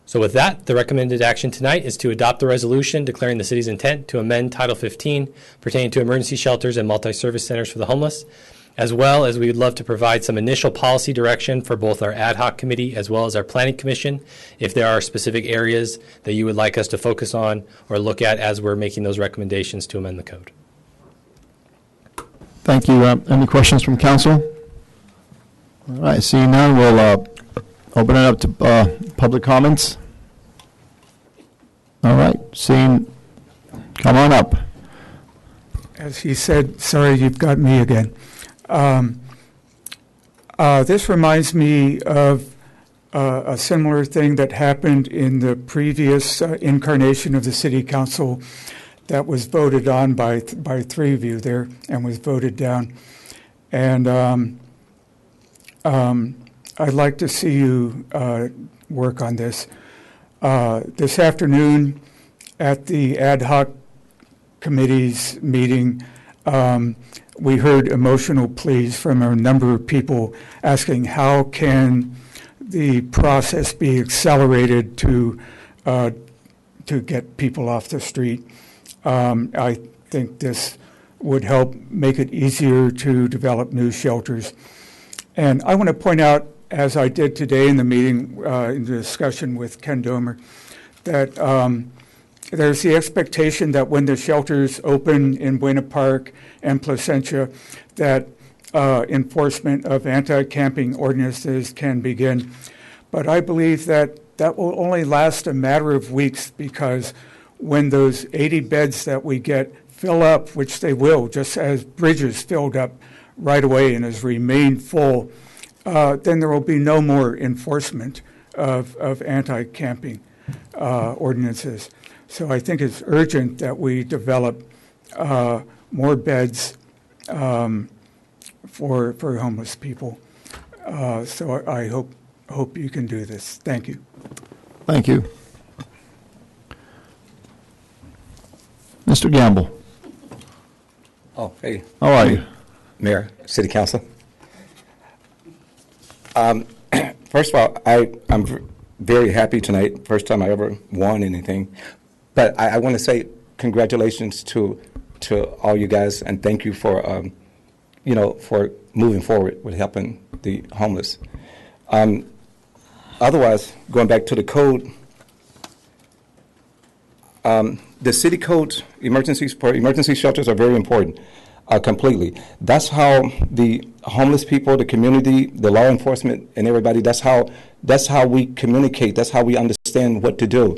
So with that, the recommended action tonight is to adopt the resolution declaring the city's intent to amend Title 15 pertaining to emergency shelters and multi-service centers for the homeless, as well as we would love to provide some initial policy direction for both our ad hoc committee as well as our planning commission if there are specific areas that you would like us to focus on or look at as we're making those recommendations to amend the code. Thank you. Any questions from council? All right, seeing none, we'll open it up to public comments. All right, seeing, come on up. As he said, sorry, you've got me again. This reminds me of a similar thing that happened in the previous incarnation of the City Council that was voted on by three of you there and was voted down. And I'd like to see you work on this. This afternoon at the ad hoc committee's meeting, we heard emotional pleas from a number of people asking how can the process be accelerated to get people off the street. I think this would help make it easier to develop new shelters. And I want to point out, as I did today in the meeting, in the discussion with Ken Domer, that there's the expectation that when the shelters open in Buena Park and Placentia, that enforcement of anti-camping ordinances can begin. But I believe that that will only last a matter of weeks, because when those 80 beds that we get fill up, which they will, just as Bridges filled up right away and has remained full, then there will be no more enforcement of anti-camping ordinances. So I think it's urgent that we develop more beds for homeless people. So I hope you can do this. Thank you. Thank you. Mr. Gamble. Oh, hey. How are you? Mayor, City Council. First of all, I'm very happy tonight. First time I ever won anything. But I want to say congratulations to all you guys, and thank you for for moving forward with helping the homeless. Otherwise, going back to the code, the city code emergency shelters are very important. Completely. That's how the homeless people, the community, the law enforcement, and everybody. That's how we communicate. That's how we understand what to do.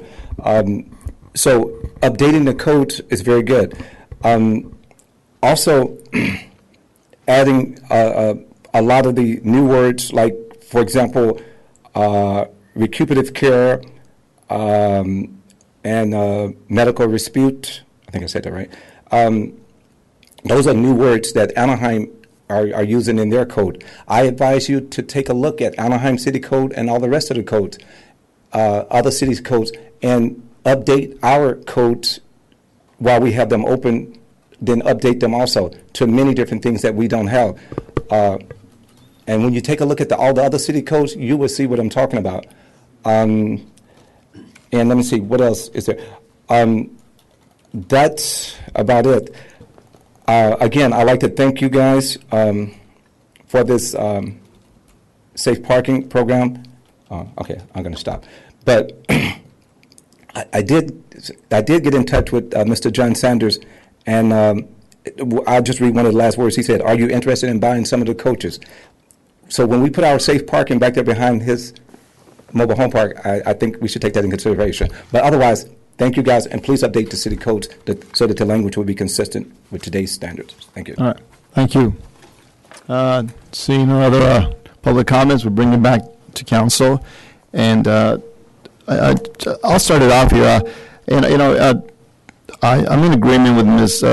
So updating the code is very good. Also, adding a lot of the new words, like for example, recuperative care and medical dispute. I think I said that right. Those are new words that Anaheim are using in their code. I advise you to take a look at Anaheim City Code and all the rest of the codes, other cities' codes, and update our codes while we have them open, then update them also to many different things that we don't have. And when you take a look at all the other city codes, you will see what I'm talking about. And let me see, what else is there? That's about it. Again, I'd like to thank you guys for this safe parking program. Okay, I'm going to stop. But I did get in touch with Mr. John Sanders, and I'll just read one of the last words he said. Are you interested in buying some of the coaches? So when we put our safe parking back there behind his mobile home park, I think we should take that in consideration. But otherwise, thank you guys, and please update the city codes so that the language will be consistent with today's standards. Thank you. All right. Thank you. Seeing no other public comments, we'll bring it back to council. And I'll start it off here. I'm in agreement with Ms.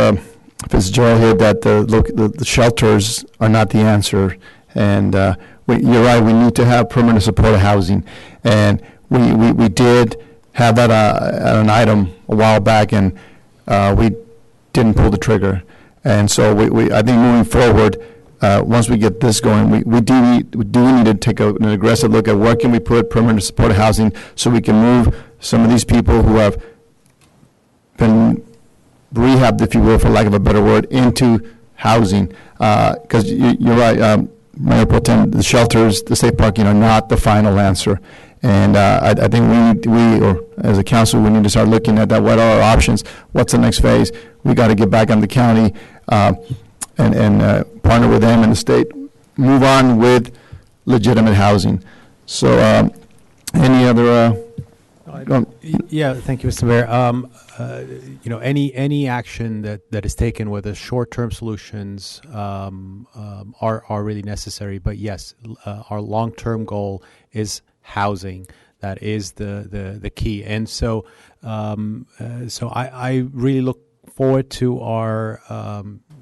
Fitzgerald here that the shelters are not the answer. And you're right, we need to have permanent supportive housing. And we did have that an item a while back, and we didn't pull the trigger. And so I think moving forward, once we get this going, we do need to take an aggressive look at where can we put permanent supportive housing so we can move some of these people who have been rehabbed, if you will, for lack of a better word, into housing. Because you're right, Mayor Pro Tem, the shelters, the safe parking are not the final answer. And I think we, or as a council, we need to start looking at that. What are our options? What's the next phase? We got to get back on the county and partner with them and the state. Move on with legitimate housing. So, any other? Yeah, thank you, Mr. Mayor. Any action that is taken with the short-term solutions are really necessary. But yes, our long-term goal is housing. That is the key. And so I really look forward to our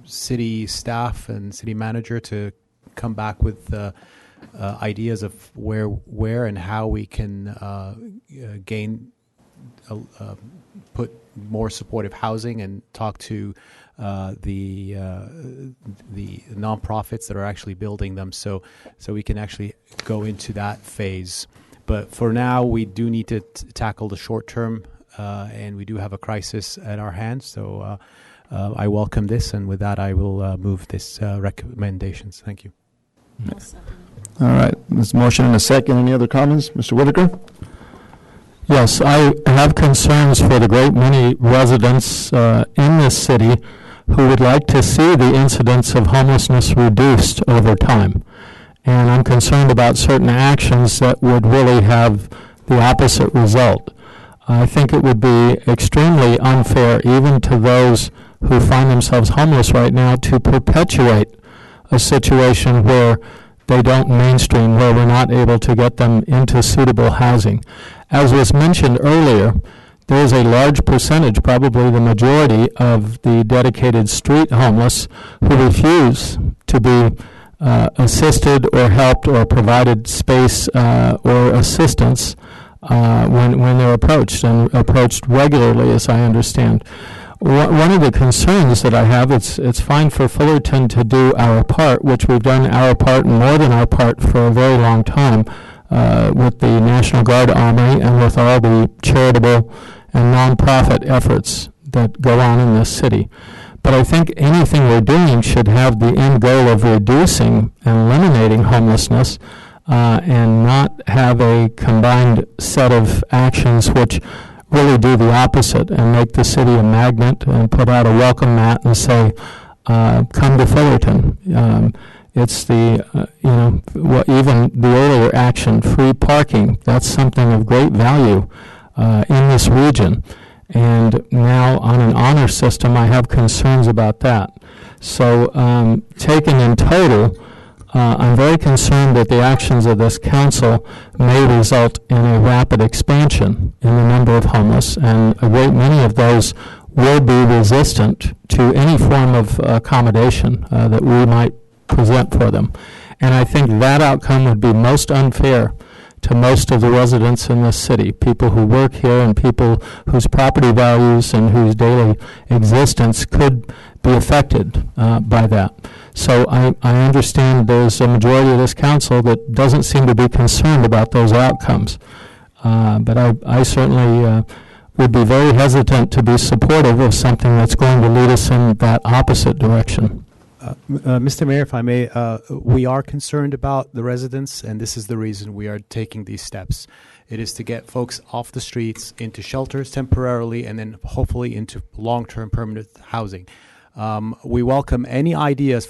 city staff and city manager to come back with ideas of where and how we can put more supportive housing and talk to the nonprofits that are actually building them, so we can actually go into that phase. But for now, we do need to tackle the short term, and we do have a crisis at our hands. So I welcome this, and with that, I will move this recommendations. Thank you. All right. There's a motion and a second. Any other comments? Mr. Whitaker? Yes, I have concerns for the great many residents in this city who would like to see the incidence of homelessness reduced over time. And I'm concerned about certain actions that would really have the opposite result. I think it would be extremely unfair, even to those who find themselves homeless right now, to perpetuate a situation where they don't mainstream, where we're not able to get them into suitable housing. As was mentioned earlier, there is a large percentage, probably the majority, of the dedicated street homeless who refuse to be assisted or helped or provided space or assistance when they're approached, and approached regularly, as I understand. One of the concerns that I have, it's fine for Fullerton to do our part, which we've done our part and more than our part for a very long time with the National Guard Army and with all the charitable and nonprofit efforts that go on in this city. But I think anything we're doing should have the end goal of reducing and eliminating homelessness and not have a combined set of actions which really do the opposite and make the city a magnet and put out a welcome mat and say, come to Fullerton. It's the, even the earlier action, free parking, that's something of great value in this region. And now on an honor system, I have concerns about that. So taken in total, I'm very concerned that the actions of this council may result in a rapid expansion in the number of homeless, and a great many of those will be resistant to any form of accommodation that we might present for them. And I think that outcome would be most unfair to most of the residents in this city, people who work here and people whose property values and whose daily existence could be affected by that. So I understand there's a majority of this council that doesn't seem to be concerned about those outcomes. But I certainly would be very hesitant to be supportive of something that's going to lead us in that opposite direction. Mr. Mayor, if I may, we are concerned about the residents, and this is the reason we are taking these steps. It is to get folks off the streets into shelters temporarily and then hopefully into long-term permanent housing. We welcome any ideas.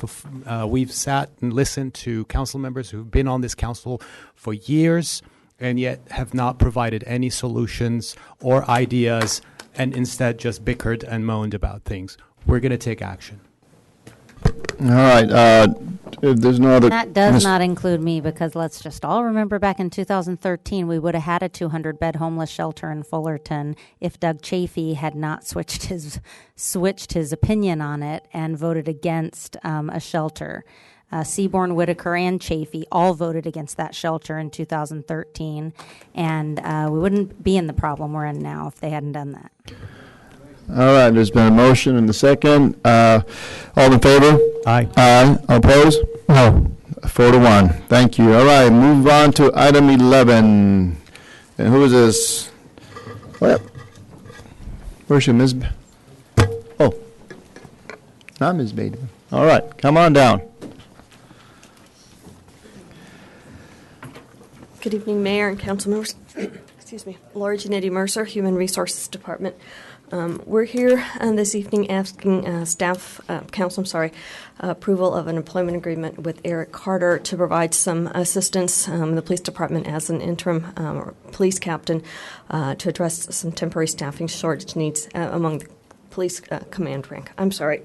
We've sat and listened to council members who've been on this council for years and yet have not provided any solutions or ideas and instead just bickered and moaned about things. We're going to take action. All right. If there's no other... That does not include me, because let's just all remember back in 2013, we would have had a 200-bed homeless shelter in Fullerton if Doug Chafee had not switched his opinion on it and voted against a shelter. Seaborn, Whitaker, and Chafee all voted against that shelter in 2013, and we wouldn't be in the problem we're in now if they hadn't done that. All right, there's been a motion and a second. All in favor? Aye. Aye. Opposed? No. 4-1. Thank you. All right, move on to item 11. And who is this? What? Where's your Ms. Oh, not Ms. Bateman. All right, come on down. Good evening, Mayor and council members. Excuse me. Laura Janetti Mercer, Human Resources Department. We're here this evening asking approval of an employment agreement with Eric Carter to provide some assistance in the police department as an interim police captain to address some temporary staffing shortage needs among the police command rank. I'm sorry.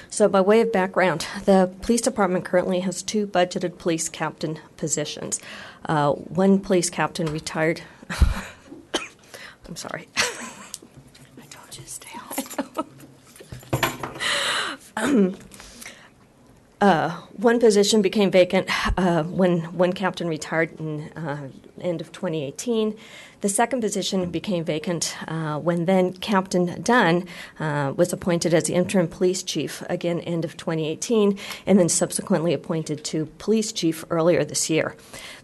So by way of background, the police department currently has 2 budgeted police captain positions. One police captain retired. I'm sorry. I told you to stay home. One position became vacant when one captain retired in end of 2018. The second position became vacant when then Captain Dunn was appointed as the interim police chief, again, end of 2018, and then subsequently appointed to police chief earlier this year.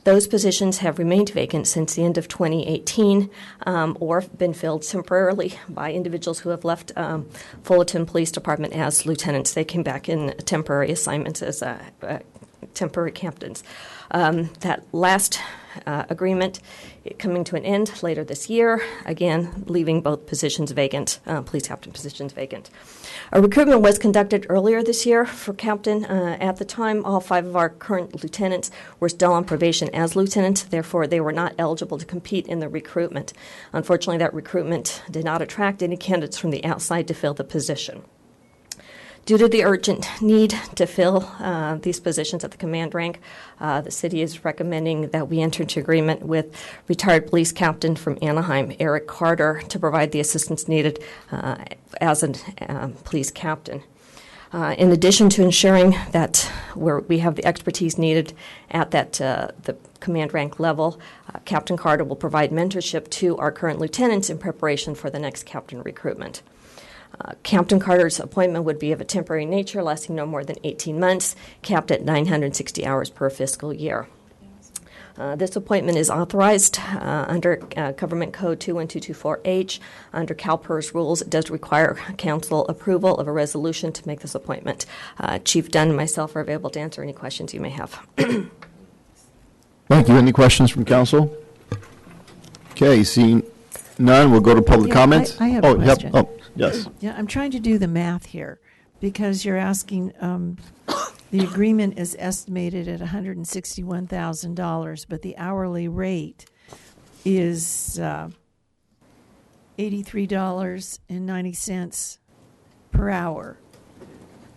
Those positions have remained vacant since the end of 2018 or been filled temporarily by individuals who have left Fullerton Police Department as lieutenants. They came back in temporary assignments as temporary captains. That last agreement coming to an end later this year, again, leaving both positions vacant, police captain positions vacant. A recruitment was conducted earlier this year for captain. At the time, all 5 of our current lieutenants were still on probation as lieutenants. Therefore, they were not eligible to compete in the recruitment. Unfortunately, that recruitment did not attract any candidates from the outside to fill the position. Due to the urgent need to fill these positions at the command rank, the city is recommending that we enter into agreement with retired police captain from Anaheim, Eric Carter, to provide the assistance needed as a police captain. In addition to ensuring that we have the expertise needed at that the command rank level, Captain Carter will provide mentorship to our current lieutenants in preparation for the next captain recruitment. Captain Carter's appointment would be of a temporary nature, lasting no more than 18 months, capped at 960 hours per fiscal year. This appointment is authorized under Government Code 21224H. Under CalPERS rules, it does require council approval of a resolution to make this appointment. Chief Dunn and myself are available to answer any questions you may have. Thank you. Any questions from council? Okay, seeing none, we'll go to public comments. I have a question. Yep. Oh, yes. Yeah, I'm trying to do the math here because you're asking, the agreement is estimated at $161,000, but the hourly rate is $83.90 per hour.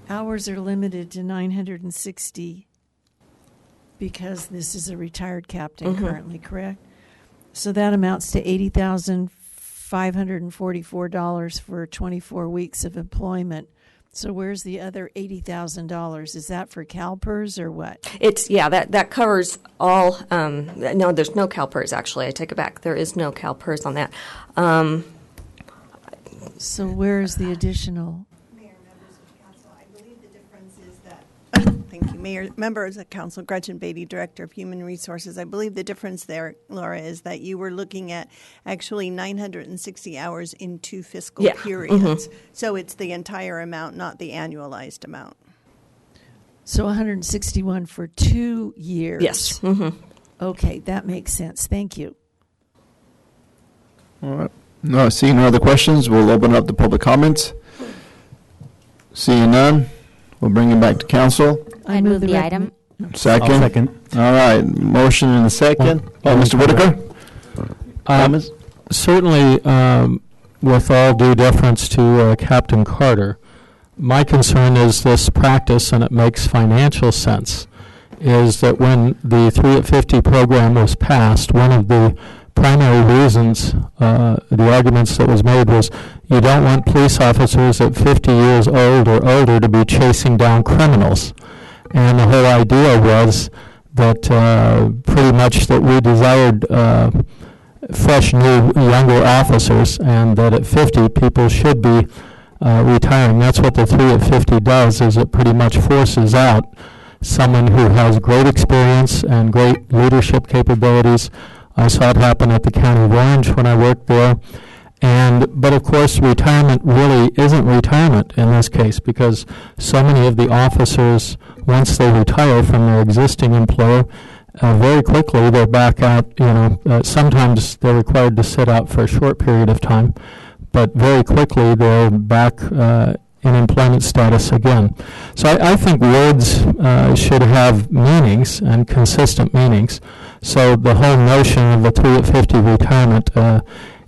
Hours are limited to 960 because this is a retired captain currently, correct? So that amounts to $80,544 for 24 weeks of employment. So where's the other $80,000? Is that for CalPERS or what? That covers all. No, there's no CalPERS, actually. I take it back. There is no CalPERS on that. So where's the additional? Mayor, members of council, I believe the difference is that, thank you, Mayor, members of council, Gretchen Beatty, Director of Human Resources. I believe the difference there, Laura, is that you were looking at actually 960 hours in 2 fiscal periods. So it's the entire amount, not the annualized amount. So 161 for 2 years. Yes. Okay, that makes sense. Thank you. All right. No, seeing no other questions, we'll open up the public comments. Seeing none, we'll bring it back to council. I move the item. Second. I'll second. All right. Motion and a second. Mr. Whitaker? Certainly, with all due deference to Captain Carter, my concern is this practice, and it makes financial sense, is that when the 3 at 50 program was passed, one of the primary reasons, the arguments that was made was you don't want police officers at 50 years old or older to be chasing down criminals. And the whole idea was that pretty much that we desired fresh, new, younger officers, and that at 50 people should be retiring. That's what the 3 at 50 does, is it pretty much forces out someone who has great experience and great leadership capabilities. I saw it happen at the County of Orange when I worked there. But of course, retirement really isn't retirement in this case, because so many of the officers, once they retire from their existing employer, very quickly they're back out. Sometimes they're required to sit out for a short period of time, but very quickly they're back in employment status again. So I think words should have meanings and consistent meanings. So the whole notion of the 3 at 50 retirement,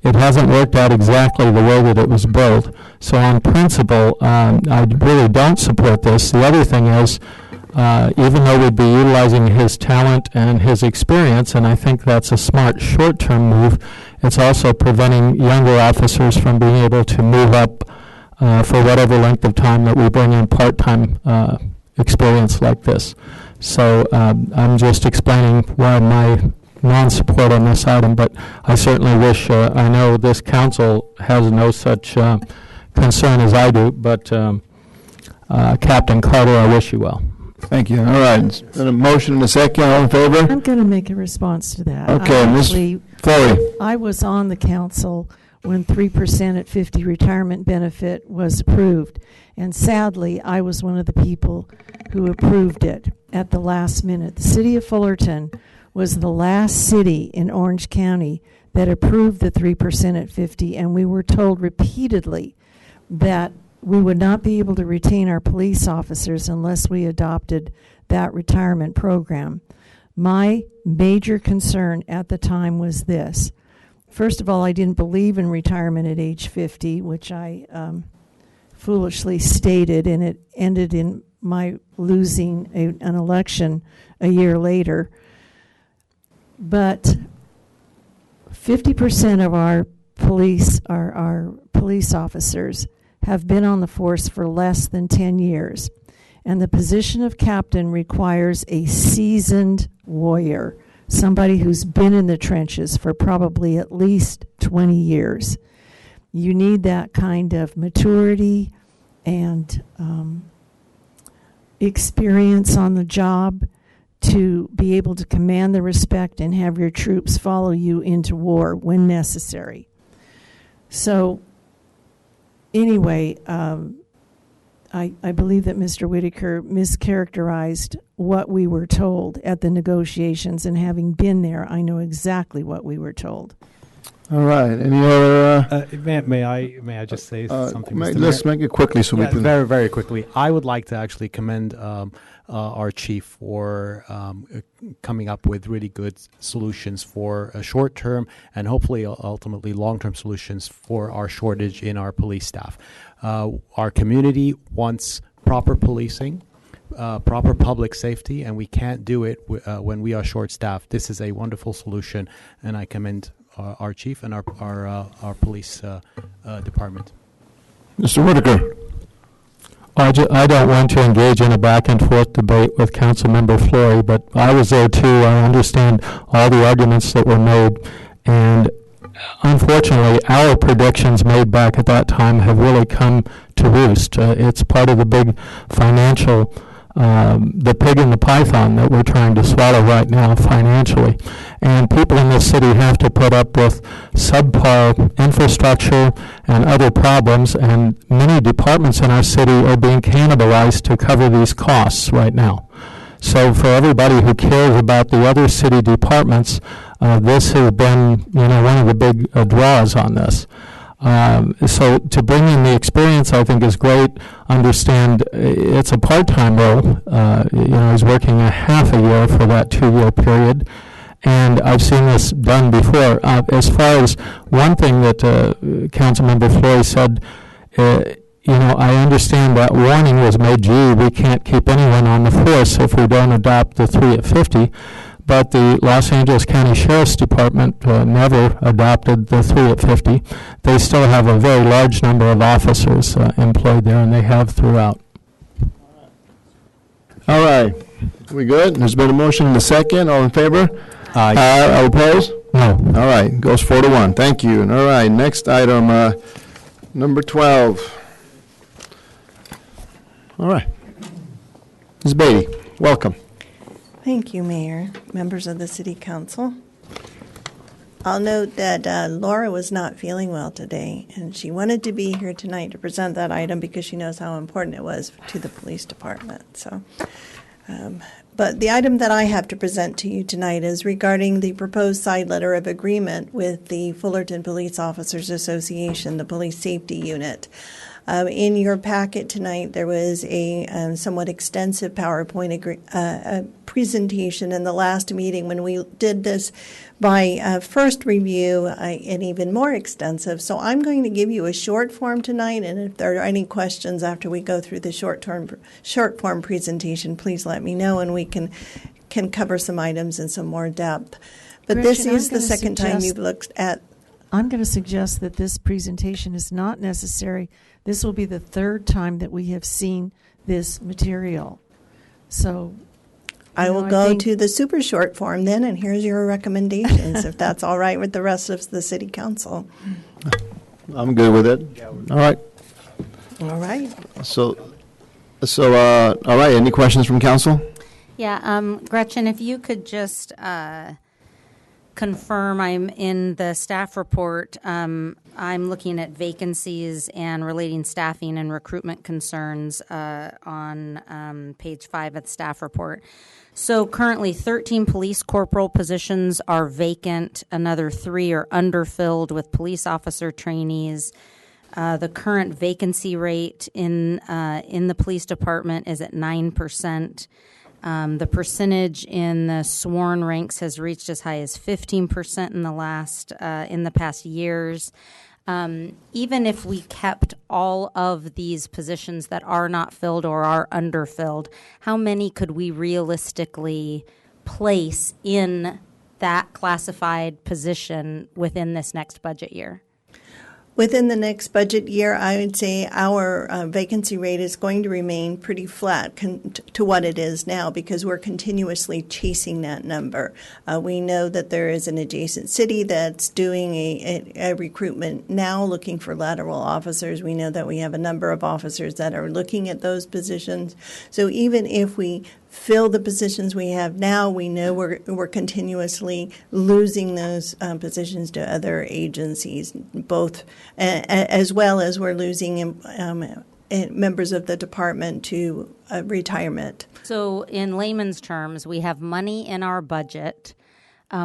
it hasn't worked out exactly the way that it was built. So on principle, I really don't support this. The other thing is, even though we'd be utilizing his talent and his experience, and I think that's a smart short-term move, it's also preventing younger officers from being able to move up for whatever length of time that we bring in part-time experience like this. So I'm just explaining why my non-support on this item, but I certainly wish, I know this council has no such concern as I do, but Captain Carter, I wish you well. Thank you. All right. A motion and a second. All in favor? I'm going to make a response to that. Okay, Ms. Foley. I was on the council when 3% at 50 retirement benefit was approved, and sadly, I was one of the people who approved it at the last minute. The city of Fullerton was the last city in Orange County that approved the 3% at 50, and we were told repeatedly that we would not be able to retain our police officers unless we adopted that retirement program. My major concern at the time was this. First of all, I didn't believe in retirement at age 50, which I foolishly stated, and it ended in my losing an election a year later. But 50% of our police officers have been on the force for less than 10 years. And the position of captain requires a seasoned warrior, somebody who's been in the trenches for probably at least 20 years. You need that kind of maturity and experience on the job to be able to command the respect and have your troops follow you into war when necessary. So anyway, I believe that Mr. Whitaker mischaracterized what we were told at the negotiations, and having been there, I know exactly what we were told. All right. Any other? May I just say something? Mr. Let's Mayor? make it quickly so we can. Very, very quickly. I would like to actually commend our chief for coming up with really good solutions for a short term and hopefully ultimately long-term solutions for our shortage in our police staff. Our community wants proper policing, proper public safety, and we can't do it when we are short-staffed. This is a wonderful solution, and I commend our chief and our police department. Mr. Whitaker. I don't want to engage in a back and forth debate with Councilmember Flory, but I was there too. I understand all the arguments that were made, and unfortunately, our predictions made back at that time have really come to roost. It's part of the big financial, the pig and the python that we're trying to swallow right now financially. And people in this city have to put up with subpar infrastructure and other problems, and many departments in our city are being cannibalized to cover these costs right now. So for everybody who cares about the other city departments, this has been, one of the big draws on this. So to bring in the experience, I think, is great. Understand it's a part-time role. He's working a half a year for that 2-year period. And I've seen this done before. As far as one thing that Councilmember Flory said, I understand that warning was made, gee, we can't keep anyone on the force if we don't adopt the 3 at 50. But the Los Angeles County Sheriff's Department never adopted the 3 at 50. They still have a very large number of officers employed there, and they have throughout. All right. We good? There's been a motion and a second. All in favor? Aye. All opposed? No. All right. Goes 4-1. Thank you. And all right. Next item, number 12. All right. Ms. Beatty, welcome. Thank you, Mayor, members of the City Council. I'll note that Laura was not feeling well today, and she wanted to be here tonight to present that item because she knows how important it was to the police department. So, but the item that I have to present to you tonight is regarding the proposed side letter of agreement with the Fullerton Police Officers Association, the police safety unit. In your packet tonight, there was a somewhat extensive PowerPoint presentation in the last meeting when we did this by first review, and even more extensive. So I'm going to give you a short form tonight, and if there are any questions after we go through the short form presentation, please let me know, and we can cover some items in some more depth. But Gretchen, this is the second time you've looked at. I'm going to suggest that this presentation is not necessary. This will be the third time that we have seen this material. So I will go to the super short form then, and here's your recommendations, if that's all right with the rest of the City Council. I'm good with it. All right. All right. So, all right. Any questions from council? Yeah, Gretchen, if you could just confirm, I'm in the staff report. I'm looking at vacancies and relating staffing and recruitment concerns on page 5 of the staff report. So currently 13 police corporal positions are vacant. Another 3 are underfilled with police officer trainees. The current vacancy rate in the police department is at 9%. The percentage in the sworn ranks has reached as high as 15% in the past years. Even if we kept all of these positions that are not filled or are underfilled, how many could we realistically place in that classified position within this next budget year? Within the next budget year, I would say our vacancy rate is going to remain pretty flat to what it is now because we're continuously chasing that number. We know that there is an adjacent city that's doing a recruitment now looking for lateral officers. We know that we have a number of officers that are looking at those positions. So even if we fill the positions we have now, we know we're continuously losing those positions to other agencies, both as well as we're losing members of the department to retirement. So in layman's terms, we have money in our budget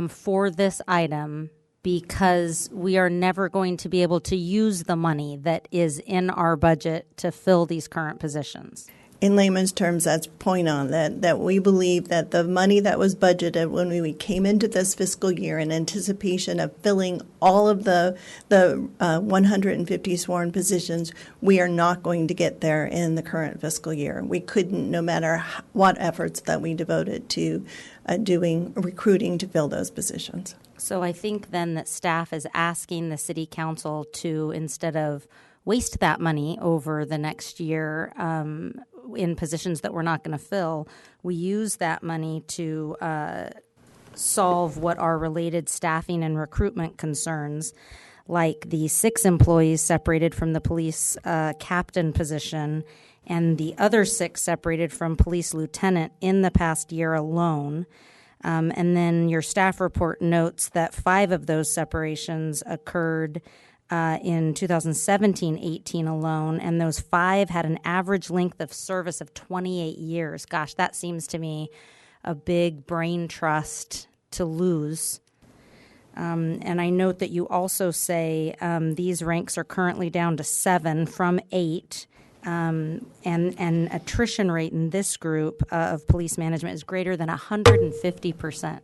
for this item because we are never going to be able to use the money that is in our budget to fill these current positions. In layman's terms, that's point on that we believe that the money that was budgeted when we came into this fiscal year in anticipation of filling all of the 150 sworn positions, we are not going to get there in the current fiscal year. We couldn't, no matter what efforts that we devoted to doing recruiting to fill those positions. So I think then that staff is asking the city council to, instead of waste that money over the next year in positions that we're not going to fill, we use that money to solve what are related staffing and recruitment concerns, like the 6 employees separated from the police captain position and the other 6 separated from police lieutenant in the past year alone. And then your staff report notes that 5 of those separations occurred in 2017-18 alone, and those 5 had an average length of service of 28 years. Gosh, that seems to me a big brain trust to lose. And I note that you also say these ranks are currently down to 7 from 8, and attrition rate in this group of police management is greater than 150%.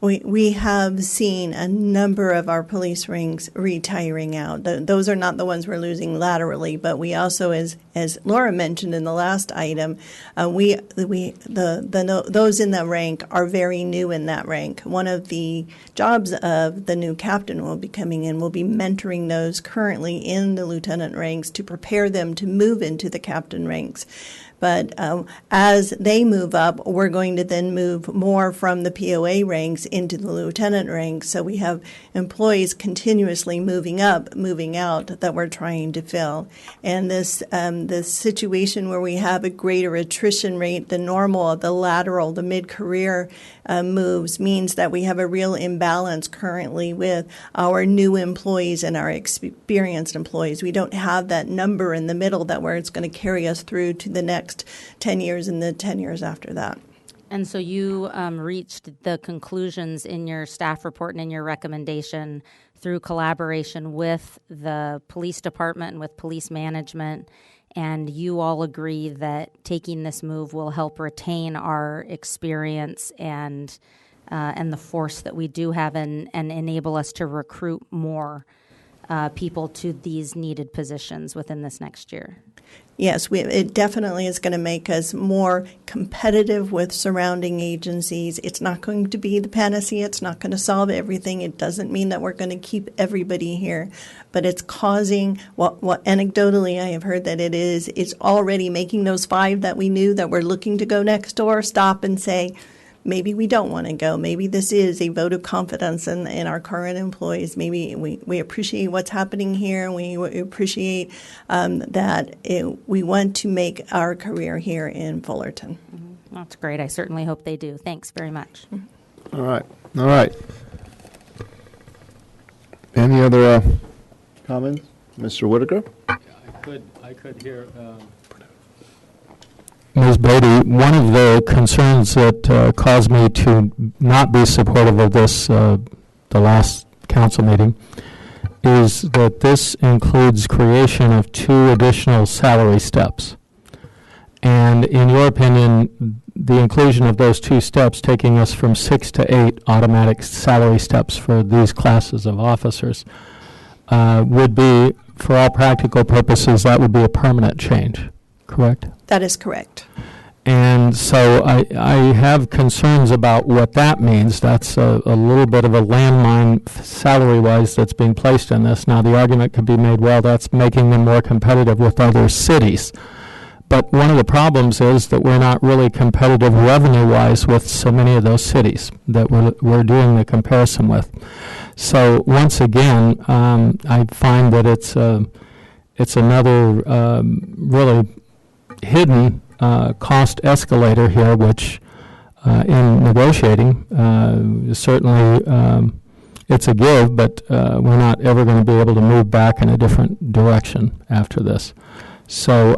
We have seen a number of our police ranks retiring out. Those are not the ones we're losing laterally, but we also, as Laura mentioned in the last item, those in the rank are very new in that rank. One of the jobs of the new captain will be coming in, will be mentoring those currently in the lieutenant ranks to prepare them to move into the captain ranks. But as they move up, we're going to then move more from the POA ranks into the lieutenant ranks. So we have employees continuously moving up, moving out that we're trying to fill. And this situation where we have a greater attrition rate than normal, the lateral, the mid-career moves, means that we have a real imbalance currently with our new employees and our experienced employees. We don't have that number in the middle that where it's going to carry us through to the next 10 years and the 10 years after that. And so you reached the conclusions in your staff report and in your recommendation through collaboration with the police department and with police management, and you all agree that taking this move will help retain our experience and the force that we do have and enable us to recruit more people to these needed positions within this next year. Yes, it definitely is going to make us more competitive with surrounding agencies. It's not going to be the panacea. It's not going to solve everything. It doesn't mean that we're going to keep everybody here, but it's causing what anecdotally I have heard that it's already making those 5 that we knew that were looking to go next door stop and say, maybe we don't want to go. Maybe this is a vote of confidence in our current employees. Maybe we appreciate what's happening here. We appreciate that we want to make our career here in Fullerton. Mm-hmm. That's great. I certainly hope they do. Thanks very much. All right. Any other comments? Mr. Whitaker? I could hear... Ms. Beatty, one of the concerns that caused me to not be supportive of this, the last council meeting, is that this includes creation of 2 additional salary steps. And in your opinion, the inclusion of those 2 steps, taking us from 6 to 8 automatic salary steps for these classes of officers, would be, for all practical purposes, that would be a permanent change, correct? That is correct. And so I have concerns about what that means. That's a little bit of a landmine salary-wise that's being placed in this. Now, the argument could be made, well, that's making them more competitive with other cities. But one of the problems is that we're not really competitive revenue-wise with so many of those cities that we're doing the comparison with. So once again, I find that it's another really hidden cost escalator here, which in negotiating, certainly it's a give, but we're not ever going to be able to move back in a different direction after this. So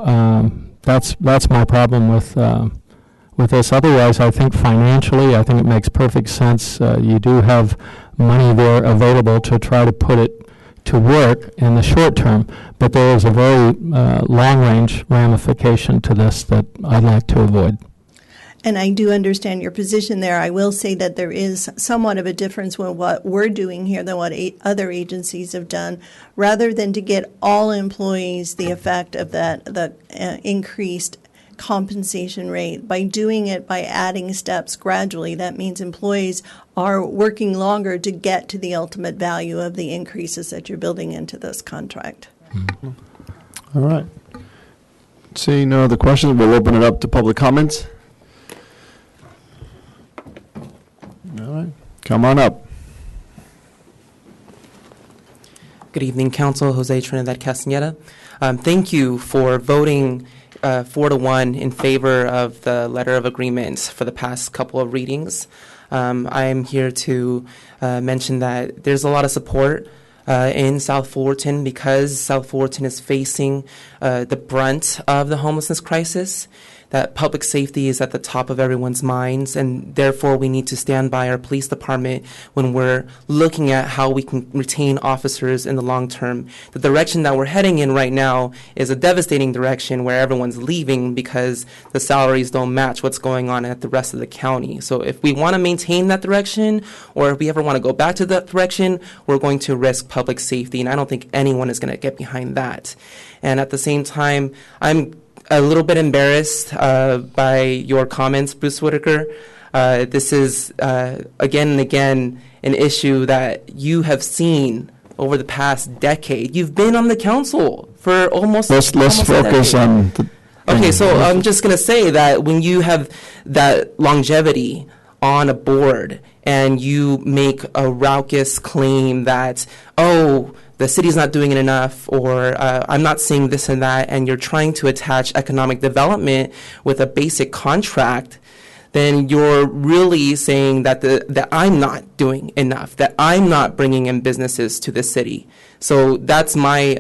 that's my problem with this. Otherwise, I think financially, I think it makes perfect sense. You do have money there available to try to put it to work in the short term, but there is a very long-range ramification to this that I'd like to avoid. And I do understand your position there. I will say that there is somewhat of a difference with what we're doing here than what other agencies have done. Rather than to get all employees the effect of the increased compensation rate, by doing it by adding steps gradually, that means employees are working longer to get to the ultimate value of the increases that you're building into this contract. Mm-hmm. All right. Seeing no other questions, we'll open it up to public comments. All right. Come on up. Good evening, Council. Jose Trinidad Castaneda. Thank you for voting 4-1 in favor of the letter of agreement for the past couple of readings. I am here to mention that there's a lot of support in South Fullerton because South Fullerton is facing the brunt of the homelessness crisis. That public safety is at the top of everyone's minds, and therefore we need to stand by our police department when we're looking at how we can retain officers in the long term. The direction that we're heading in right now is a devastating direction where everyone's leaving because the salaries don't match what's going on at the rest of the county. So if we want to maintain that direction, or if we ever want to go back to that direction, we're going to risk public safety, and I don't think anyone is going to get behind that. And at the same time, I'm a little bit embarrassed by your comments, Bruce Whitaker. This is, again and again, an issue that you have seen over the past decade. You've been on the council for almost Let's focus on the... Okay, so I'm just going to say that when you have that longevity on a board and you make a raucous claim that, the city's not doing it enough, or I'm not seeing this and that, and you're trying to attach economic development with a basic contract, then you're really saying that that I'm not doing enough, that I'm not bringing in businesses to the city. So that's my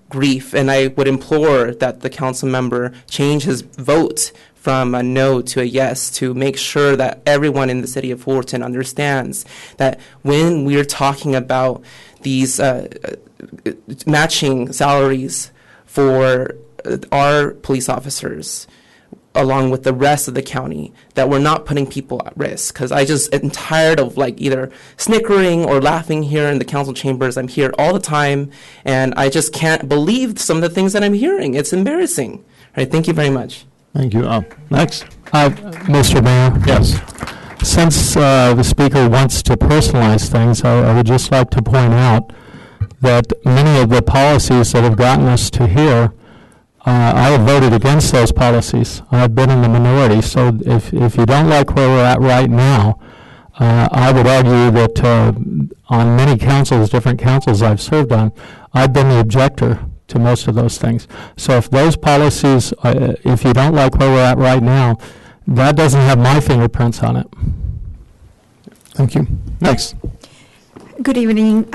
grief, and I would implore that the council member change his vote from a no to a yes to make sure that everyone in the city of Fullerton understands that when we're talking about these matching salaries for our police officers along with the rest of the county, that we're not putting people at risk. Because I just am tired of either snickering or laughing here in the council chambers. I'm here all the time, and I just can't believe some of the things that I'm hearing. It's embarrassing. All right, thank you very much. Thank you. Next. Mr. Mayor. Yes. Since the speaker wants to personalize things, I would just like to point out that many of the policies that have gotten us to here, I have voted against those policies. I've been in the minority. So if you don't like where we're at right now, I would argue that on many councils, different councils I've served on, I've been the objector to most of those things. So if those policies, if you don't like where we're at right now, that doesn't have my fingerprints on it. Thank you. Next. Good evening,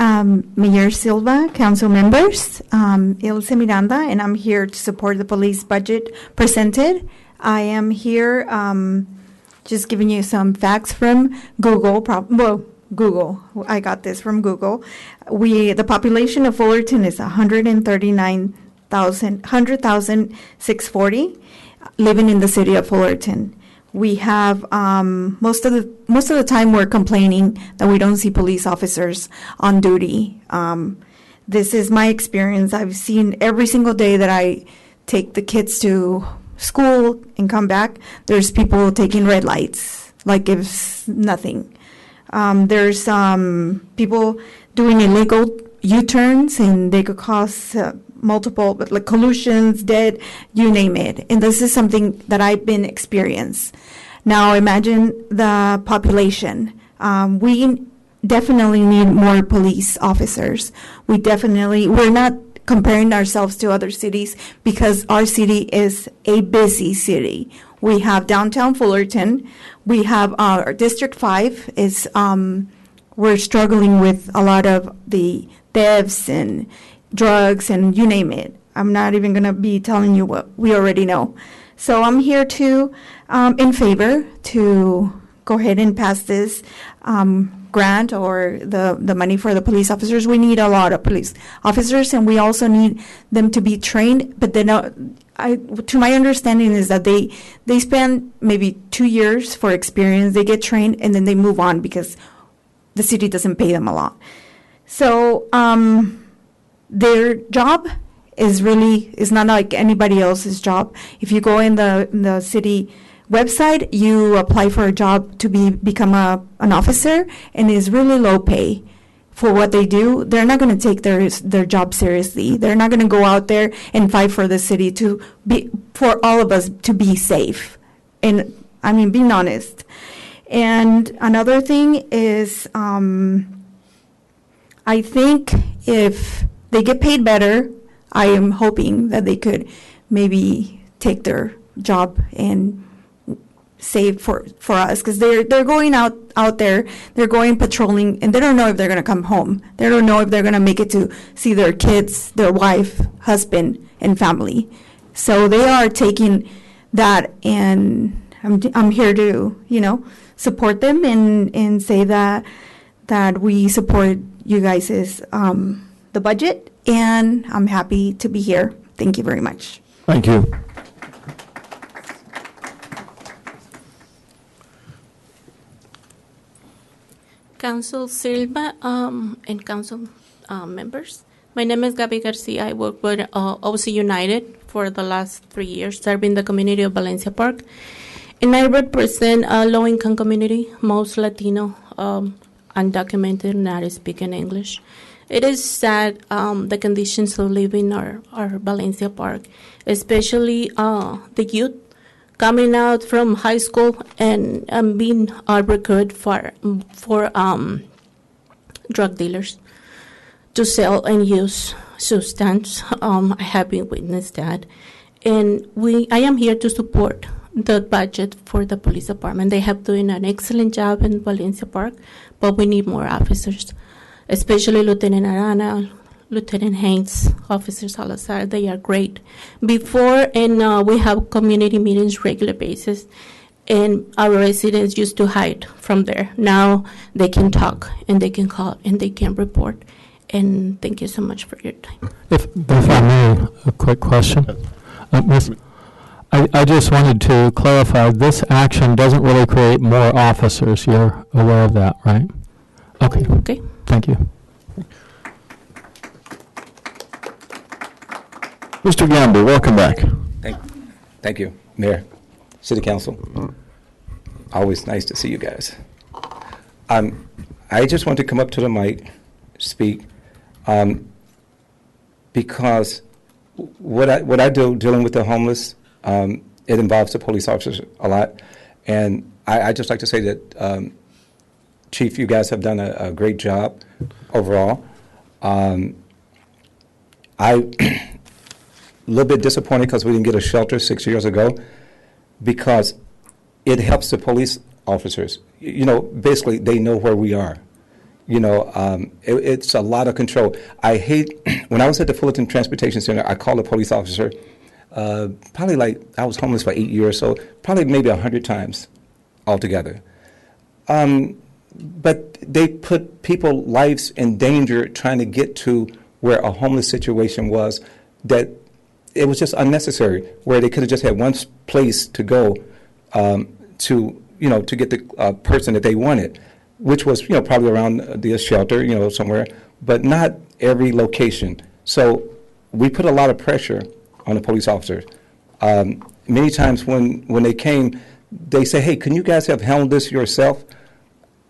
Mayor Silva, council members. Ilse Miranda, and I'm here to support the police budget presented. I am here just giving you some facts from Google. Google. I got this from Google. The population of Fullerton is 139,640 living in the city of Fullerton. We have most of the time we're complaining that we don't see police officers on duty. This is my experience. I've seen every single day that I take the kids to school and come back, there's people taking red lights like it's nothing. There's people doing illegal U-turns, and they could cause multiple, like collisions, dead, you name it. And this is something that I've been experienced. Now imagine the population. We definitely need more police officers. We're not comparing ourselves to other cities because our city is a busy city. We have downtown Fullerton. We have our District 5 is, we're struggling with a lot of the thefts and drugs and you name it. I'm not even going to be telling you what we already know. So I'm here to, in favor to go ahead and pass this grant or the money for the police officers. We need a lot of police officers, and we also need them to be trained. But then, to my understanding is that they spend maybe 2 years for experience. They get trained, and then they move on because the city doesn't pay them a lot. So their job is not like anybody else's job. If you go in the city website, you apply for a job to become an officer, and it's really low pay for what they do. They're not going to take their job seriously. They're not going to go out there and fight for the city for all of us to be safe. And I mean, being honest. And another thing is, I think if they get paid better, I am hoping that they could maybe take their job and save for us, because they're going out there, they're going patrolling, and they don't know if they're going to come home. They don't know if they're going to make it to see their kids, their wife, husband, and family. So they are taking that, and I'm here to support them and say that we support you guys' the budget, and I'm happy to be here. Thank you very much. Thank you. Council Silva and council members. My name is Gabi Garcia. I work with OC United for the last 3 years, serving the community of Valencia Park. And I represent a low-income community, most Latino, undocumented, not speaking English. It is sad, the conditions of living our Valencia Park, especially the youth coming out from high school and being recruited for drug dealers to sell and use substance. I have been witnessed that. And I am here to support the budget for the police department. They have doing an excellent job in Valencia Park, but we need more officers, especially Lieutenant Arana, Lieutenant Haynes, Officer Salazar. They are great. Before, and we have community meetings regular basis, and our residents used to hide from there. Now they can talk, and they can call, and they can report. And thank you so much for your time. If I may, a quick question. Miss, I just wanted to clarify, this action doesn't really create more officers. You're aware of that, right? Okay. Okay. Thank you. Mr. Gamble, welcome back. Thank you, Mayor, City Council. Always nice to see you guys. I just want to come up to the mic, speak, because what I do dealing with the homeless, it involves the police officers a lot, and I just like to say that, Chief, you guys have done a great job overall. A little bit disappointed because we didn't get a shelter 6 years ago, because it helps the police officers. Basically, they know where we are. It's a lot of control. I hate, when I was at the Fullerton Transportation Center, I called a police officer, probably like, I was homeless for 8 years, so probably maybe 100 times altogether. But they put people's lives in danger trying to get to where a homeless situation was, that it was just unnecessary, where they could have just had one place to go to get the person that they wanted, which was, probably around the shelter, somewhere but not every location. So we put a lot of pressure on the police officers. Many times when they came, they say, hey, can you guys have handled this yourself?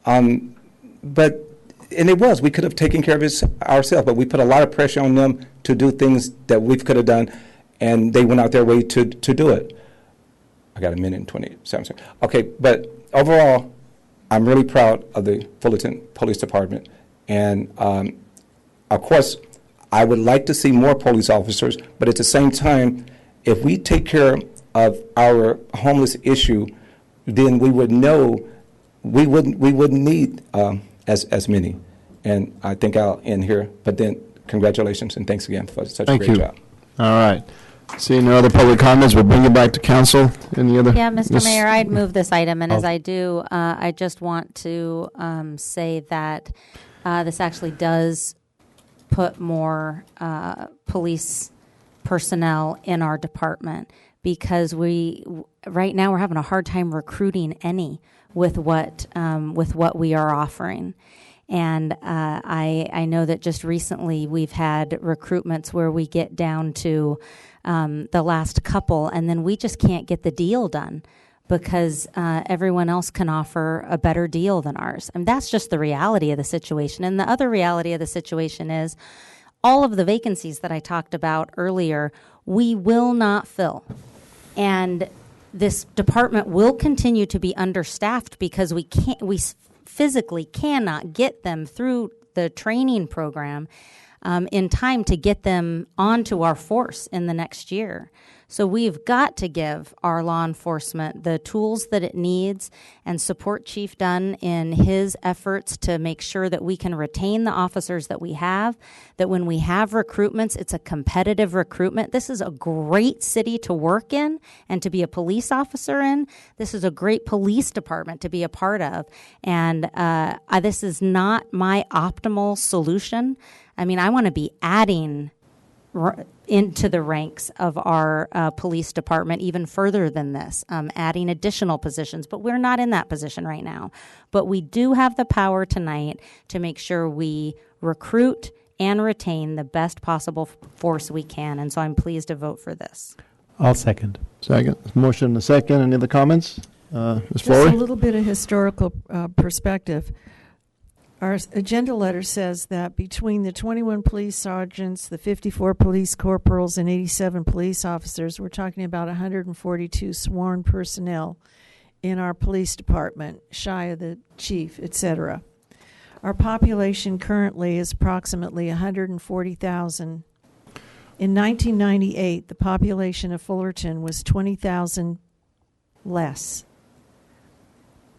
And we could have taken care of it ourselves, but we put a lot of pressure on them to do things that we could have done, and they went out their way to do it. I got a minute and 27 seconds. Okay, but overall, I'm really proud of the Fullerton Police Department. And, of course, I would like to see more police officers, but at the same time, if we take care of our homeless issue, then we would know we wouldn't need as many. And I think I'll end here. But then, congratulations and thanks again for such a great job. All right. Seeing no other public comments, we'll bring it back to council. Any other? Yeah, Mr. Mayor, I'd move this item, and as I do, I just want to say that this actually does put more police personnel in our department, because right now we're having a hard time recruiting any with what we are offering. And I know that just recently we've had recruitments where we get down to the last couple, and then we just can't get the deal done because everyone else can offer a better deal than ours. And that's just the reality of the situation. And the other reality of the situation is all of the vacancies that I talked about earlier, we will not fill. And this department will continue to be understaffed because we physically cannot get them through the training program in time to get them onto our force in the next year. So we've got to give our law enforcement the tools that it needs and support Chief Dunn in his efforts to make sure that we can retain the officers that we have, that when we have recruitments, it's a competitive recruitment. This is a great city to work in and to be a police officer in. This is a great police department to be a part of. And this is not my optimal solution. I mean, I want to be adding into the ranks of our police department even further than this, adding additional positions. But we're not in that position right now. But we do have the power tonight to make sure we recruit and retain the best possible force we can. And so I'm pleased to vote for this. I'll second. Second. Motion and a second. Any other comments? Ms. Just Flory? a little bit of historical perspective. Our agenda letter says that between the 21 police sergeants, the 54 police corporals, and 87 police officers, we're talking about 142 sworn personnel in our police department, shy of the chief, etc. Our population currently is approximately 140,000. In 1998, the population of Fullerton was 20,000 less.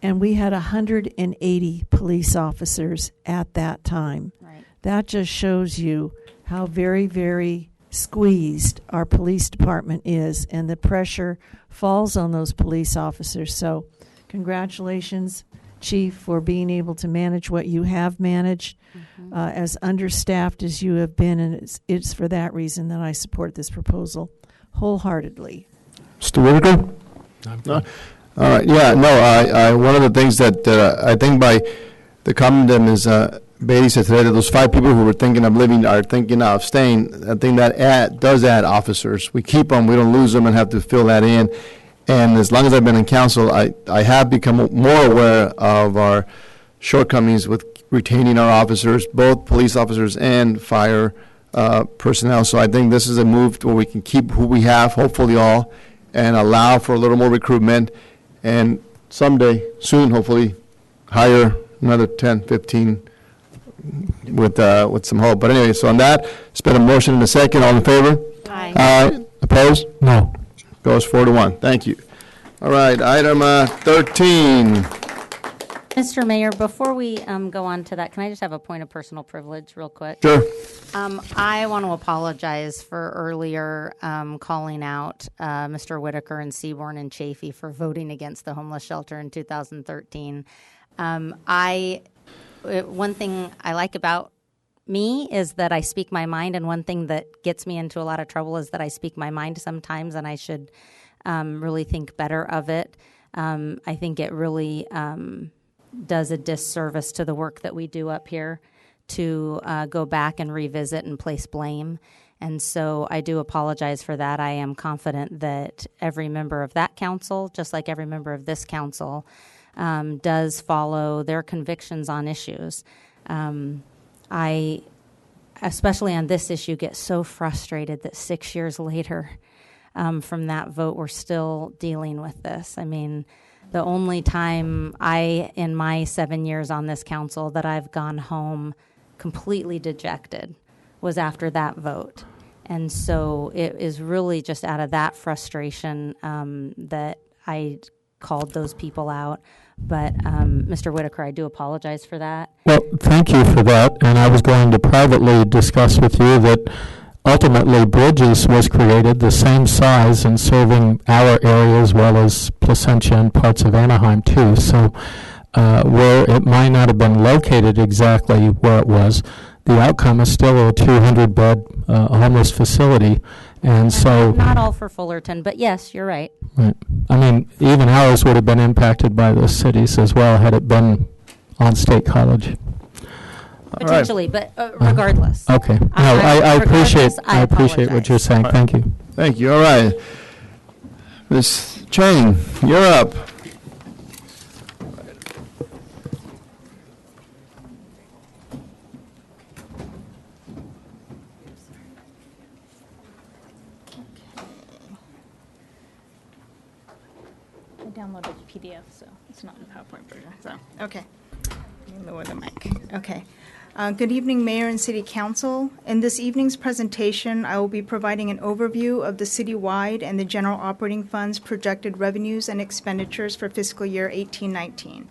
And we had 180 police officers at that time. Right. That just shows you how very, very squeezed our police department is, and the pressure falls on those police officers. So congratulations, Chief, for being able to manage what you have managed, as understaffed as you have been, and it's for that reason that I support this proposal wholeheartedly. Mr. Whitaker? No? All right. Yeah. No. I one of the things that I think by the comment that Ms. Beatty said today, that those 5 people who were thinking of leaving are thinking of staying. I think that does add officers. We keep them. We don't lose them and have to fill that in. And as long as I've been in council, I have become more aware of our shortcomings with retaining our officers, both police officers and fire personnel. So I think this is a move where we can keep who we have, hopefully all, and allow for a little more recruitment. And someday, soon, hopefully, hire another 10, 15 with some hope. But anyway, so on that, it's been a motion and a second. All in favor? Aye. Aye. Opposed? No. Goes 4-1. Thank you. All right, item 13. Mr. Mayor, before we go on to that, can I just have a point of personal privilege real quick? Sure. I want to apologize for earlier calling out Mr. Whitaker and Seaborn and Chafee for voting against the homeless shelter in 2013. One thing I like about me is that I speak my mind, and one thing that gets me into a lot of trouble is that I speak my mind sometimes, and I should really think better of it. I think it really does a disservice to the work that we do up here to go back and revisit and place blame. And so I do apologize for that. I am confident that every member of that council, just like every member of this council, does follow their convictions on issues. I, especially on this issue, get so frustrated that 6 years later from that vote, we're still dealing with this. I mean, the only time in my 7 years on this council, that I've gone home completely dejected was after that vote. And so it is really just out of that frustration that I called those people out. But Mr. Whitaker, I do apologize for that. Well, thank you for that. And I was going to privately discuss with you that ultimately Bridges was created the same size and serving our area as well as Placentia and parts of Anaheim too. So where it might not have been located exactly where it was, the outcome is still a 200-bed homeless facility. And so not all for Fullerton, but yes, you're right. Right. I mean, even ours would have been impacted by the cities as well had it been on State College. Potentially, but regardless. Okay. No, I appreciate what you're saying. Thank you. Thank you. All right. Ms. Chang, you're up. Downloaded the PDF, so it's not in the PowerPoint version. So, okay. Let me lower the mic. Okay. Good evening, Mayor and City Council. In this evening's presentation, I will be providing an overview of the citywide and the general operating fund's projected revenues and expenditures for fiscal year 1819.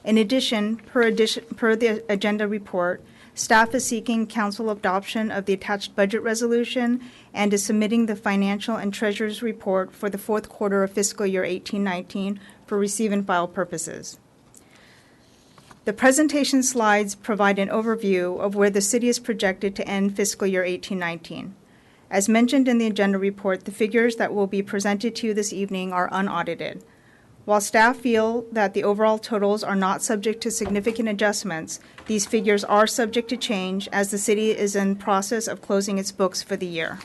In addition, per the agenda report, staff is seeking council adoption of the attached budget resolution and is submitting the financial and treasurer's report for the fourth quarter of fiscal year 1819 for receive and file purposes. The presentation slides provide an overview of where the city is projected to end fiscal year 1819. As mentioned in the agenda report, the figures that will be presented to you this evening are unaudited. While staff feel that the overall totals are not subject to significant adjustments, these figures are subject to change as the city is in process of closing its books for the year.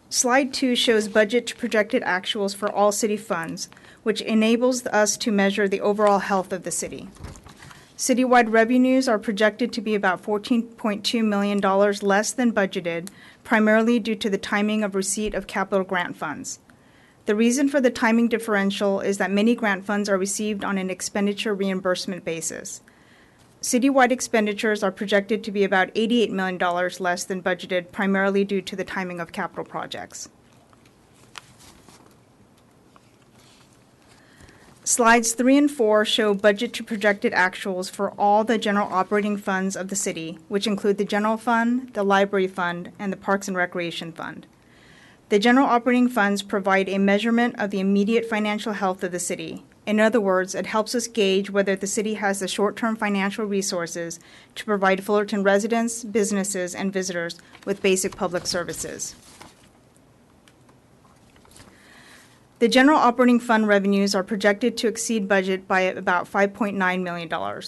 Slide 2 shows budget to projected actuals for all city funds, which enables us to measure the overall health of the city. Citywide revenues are projected to be about $14.2 million less than budgeted, primarily due to the timing of receipt of capital grant funds. The reason for the timing differential is that many grant funds are received on an expenditure reimbursement basis. Citywide expenditures are projected to be about $88 million less than budgeted, primarily due to the timing of capital projects. Slides 3 and 4 show budget to projected actuals for all the general operating funds of the city, which include the general fund, the library fund, and the Parks and Recreation Fund. The general operating funds provide a measurement of the immediate financial health of the city. In other words, it helps us gauge whether the city has the short-term financial resources to provide Fullerton residents, businesses, and visitors with basic public services. The general operating fund revenues are projected to exceed budget by about $5.9 million.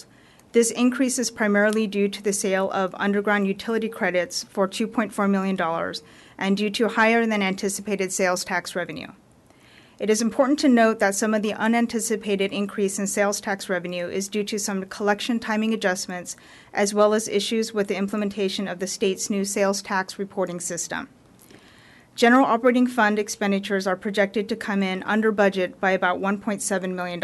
This increase is primarily due to the sale of underground utility credits for $2.4 million and due to higher than anticipated sales tax revenue. It is important to note that some of the unanticipated increase in sales tax revenue is due to some collection timing adjustments, as well as issues with the implementation of the state's new sales tax reporting system. General operating fund expenditures are projected to come in under budget by about $1.7 million.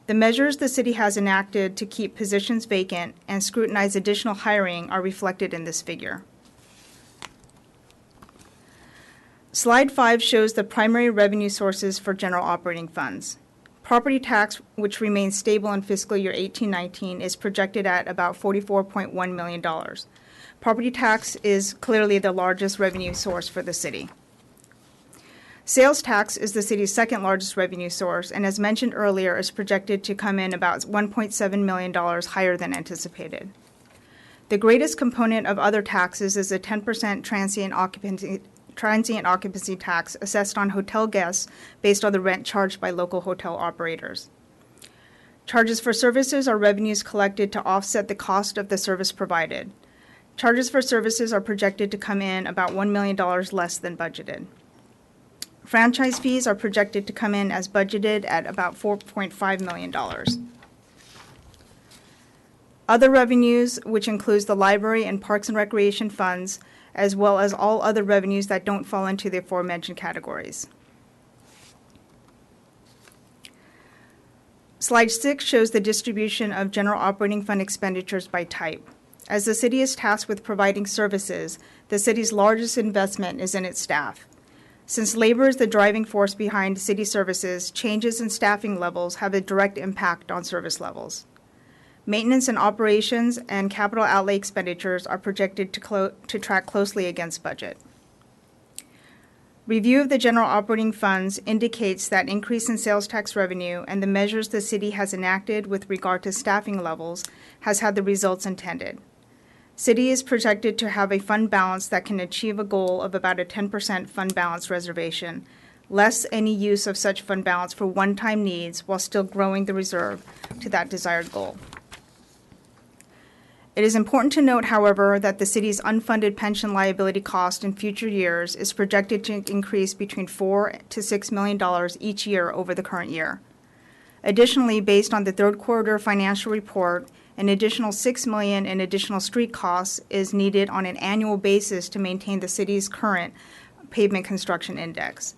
The measures the city has enacted to keep positions vacant and scrutinize additional hiring are reflected in this figure. Slide 5 shows the primary revenue sources for general operating funds. Property tax, which remains stable in fiscal year 1819, is projected at about $44.1 million. Property tax is clearly the largest revenue source for the city. Sales tax is the city's second largest revenue source, and as mentioned earlier, is projected to come in about $1.7 million higher than anticipated. The greatest component of other taxes is a 10% transient transient occupancy tax assessed on hotel guests based on the rent charged by local hotel operators. Charges for services are revenues collected to offset the cost of the service provided. Charges for services are projected to come in about $1 million less than budgeted. Franchise fees are projected to come in as budgeted at about $4.5 million. Other revenues, which includes the library and parks and recreation funds, as well as all other revenues that don't fall into the aforementioned categories. Slide 6 shows the distribution of general operating fund expenditures by type. As the city is tasked with providing services, the city's largest investment is in its staff. Since labor is the driving force behind city services, changes in staffing levels have a direct impact on service levels. Maintenance and operations and capital outlay expenditures are projected to track closely against budget. Review of the general operating funds indicates that increase in sales tax revenue and the measures the city has enacted with regard to staffing levels has had the results intended. City is projected to have a fund balance that can achieve a goal of about a 10% fund balance reservation, less any use of such fund balance for one-time needs while still growing the reserve to that desired goal. It is important to note, however, that the city's unfunded pension liability cost in future years is projected to increase between $4 to $6 million each year over the current year. Additionally, based on the third quarter financial report, an additional $6 million in additional street costs is needed on an annual basis to maintain the city's current pavement construction index.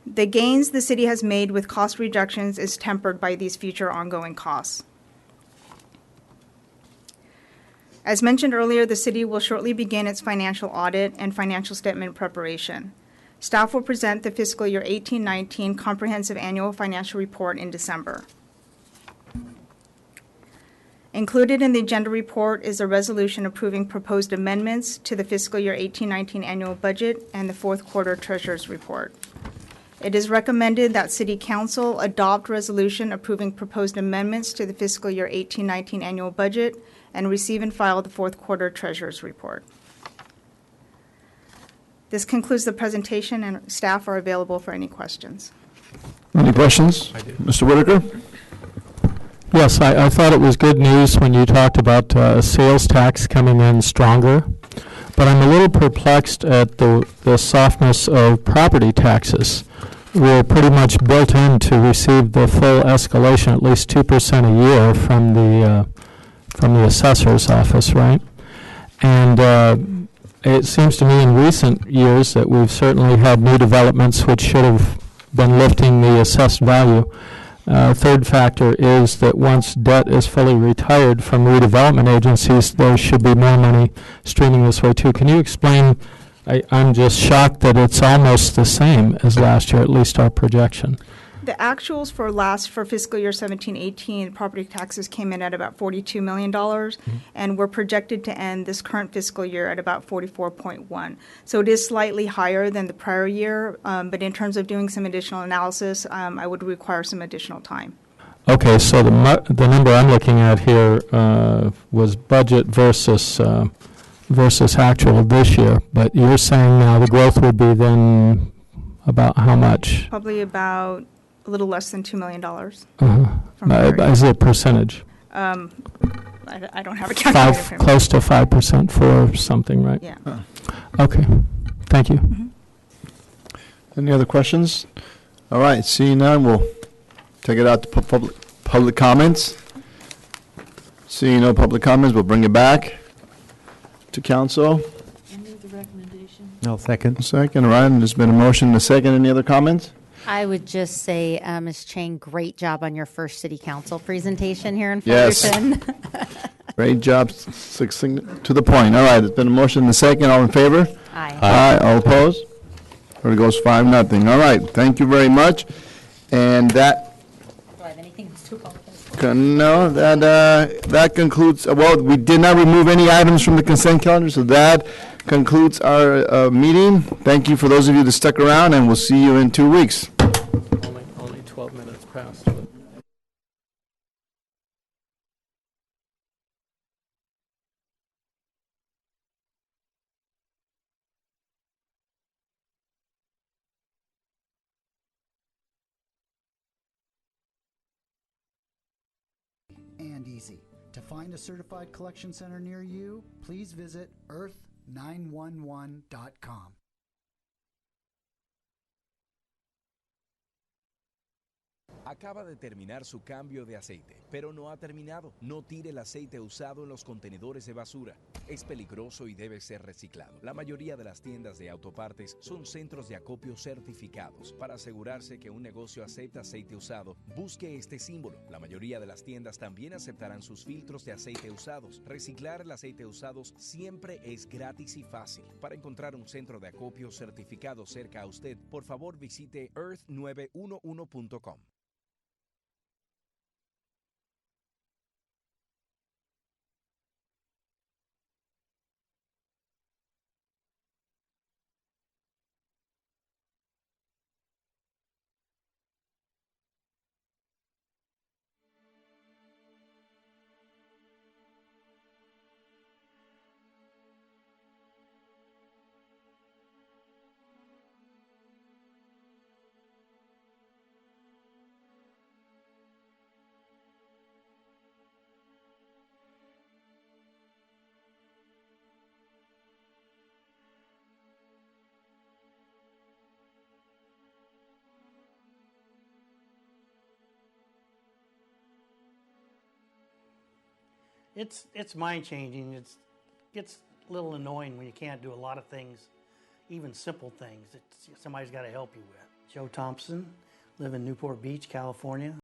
The gains the city has made with cost reductions is tempered by these future ongoing costs. As mentioned earlier, the city will shortly begin its financial audit and financial statement preparation. Staff will present the fiscal year 18-19 comprehensive annual financial report in December. Included in the agenda report is a resolution approving proposed amendments to the fiscal year 18-19 annual budget and the fourth quarter treasurer's report. It is recommended that City Council adopt resolution approving proposed amendments to the fiscal year 18-19 annual budget and receive and file the fourth quarter treasurer's report. This concludes the presentation, and staff are available for any questions. Any questions? Mr. Whitaker? Yes, I thought it was good news when you talked about sales tax coming in stronger, but I'm a little perplexed at the softness of property taxes. We're pretty much built in to receive the full escalation, at least 2% a year from the assessor's office, right? And it seems to me in recent years that we've certainly had new developments which should have been lifting the assessed value. Third factor is that once debt is fully retired from redevelopment agencies, there should be more money streaming this way too. Can you explain? I'm just shocked that it's almost the same as last year, at least our projection. The actuals for fiscal year 17-18, property taxes came in at about $42 million, and we're projected to end this current fiscal year at about 44.1. So it is slightly higher than the prior year, but in terms of doing some additional analysis, I would require some additional time. Okay, so the number I'm looking at here was budget versus actual this year, but you're saying now the growth would be then about how much? Probably about a little less than $2 million. As a percentage? I don't have a calculator. Close to 5% for something, right? Yeah. Okay. Thank you. Any other questions? All right. Seeing none, we'll take it out to public comments. Seeing no public comments, we'll bring it back to council. I move the recommendation. No, second. Second, all right. And there's been a motion and a second. Any other comments? I would just say, Ms. Chang, great job on your first city council presentation here in Yes. Fullerton. Great job, succinct to the point. All right, there's been a motion and a second. All in favor? Aye. Aye. All opposed? There it goes, 5-0. All right, thank you very much. And that. Do I have anything to apologize? No, that concludes. Well, we did not remove any items from the consent calendar, so that concludes our meeting. Thank you for those of you that stuck around, and we'll see you in 2 weeks. Only 12 minutes past. and easy. To find a certified collection center near you, please visit earth911.com. Acaba de terminar su cambio de aceite, pero no ha terminado. No tire el aceite usado en los contenedores de basura. Es peligroso y debe ser reciclado. La mayoría de las tiendas de autopartes son centros de acopio certificados. Para asegurarse que un negocio acepta aceite usado, busque este símbolo. La mayoría de las tiendas también aceptarán sus filtros de aceite usados. Reciclar el aceite usado siempre es gratis y fácil. Para encontrar un centro de acopio certificado cerca a usted, por favor visite earth911.com. It's mind changing. It gets a little annoying when you can't do a lot of things, even simple things that somebody's got to help you with. Joe Thompson, live in Newport Beach, California.